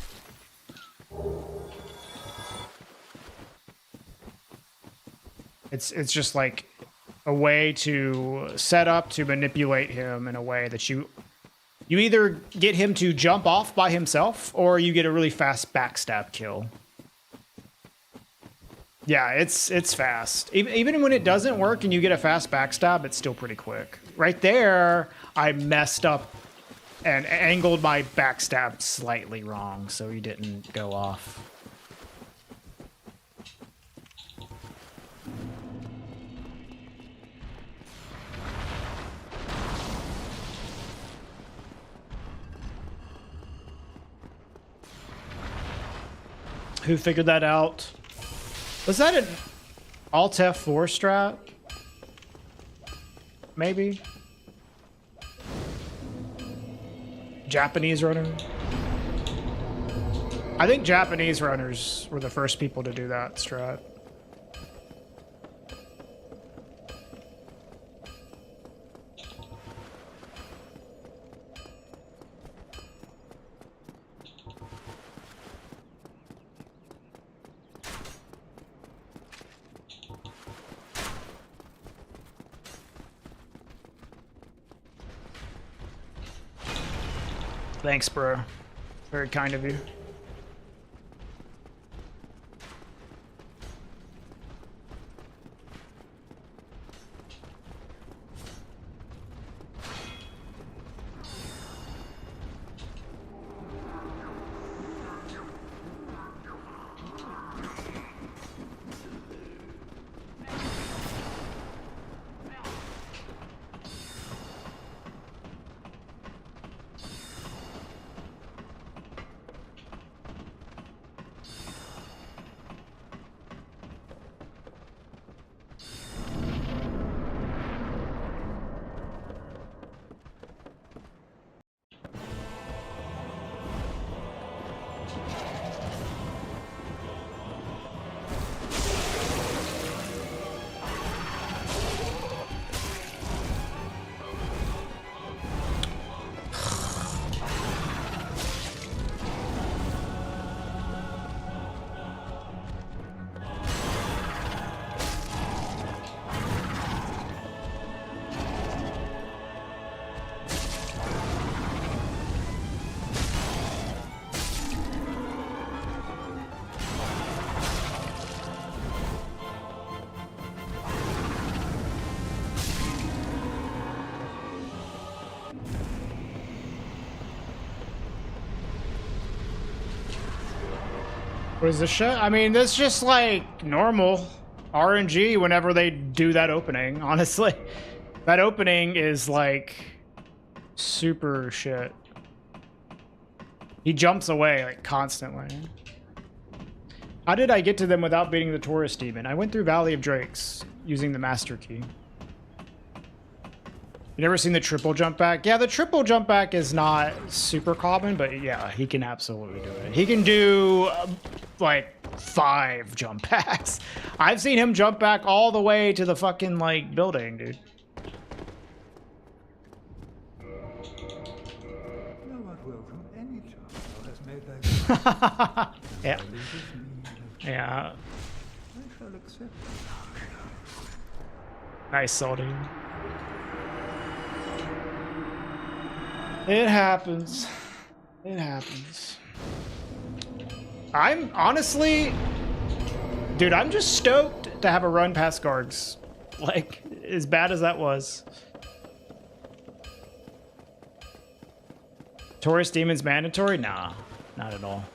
It's just like a way to set up to manipulate him in a way that you either get him to jump off by himself, or you get a really fast backstab kill. Yeah, it's fast. Even when it doesn't work and you get a fast backstab, it's still pretty quick. Right there, I messed up and angled my backstab slightly wrong, so he didn't go off. Who figured that out? Was that an Alt F4 strat? Maybe? Japanese runner? I think Japanese runners were the first people to do that strat. Thanks, bro. Very kind of you. What is this shit? I mean, this is just like normal RNG whenever they do that opening, honestly. That opening is like super shit. He jumps away like constantly. How did I get to them without beating the Taurus Demon? I went through Valley of Drakes using the Master Key. You never seen the triple jump back? Yeah, the triple jump back is not super common, but yeah, he can absolutely do it. He can do like 5 jump backs. I've seen him jump back all the way to the fucking like building, dude. No one will from any child has made that. Yeah. Yeah. I shall accept. Nice, Salty. It happens. It happens. I'm honestly, dude, I'm just stoked to have a run past guards. Like, as bad as that was. Taurus Demon's mandatory? Nah, not at all.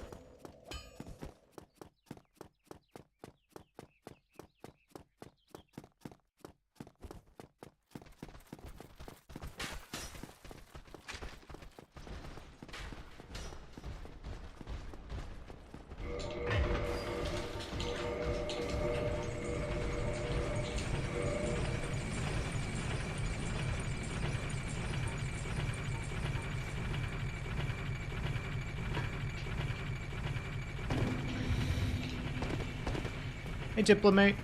Hey, Diplomate.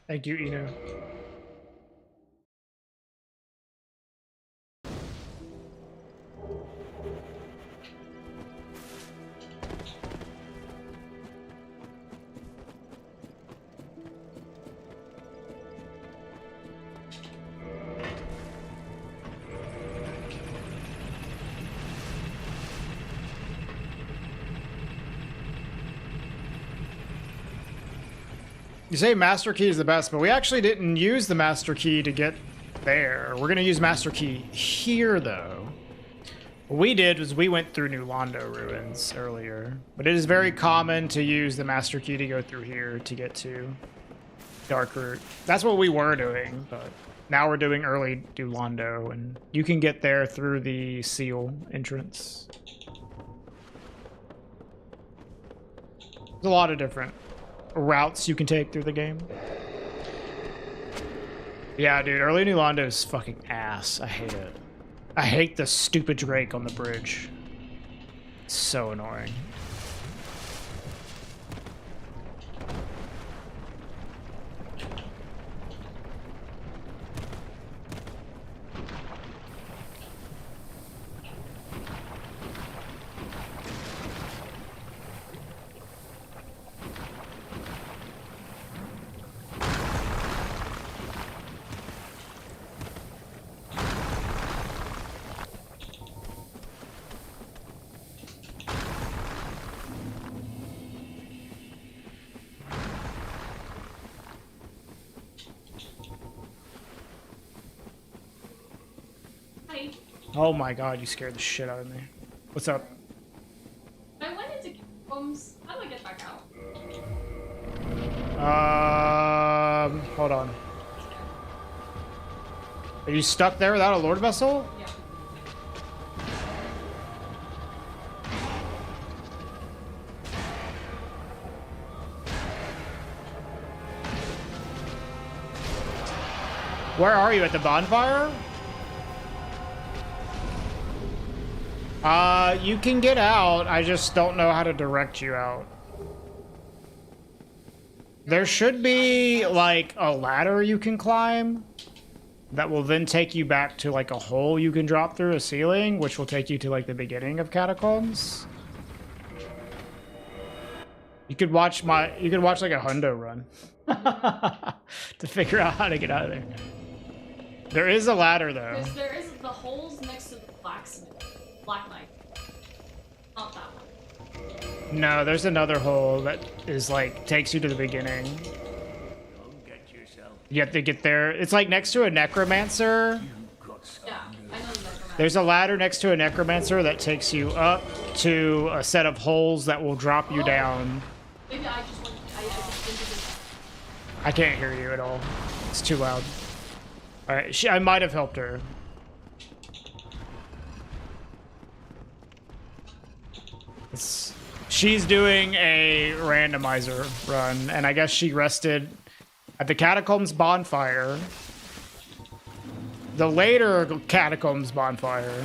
Thank you, Eno. You say Master Key is the best, but we actually didn't use the Master Key to get there. We're gonna use Master Key here, though. What we did was we went through New Londo ruins earlier, but it is very common to use the Master Key to go through here to get to Dark Root. That's what we were doing, but now we're doing early New Londo, and you can get there through the seal entrance. There's a lot of different routes you can take through the game. Yeah, dude, early New Londo is fucking ass. I hate it. I hate the stupid Drake on the bridge. It's so annoying. Hi. Oh my god, you scared the shit out of me. What's up? I went into homes. How do I get back out? Hold on. Are you stuck there without a Lord Vessel? Yeah. Where are you, at the bonfire? You can get out. I just don't know how to direct you out. There should be, like, a ladder you can climb that will then take you back to, like, a hole you can drop through a ceiling, which will take you to, like, the beginning of Catacombs. You could watch like, a hundo run to figure out how to get out of there. There is a ladder, though. There is the holes next to the blacksmith. Black Knight. Not that one. No, there's another hole that is like takes you to the beginning. Come get yourself. You have to get there. It's like next to a necromancer. You got some Yeah, I know the necromancer. There's a ladder next to a necromancer that takes you up to a set of holes that will drop you down. Maybe I just went. I just didn't do that. I can't hear you at all. It's too loud. All right, I might have helped her. She's doing a randomizer run, and I guess she rested at the Catacombs bonfire. The later Catacombs bonfire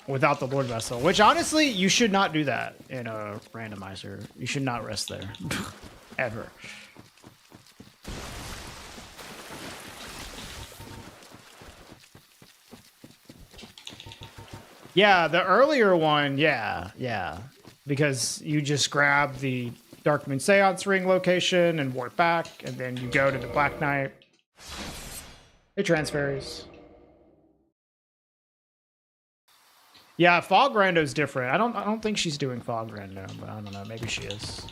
without the Lord Vessel, which honestly, you should not do that in a randomizer. You should not rest there. Ever. Yeah, the earlier one, yeah. Because you just grab the Dark Moon Seance Ring location and warp back, and then you go to the Black Knight. It transfers. Yeah, Fog Rando's different. I don't think she's doing Fog Rando, but I don't know, maybe she is.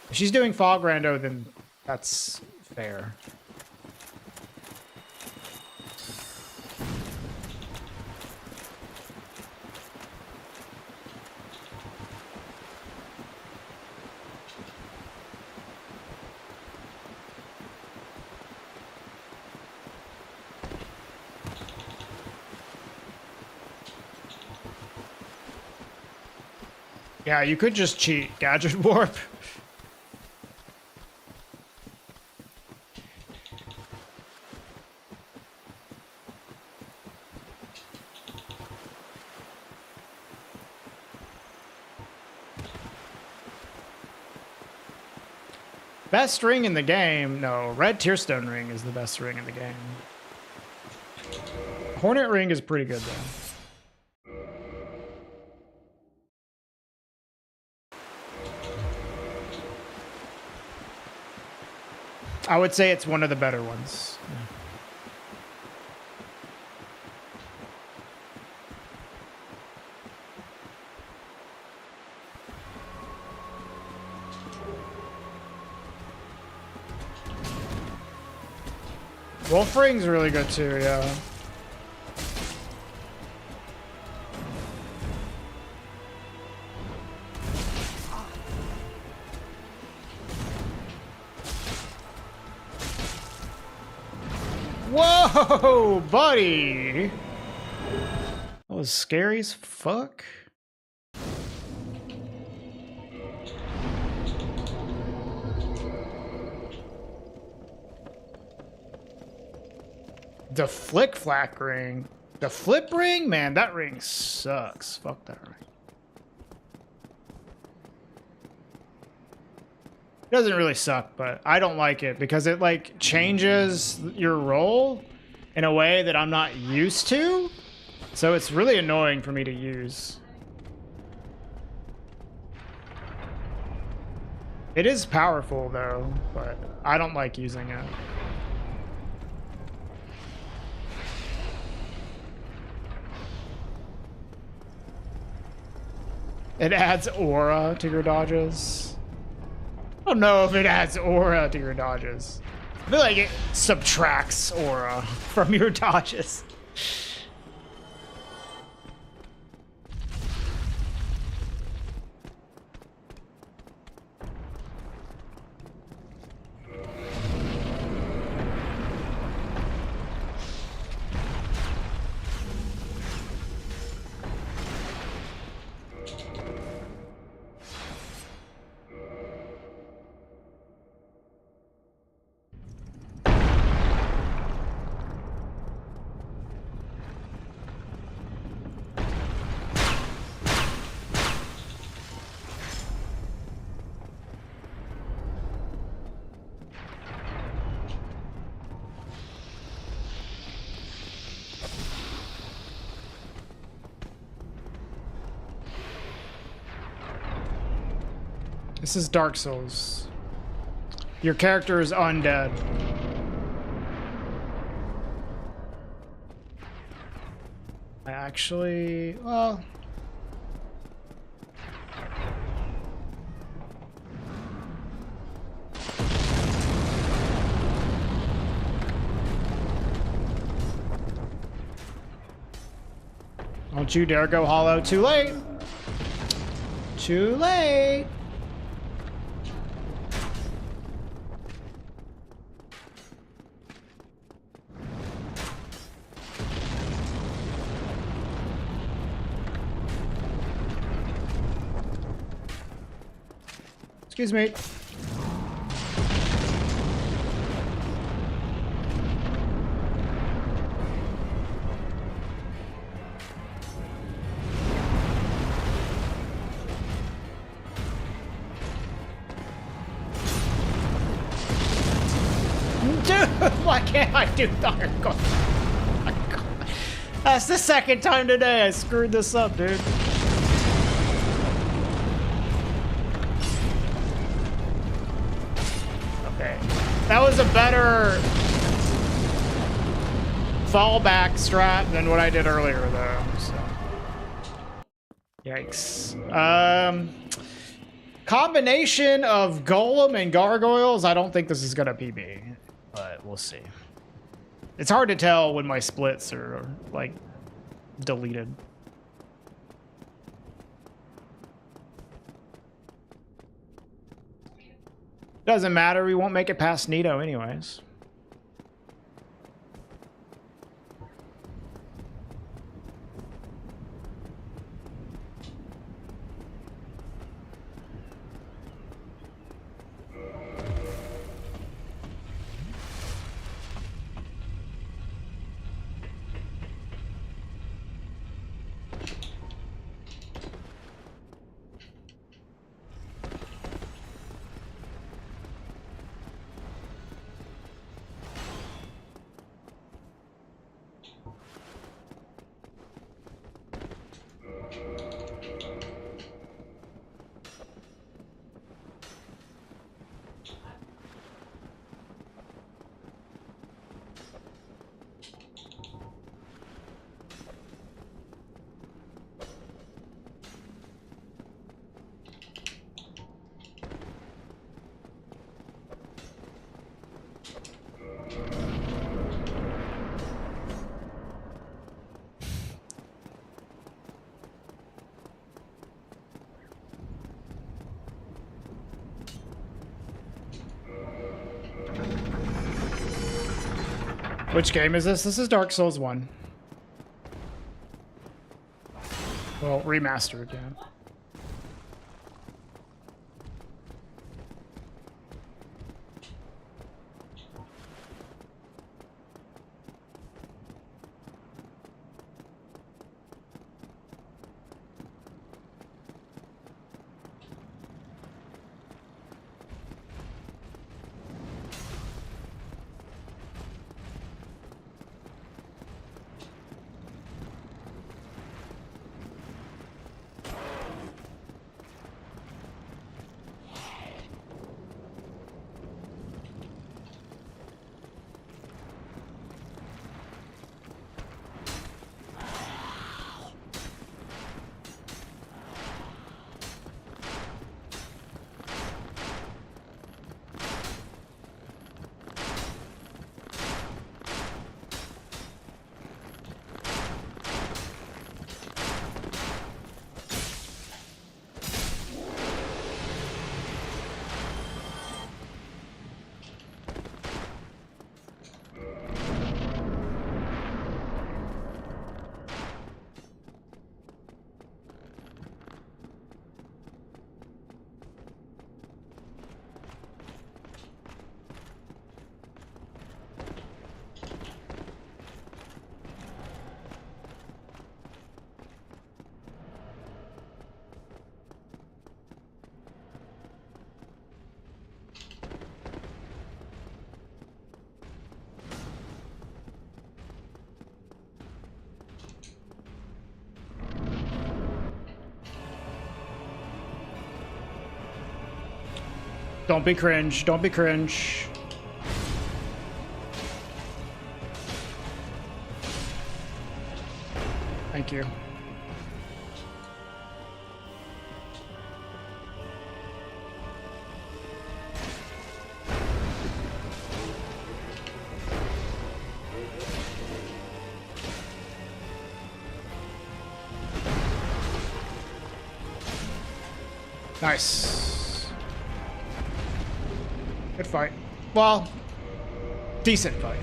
If she's doing Fog Rando, then that's fair. Yeah, you could just cheat Gadget Warp. Best ring in the game? No, Red Tearstone Ring is the best ring in the game. Hornet Ring is pretty good, though. I would say it's one of the better ones. Yeah. Wolfring's really good too, yeah. Whoa, buddy! That was scary as fuck. The flick flack ring. The flip ring? Man, that ring sucks. Fuck that ring. It doesn't really suck, but I don't like it because it like changes your role in a way that I'm not used to. So it's really annoying for me to use. It is powerful though, but I don't like using it. It adds aura to your dodges. I don't know if it adds aura to your dodges. I feel like it subtracts aura from your dodges. This is Dark Souls. Your character is undead. I actually, well... Don't you dare go hollow. Too late. Too late. Excuse me. Dude, why can't I do Dark Souls? Oh my God. That's the second time today I screwed this up, dude. That was a better fallback strat than what I did earlier, though. So. Yikes. Combination of Golem and Gargoyles, I don't think this is going to PB, but we'll see. It's hard to tell when my splits are, like, deleted. Doesn't matter, we won't make it past Nito anyways. Which game is this? This is Dark Souls 1. Well, remastered, yeah. Don't be cringe. Don't be cringe. Thank you. Nice. Good fight. Well, decent fight.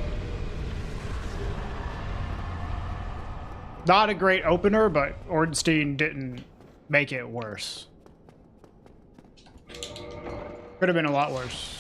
Not a great opener, but Ornstein didn't make it worse. Could have been a lot worse.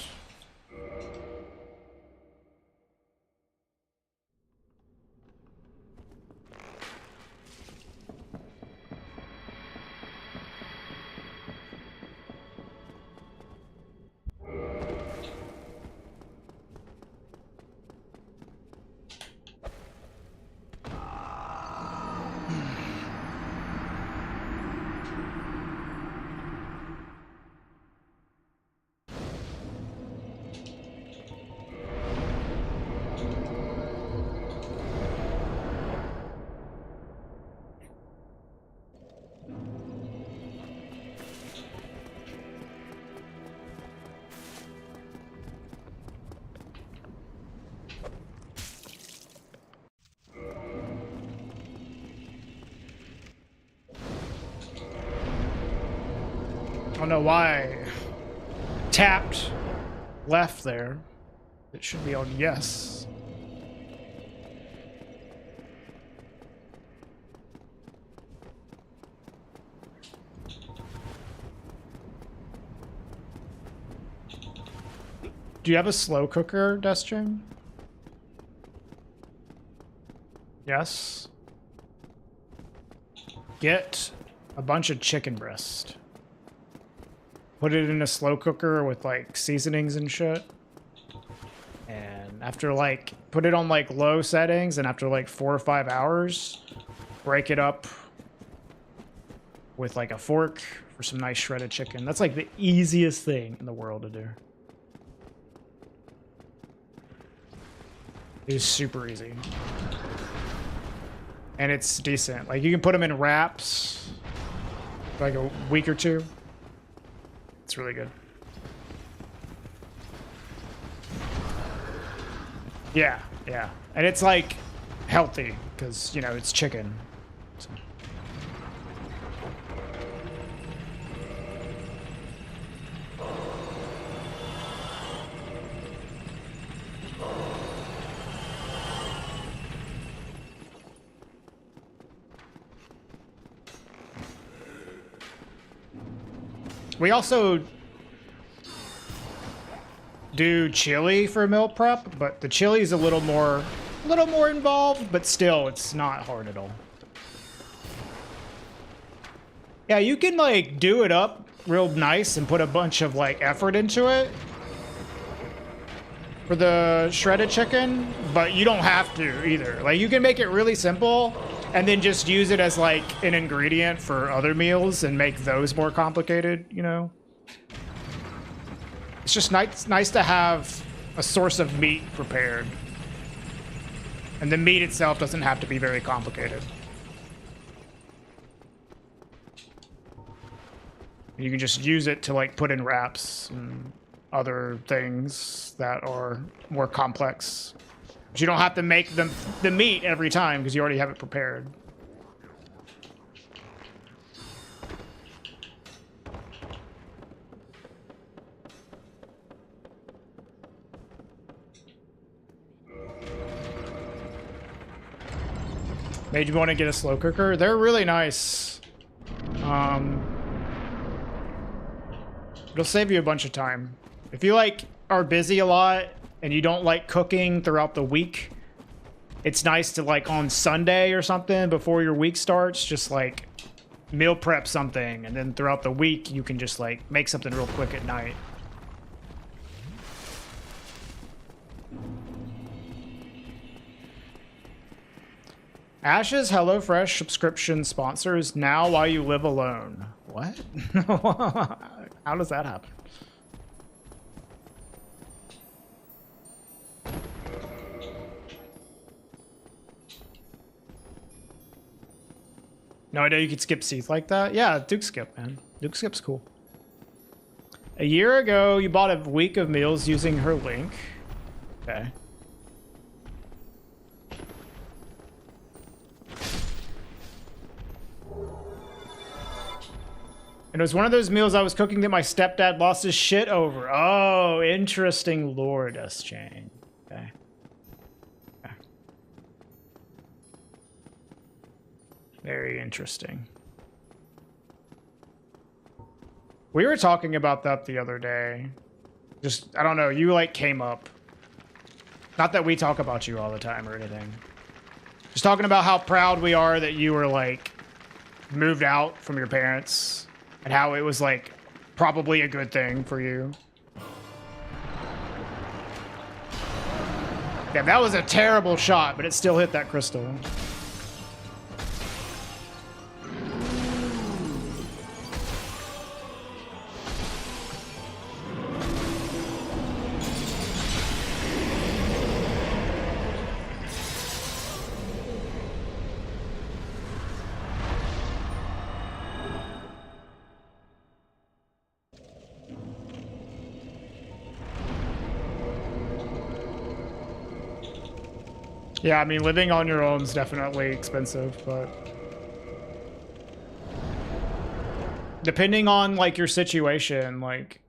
I don't know why I tapped left there. It should be on yes. Do you have a slow cooker, Destream? Yes. Get a bunch of chicken breast. Put it in a slow cooker with like seasonings and shit. And after like, put it on like low settings, and after like 4 or 5 hours, break it up with like a fork for some nice shredded chicken. That's like the easiest thing in the world to do. It is super easy. And it's decent. Like you can put them in wraps for like a week or two. It's really good. Yeah, yeah. And it's like healthy because, you know, it's chicken. So. We also do chili for meal prep, but the chili is a little more involved, but still, it's not hard at all. Yeah, you can like do it up real nice and put a bunch of like effort into it for the shredded chicken, but you don't have to either. Like you can make it really simple and then just use it as like an ingredient for other meals and make those more complicated, you know? It's just nice to have a source of meat prepared. And the meat itself doesn't have to be very complicated. You can just use it to like put in wraps and other things that are more complex. But you don't have to make the meat every time because you already have it prepared. Made you want to get a slow cooker? They're really nice. It'll save you a bunch of time. If you like are busy a lot and you don't like cooking throughout the week, it's nice to like on Sunday or something before your week starts, just like meal prep something, and then throughout the week you can just like make something real quick at night. Ash's HelloFresh subscription sponsors now while you live alone. What? How does that happen? No idea you could skip seats like that? Yeah, Duke Skip, man. Duke Skip's cool. A year ago, you bought a week of meals using her link. Okay. And it was one of those meals I was cooking that my stepdad lost his shit over. Oh, interesting lore, Dust Chain. Okay. Okay. Very interesting. We were talking about that the other day. Just, I don't know, you like came up. Not that we talk about you all the time or anything. Just talking about how proud we are that you were like moved out from your parents. And how it was, like, probably a good thing for you. Yeah, that was a terrible shot, but it still hit that crystal. Yeah, I mean, living on your own is definitely expensive, but depending on, like, your situation, like,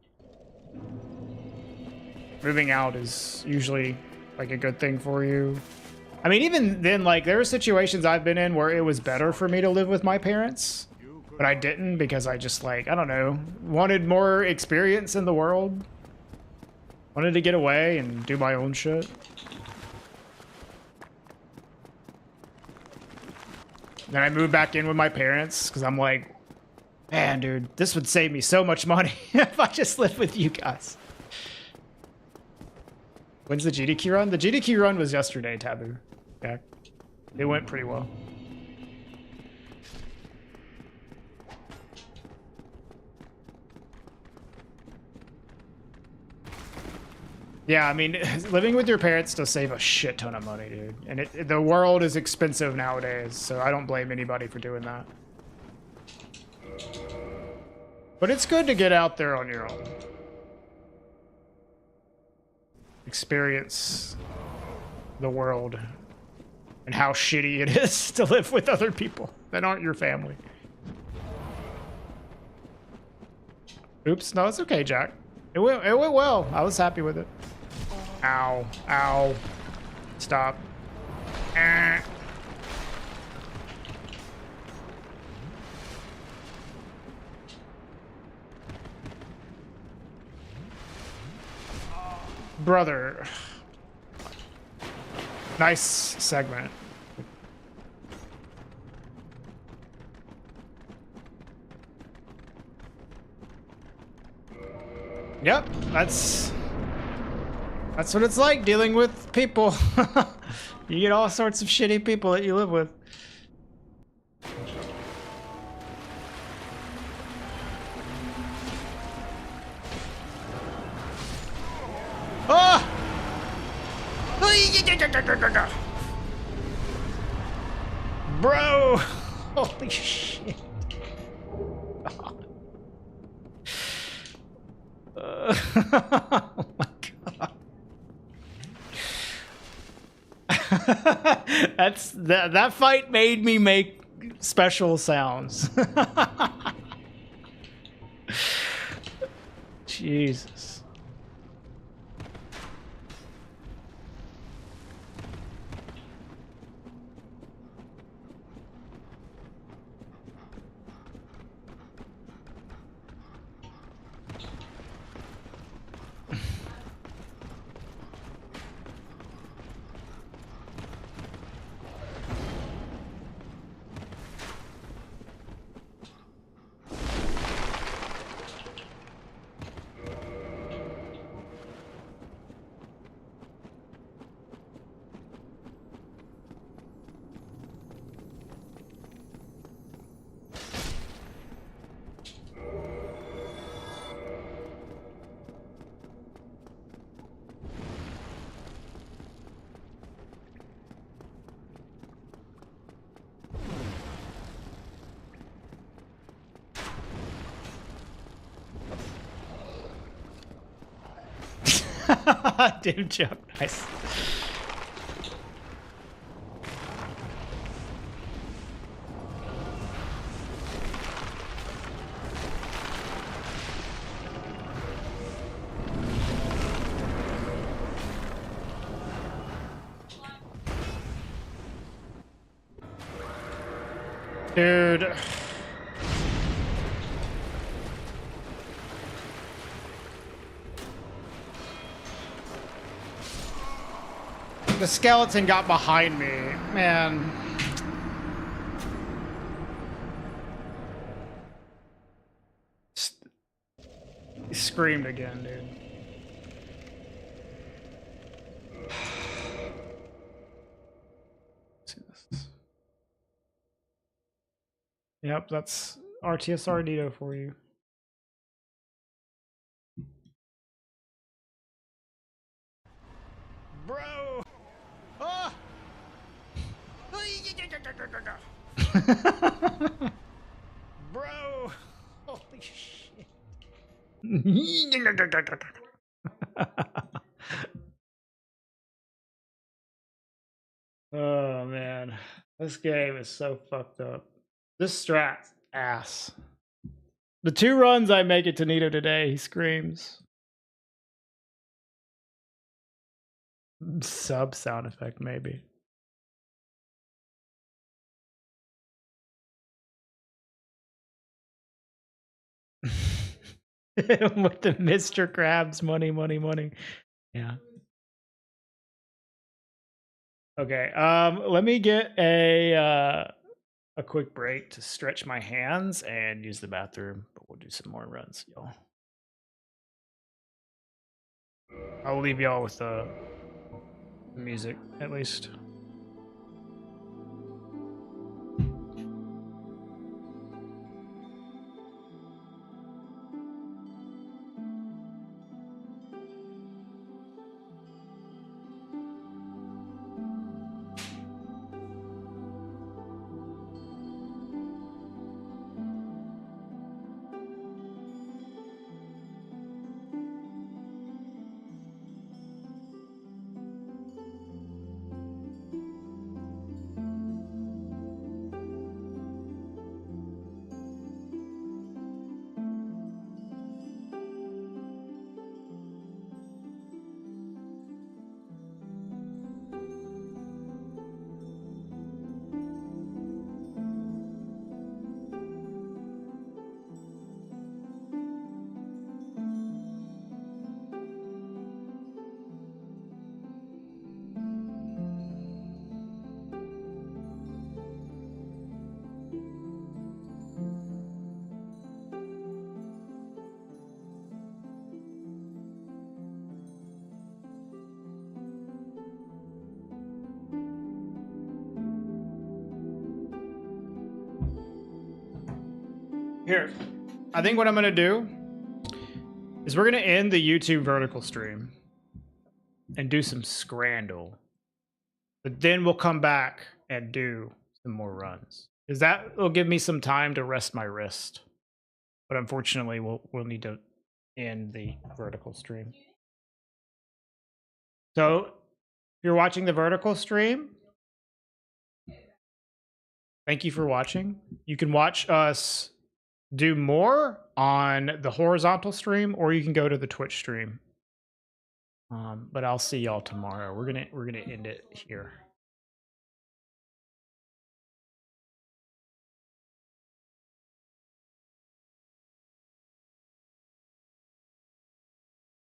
moving out is usually, like, a good thing for you. I mean, even then, like, there are situations I've been in where it was better for me to live with my parents, but I didn't because I just, like, I don't know, wanted more experience in the world. Wanted to get away and do my own shit. Then I moved back in with my parents because I'm like, man, dude, this would save me so much money if I just lived with you guys. When's the GDQ run? The GDQ run was yesterday, Taboo. Okay. It went pretty well. Yeah, I mean, living with your parents does save a shit ton of money, dude. And the world is expensive nowadays, so I don't blame anybody for doing that. But it's good to get out there on your own. Experience the world and how shitty it is to live with other people that aren't your family. Oops, no, it's okay, Jack. It went well. I was happy with it. Ow. Ow. Stop. Brother. Nice segment. Yep, that's what it's like dealing with people. You get all sorts of shitty people that you live with. Oh! Bro! Holy shit. Oh my god. That fight made me make special sounds. Jesus. Didn't jump. Nice. Dude. The skeleton got behind me, man. He screamed again, dude. Let's see this. Yep, that's RTSR Dito for you. Bro! Oh! Bro! Holy shit. Oh man. This game is so fucked up. This strat's ass. The 2 runs I make it to Nito today, he screams. Sub sound effect, maybe. With the Mr. Krabs money, money, money. Yeah. Okay. Let me get a quick break to stretch my hands and use the bathroom, but we'll do some more runs, y'all. I'll leave y'all with the music at least. Here, I think what I'm gonna do is we're gonna end the YouTube vertical stream and do some Scrandle, but then we'll come back and do some more runs, because that will give me some time to rest my wrist. But unfortunately, we'll need to end the vertical stream. So, if you're watching the vertical stream, thank you for watching. You can watch us do more on the horizontal stream, or you can go to the Twitch stream. But I'll see y'all tomorrow. We're gonna end it here.